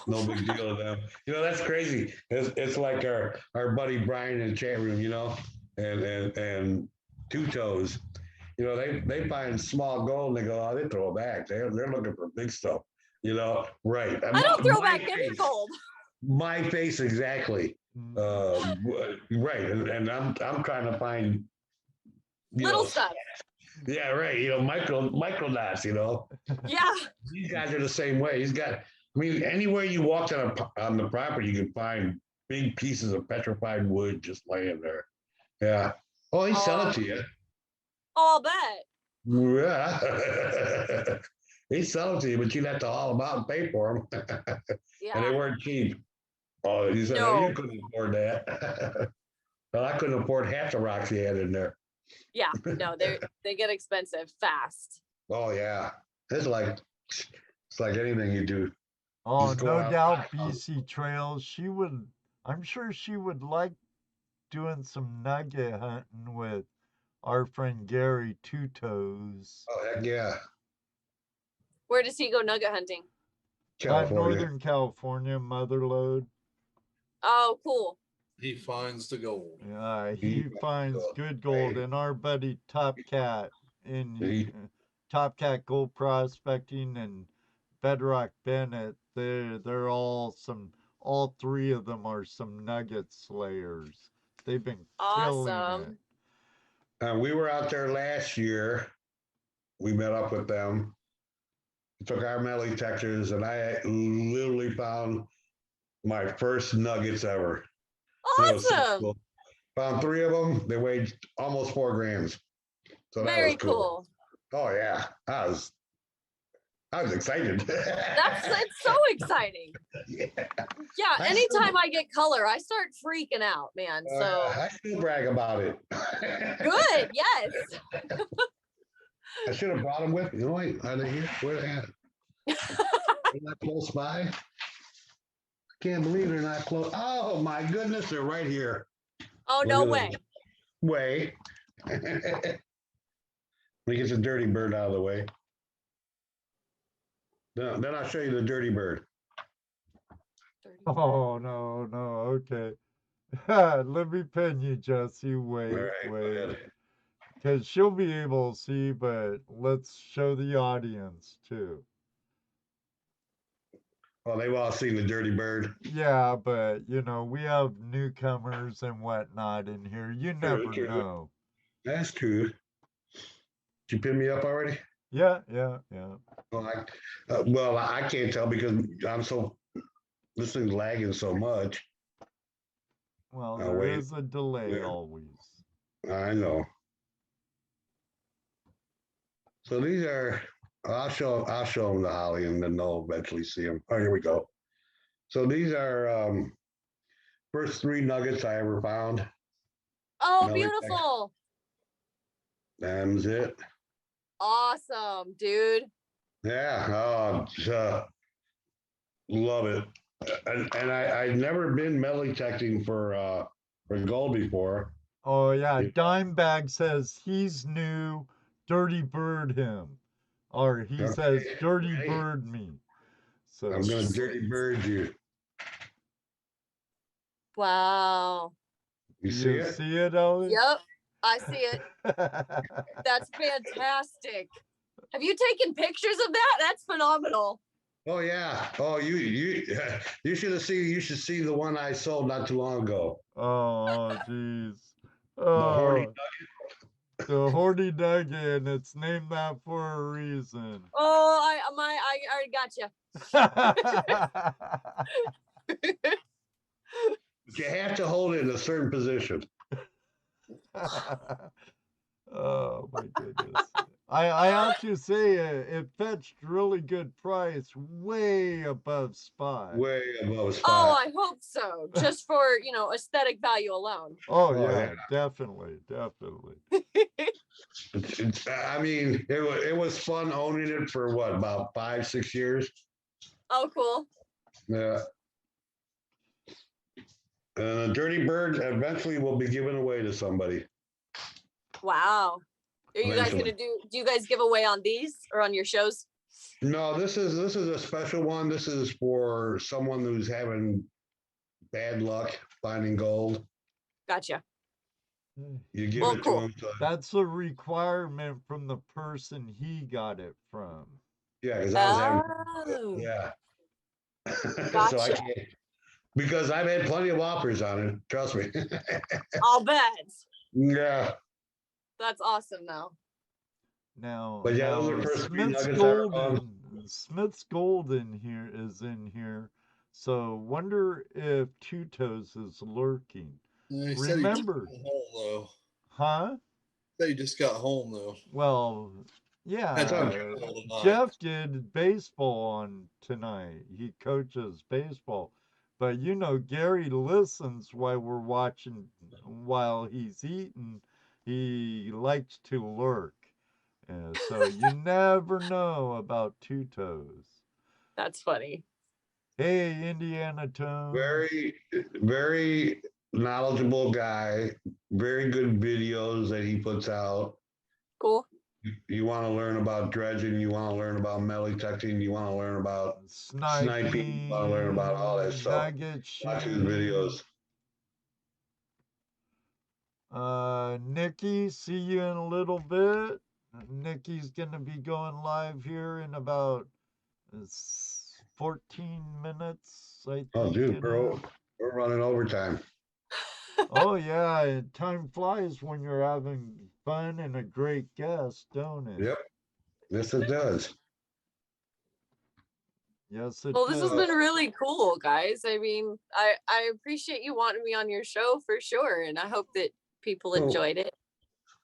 No big deal to them. You know, that's crazy. It's like our buddy Brian in the chat room, you know, and Two Toes. You know, they find small gold and they go, oh, they throw it back. They're looking for big stuff. You know, right? I don't throw back any gold. My face exactly. Right, and I'm trying to find Little stuff. Yeah, right. You know, micro dots. You know. Yeah. These guys are the same way. He's got. I mean, anywhere you walk on the property, you can find big pieces of petrified wood just laying there. Yeah. Oh, he sell it to you. I'll bet. Yeah. He sell it to you, but you'd have to haul them out and pay for them. Yeah. And they weren't cheap. Oh, you said, No. oh, you couldn't afford that. Well, I couldn't afford half the rocks he had in there. Yeah. No, they get expensive fast. Oh yeah. It's like anything you do. Oh, no doubt BC Trails. I'm sure she would like doing some nugget hunting with our friend Gary Two Toes. Oh heck yeah. Where does he go nugget hunting? California. Northern California, Motherlode. Oh, cool. He finds the gold. Yeah, he finds good gold. And our buddy Top Cat in Top Cat Gold Prospecting and Bedrock Bennett, they're all three of them are some nugget slayers. They've been killing it. We were out there last year. We met up with them. We took our metal detectors, and I literally found my first nuggets ever. Awesome. So cool. Found 3 of them. They weighed almost 4 grams. So that Very was cool. cool. Oh yeah, I was excited. It's so exciting. Yeah. Anytime I get color, I start freaking out, man. So I still brag about it. good. Yes. I should have brought them with me. Wait, are they here? Where are they at? They're not close by. I can't believe they're not close. Oh my goodness, they're right here. Oh, no way. Way. Let me get the dirty bird out of the way. Then I'll show you the dirty bird. Oh, no, okay. Let me pin you, Jesse. Wait. Because she'll be able to see, but let's show the audience, too. Well, they've all seen the dirty bird. Yeah, but, we have newcomers and whatnot in here. You never know. That's true. Did you pin me up already? Yeah. Well, I can't tell because this thing's lagging so much. Well, there is a delay always. I know. So these are, I'll show them to Holly and then they'll eventually see them. Oh, here we go. So these are first 3 nuggets I ever found. Oh, Melly beautiful. That's it. Awesome, dude. Yeah. Love it. And I'd never been metal detecting for gold before. Oh yeah, Dimebag says he's new. Dirty Bird him, or he says Dirty Bird me. So I'm gonna Dirty Bird you. Wow. You see it? See it, Elley? Yep, I see it. That's fantastic. Have you taken pictures of that? That's phenomenal. Oh yeah. Oh, you should have seen. You should see the one I sold not too long ago. Oh jeez. Horny The Horny Nugget, and it's named that for a reason. Oh, I already got you. You have to hold it in a certain position. Oh my goodness. I have to say it fetched really good price, way above spot. Way above spot. Oh, I hope so. Just for, aesthetic value alone. Oh, Oh, yeah, yeah. definitely. I mean, it was fun owning it for what, about 5-6 years. Oh, cool. Yeah. And a Dirty Bird eventually will be given away to somebody. Wow. Are you guys Eventually. do you guys give away on these or on your shows? No, this is a special one. This is for someone who's having bad luck finding gold. Gotcha. You give Well, it cool. to them. That's a requirement from the person he got it from. Yeah, because I was having. Oh, Yeah. So I Gotcha. can't, because I've had plenty of offers on it. Trust me. I'll bet. Yeah. That's awesome though. Now, But yeah, those are the first 3 Smith's nuggets I ever Golden. found. Smith's Golden is in here. So wonder if Two Toes is lurking. He Remember. said he just got home, though. Huh? Said he just got home though. Well, That's yeah. tonight. Jeff did baseball on tonight. He coaches baseball. But Gary listens while we're watching, while he's eating. He likes to lurk. So you never know about Two Toes. That's funny. Hey, Indiana Tone. Very, very knowledgeable guy. Very good videos that he puts out. Cool. You want to learn about dredging, you want to learn about metal detecting, you want to learn about sniping, you want to learn about all that stuff. Nugget Watch his shooting. videos. Nikki, see you in a little bit. Nikki's gonna be going live here in about 14 minutes, I think. Oh, dude, we're running overtime. Oh yeah, time flies when you're having fun and a great guest, don't it? Yep. Yes, it does. Yes, it Well, this does. has been really cool, guys. I mean, I appreciate you wanting me on your show for sure, and I hope that people enjoyed it.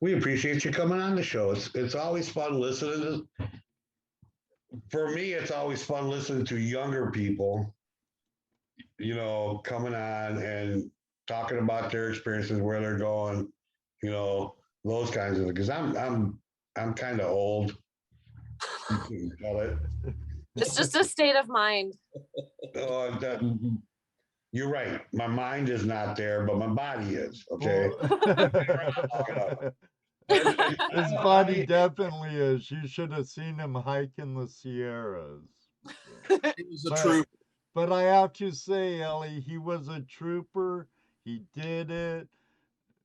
We appreciate you coming on the show. It's always fun listening to. For me, it's always fun listening to younger people, coming on and talking about their experiences, where they're going, those kinds of things. Because I'm kind of old. You can tell it. It's just a state of mind. You're right. My mind is not there, but my body is. Okay. His body definitely is. You should have seen him hike in the Sierras. He was a trooper. But I have to say, Elley, he was a trooper. He did it.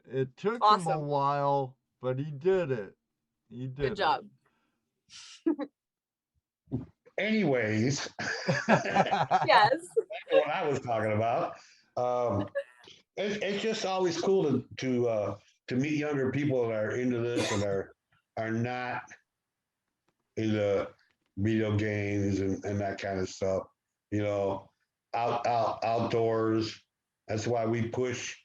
It took him a while, but he did it. He did Good job. Anyways, yes, what I was talking about. It's just always cool to meet younger people that are into this and are not into video games and that kind of stuff. Outdoors. That's why we push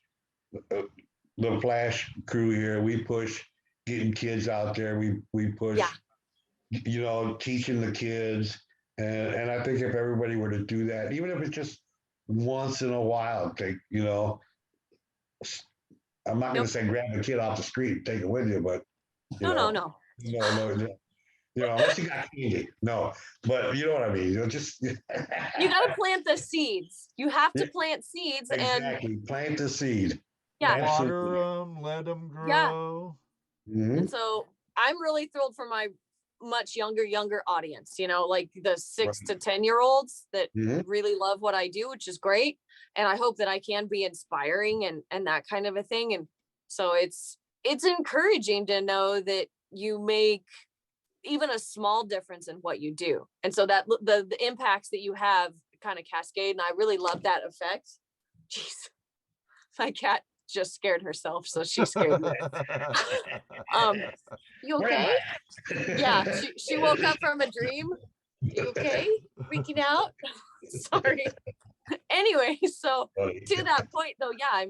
the Flash crew here. We push getting kids out there. We push you know, teaching the kids. And I think if everybody were to do that, even if it's just once in a while, take, you know, I'm not going Nope. to say grab a kid off the street, take it with you, but you know, No. no, you know, unless you got candy, no, but you know what I mean. You know, just You got to plant the seeds. You have to plant seeds, and exactly plant the seed. yeah, Water them, let them yeah. grow. Mhm. And so I'm really thrilled for my much younger audience, you know, like the 6 to 10-year-olds that Mhm. really love what I do, which is great. And I hope that I can be inspiring and that kind of a thing. And so it's encouraging to know that you make even a small difference in what you do. And so that the impacts that you have kind of cascade. And I really love that effect. Jeez, my cat just scared herself, so she scared me. You Where am okay? I? Yeah, she woke up from a dream. You okay? Freaking out? Sorry. Anyway, so to that point though, yeah,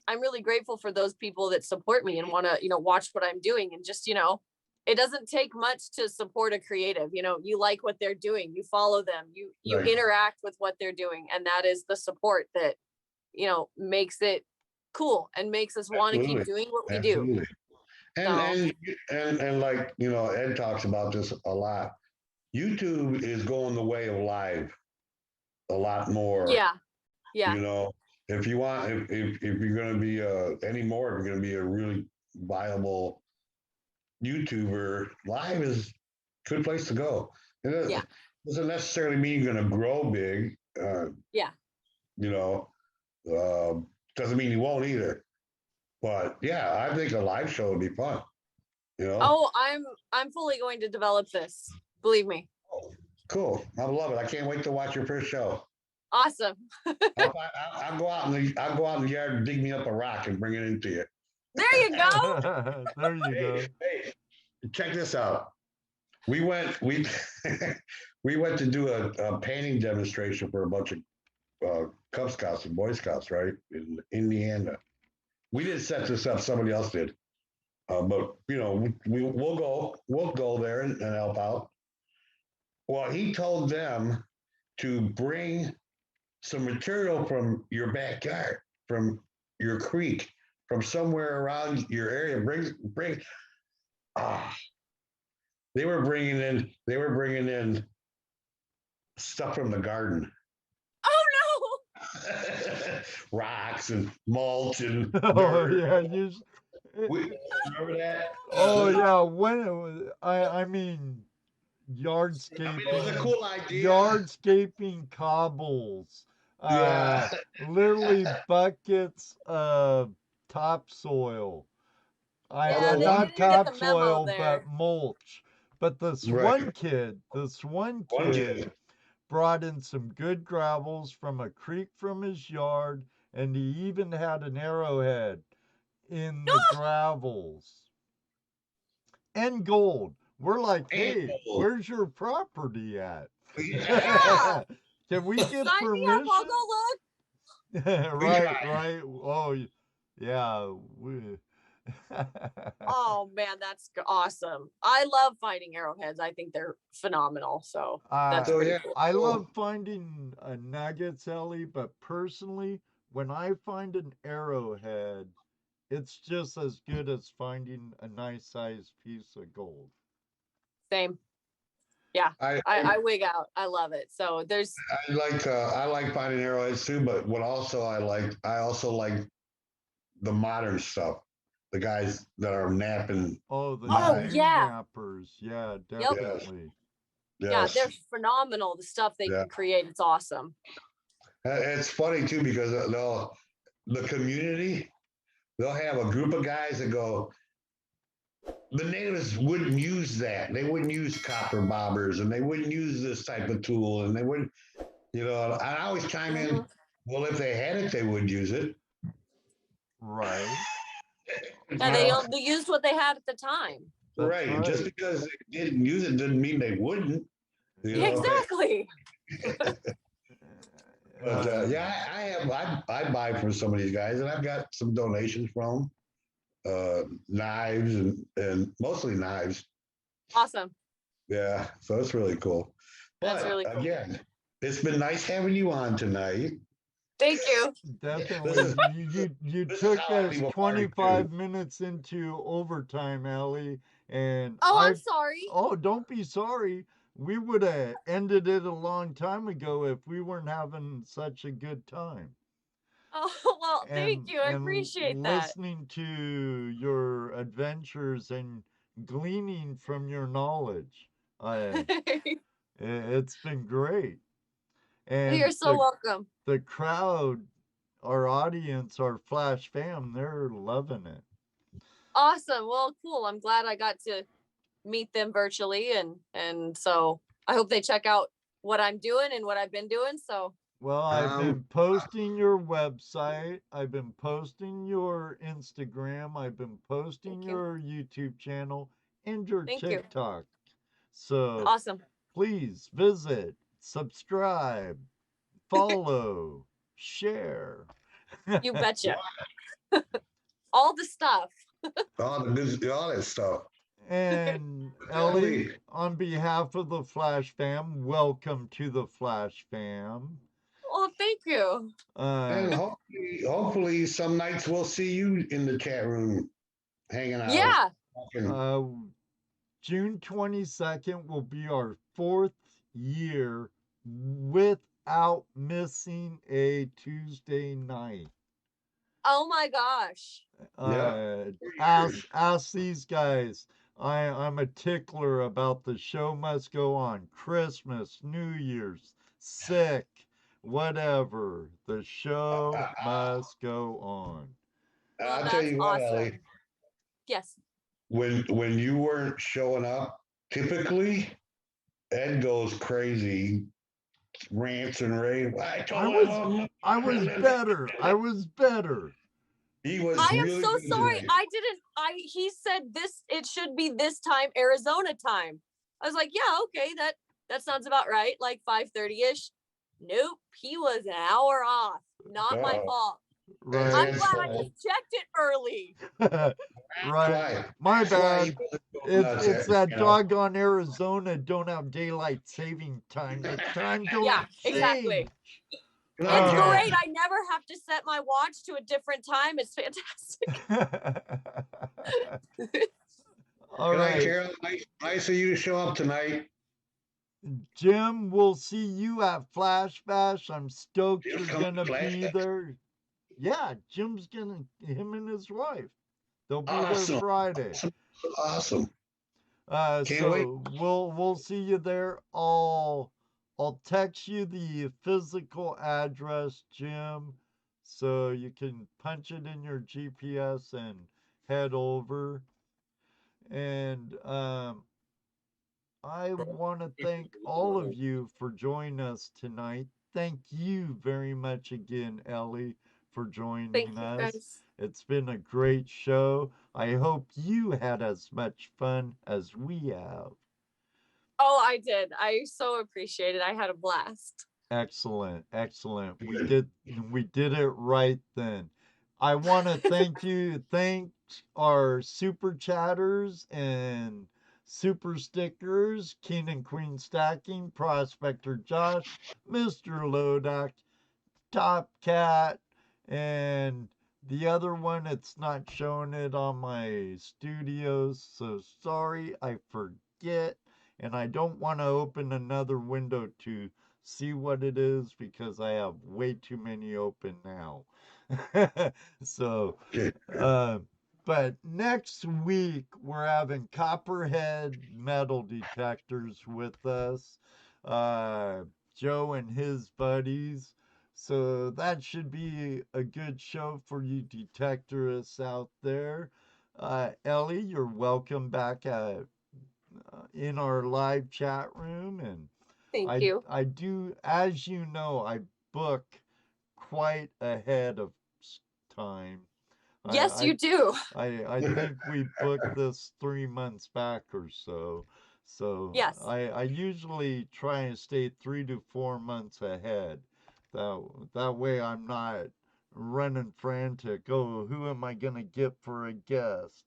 I'm really grateful for those people that support me and want to, you know, watch what I'm doing. And just, you know, it doesn't take much to support a creative. You know, you like what they're doing, you follow them, you Right. interact with what they're doing, and that is the support that, you know, makes it cool and makes us want to keep Absolutely. doing what we do. Absolutely. So And like, you know, Ed talks about this a lot. YouTube is going the way of live a lot more. yeah, You know, if you want, if you're going to be anymore, if you're going to be a really viable YouTuber, live is a good place to go. It doesn't, Yeah. doesn't necessarily mean you're going to grow big. Yeah. You know, doesn't mean you won't either. But yeah, I think a live show would be fun. You know. Oh, I'm fully going to develop this. Believe me. Cool. I love it. I can't wait to watch your first show. Awesome. I'll go out in the yard and dig me up a rock and bring it into you. There you go. There you go. Hey, check this out. We went we went to do a painting demonstration for a bunch of Cub Scouts and Boy Scouts, right, in Indiana. We didn't set this up; somebody else did. But you know, we'll go there and help out. Well, he told them to bring some material from your backyard, from your creek, from somewhere around your area. Bring. They were bringing in stuff from the garden. Oh Rocks and mulch and Oh dirt. yeah, Remember that? oh yeah. When it was, I mean, I yardscaping, mean, it was a cool idea. yardscaping cobbles, Yeah. literally buckets of topsoil. yeah, they Not didn't get the memo topsoil, there. but mulch. But this Right. one One kid kid. brought in some good gravels from a creek from his yard, and he even had an arrowhead in the gravels and gold. We're like, hey, gold. where's your property at? Yeah. Can we get Sign me up, permission? I'll go look. Right. Oh, yeah. Oh man, that's awesome. I love finding arrowheads. I think they're phenomenal. So that's So pretty yeah, cool. I love finding nuggets, Ellie, but personally, when I find an arrowhead, it's just as good as finding a nice sized piece of gold. Same. Yeah. I I wig out. I love it. So there's I like finding arrowheads too, but what also I also like the modern stuff. The guys that are napping. Oh, the knives. yeah. nappers. Yeah, Yep. definitely. Yeah, Yes. they're phenomenal. The stuff they Yeah. can create, it's awesome. It's funny too because the community, they'll have a group of guys that go, the natives wouldn't use that. They wouldn't use copper bobbers and they wouldn't use this type of tool and they wouldn't, you know, I always chime in, well, if they had it, they would use it. Right. Yeah, they used what they had at the time. That's Right. Just because they didn't use it doesn't mean they wouldn't. You know? Exactly. But yeah, I buy from some of these guys, and I've got some donations from them, knives and mostly knives. Awesome. Yeah, so it's really cool. That's But really cool. again, it's been nice having you on tonight. Thank you. Definitely. You this is took how I us leave a party, 25 too. minutes into overtime, Ellie, and Oh, I'm sorry. oh, don't be sorry. We would have ended it a long time ago if we weren't having such a good time. Oh, well, thank you. I appreciate that. Listening to your adventures and gleaning from your knowledge. It's been great. You're And so welcome. the crowd, our audience, our Flash fam, they're loving it. Awesome. Well, cool. I'm glad I got to meet them virtually, and so I hope they check out what I'm doing and what I've been doing. So Well, I've been posting your website. I've been posting your Instagram. I've been posting thank you. your YouTube channel and your Thank you. TikTok. So Awesome. please visit, subscribe, follow, share. You betcha. All the stuff. All that stuff. And Ellie, on behalf of the Flash fam, welcome to the Flash fam. Oh, thank you. And hopefully some nights we'll see you in the chat room hanging out. Yeah. June 22nd will be our 4th year without missing a Tuesday night. Oh my gosh. Ask these guys. I'm a tickler about the show must go on. Christmas, New Year's, sick, whatever. The show must go on. Well, I'll tell you what, awesome. Ellie. Yes. When you weren't showing up, typically Ed goes crazy, rants and raves. I was better. I was better. He was. I am really so good sorry. tonight. He said this, it should be this time, Arizona time. I was like, yeah, okay, that sounds about right. Like 5:30-ish. Nope. He was an hour off. Not my fault. Right. I'm glad I just checked it early. Right. My bad. It's that doggone Arizona don't have daylight saving time. The time don't exactly. change. It's great. I never have to set my watch to a different time. It's fantastic. All Good right. night, Carol. Nice of you to show up tonight. Jim, we'll see you at Flash Bash. I'm stoked you're gonna be there. Yeah, Jim's him and his wife. They'll be there Friday. Awesome. So wait. we'll see you there. I'll text you the physical address, Jim, so you can punch it in your GPS and head over. And I want to thank all of you for joining us tonight. Thank you very much again, Ellie, for joining us. Guys. It's been a great show. I hope you had as much fun as we have. Oh, I did. I so appreciate it. I had a blast. Excellent, excellent. We did it right then. I want to thank our super chatters and super stickers, King and Queen Stacking, Prospector Josh, Mr. Lodak, Top Cat, and the other one, it's not showing it on my studios, so sorry, I forget, and I don't want to open another window to see what it is because I have way too many open now. So, but next week we're having Copperhead metal detectors with us, Joe and his buddies. So that should be a good show for you detectorists out there. Ellie, you're welcome back in our live chat room. And thank you. I do, as you know, I book quite ahead of time. Yes, you do. I think we booked this 3 months back or so. So yes. I usually try and stay 3 to 4 months ahead. That way I'm not running frantic. Oh, who am I gonna get for a guest?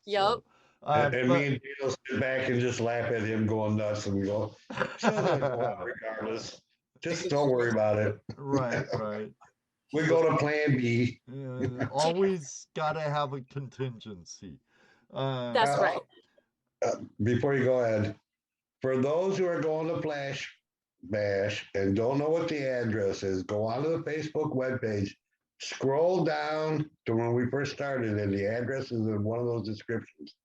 Yep. And me and Dale sit back and just laugh at him going nuts and go, "She'll go out regardless. Just don't worry about it." Right. We go to plan B. Always got to have a contingency. That's right. Before you go ahead, for those who are going to Flash Bash and don't know what the address is, go onto the Facebook webpage, scroll down to when we first started, and the address is in one of those descriptions.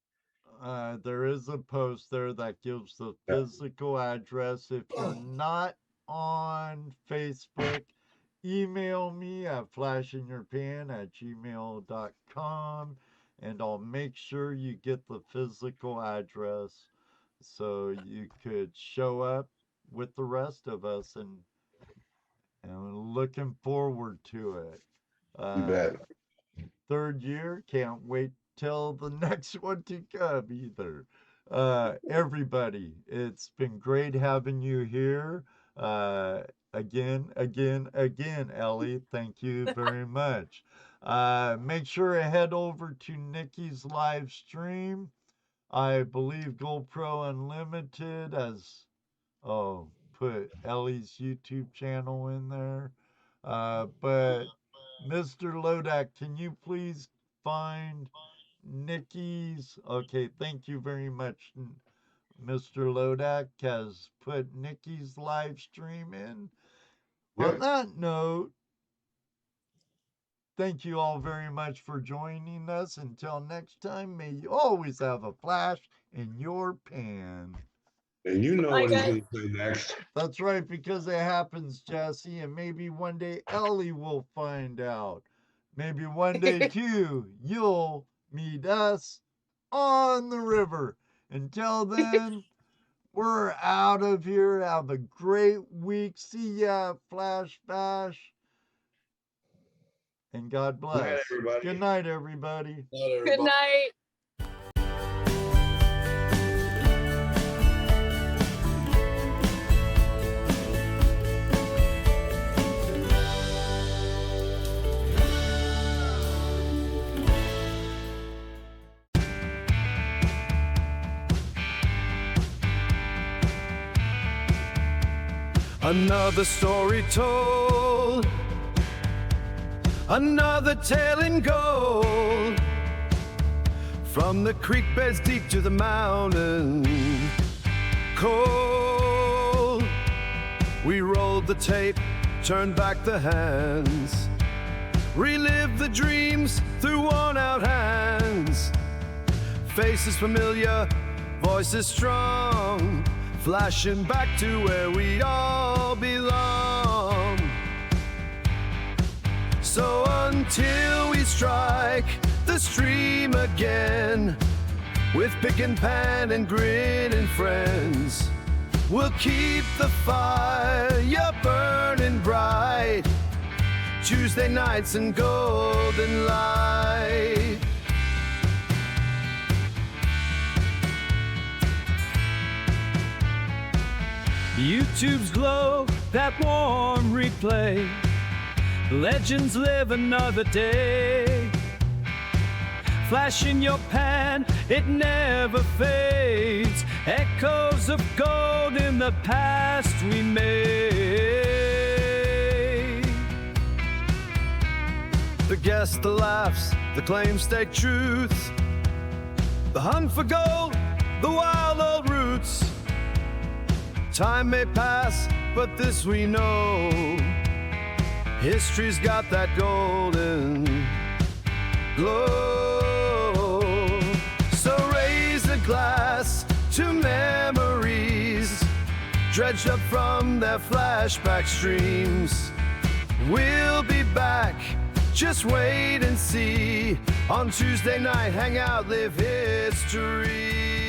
There is a post there that gives the physical address. If you're not on Facebook, email me at flashinyourpan@gmail.com, and I'll make sure you get the physical address so you could show up with the rest of us, and looking forward to it. You bet. Third year, can't wait till the next one to come either. Everybody, it's been great having you here. Again, Elley, thank you very much. Make sure to head over to Nikki's live stream. I believe GoPro Unlimited has put Ellie's YouTube channel in there. But Mr. Lodak, can you please find Nikki's? Okay, thank you very much. Mr. Lodak has put Nikki's live stream in. Yep. On that note, thank you all very much for joining us. Until next time, may you always have a flash in your pan. And you know what he's going to say next. That's right, because it happens, Jesse, and maybe one day Elley will find out. Maybe one day, too, you'll meet us on the river. Until then, we're out of here. Have a great week. See ya at Flash Bash. And God bless. Good night, everybody. Good night, everybody. Good night. Another story told, another tale in gold. From the creek beds deep to the mountain cold. We rolled the tape, turned back the hands, relived the dreams through worn out hands. Faces familiar, voices strong, flashing back to where we all belong. So until we strike the stream again, with pick and pan and grin and friends, we'll keep the fire burning bright, Tuesday nights and golden light. YouTube's glow, that warm replay. Legends live another day. Flash in your pan, it never fades. Echoes of gold in the past we made. The guess, the laughs, the claims stay truth. The hunt for gold, the wild old roots. Time may pass, but this we know. History's got that golden glow. So raise a glass to memories dredged up from their flashback streams. We'll be back, just wait and see. On Tuesday night, Hangout, live history.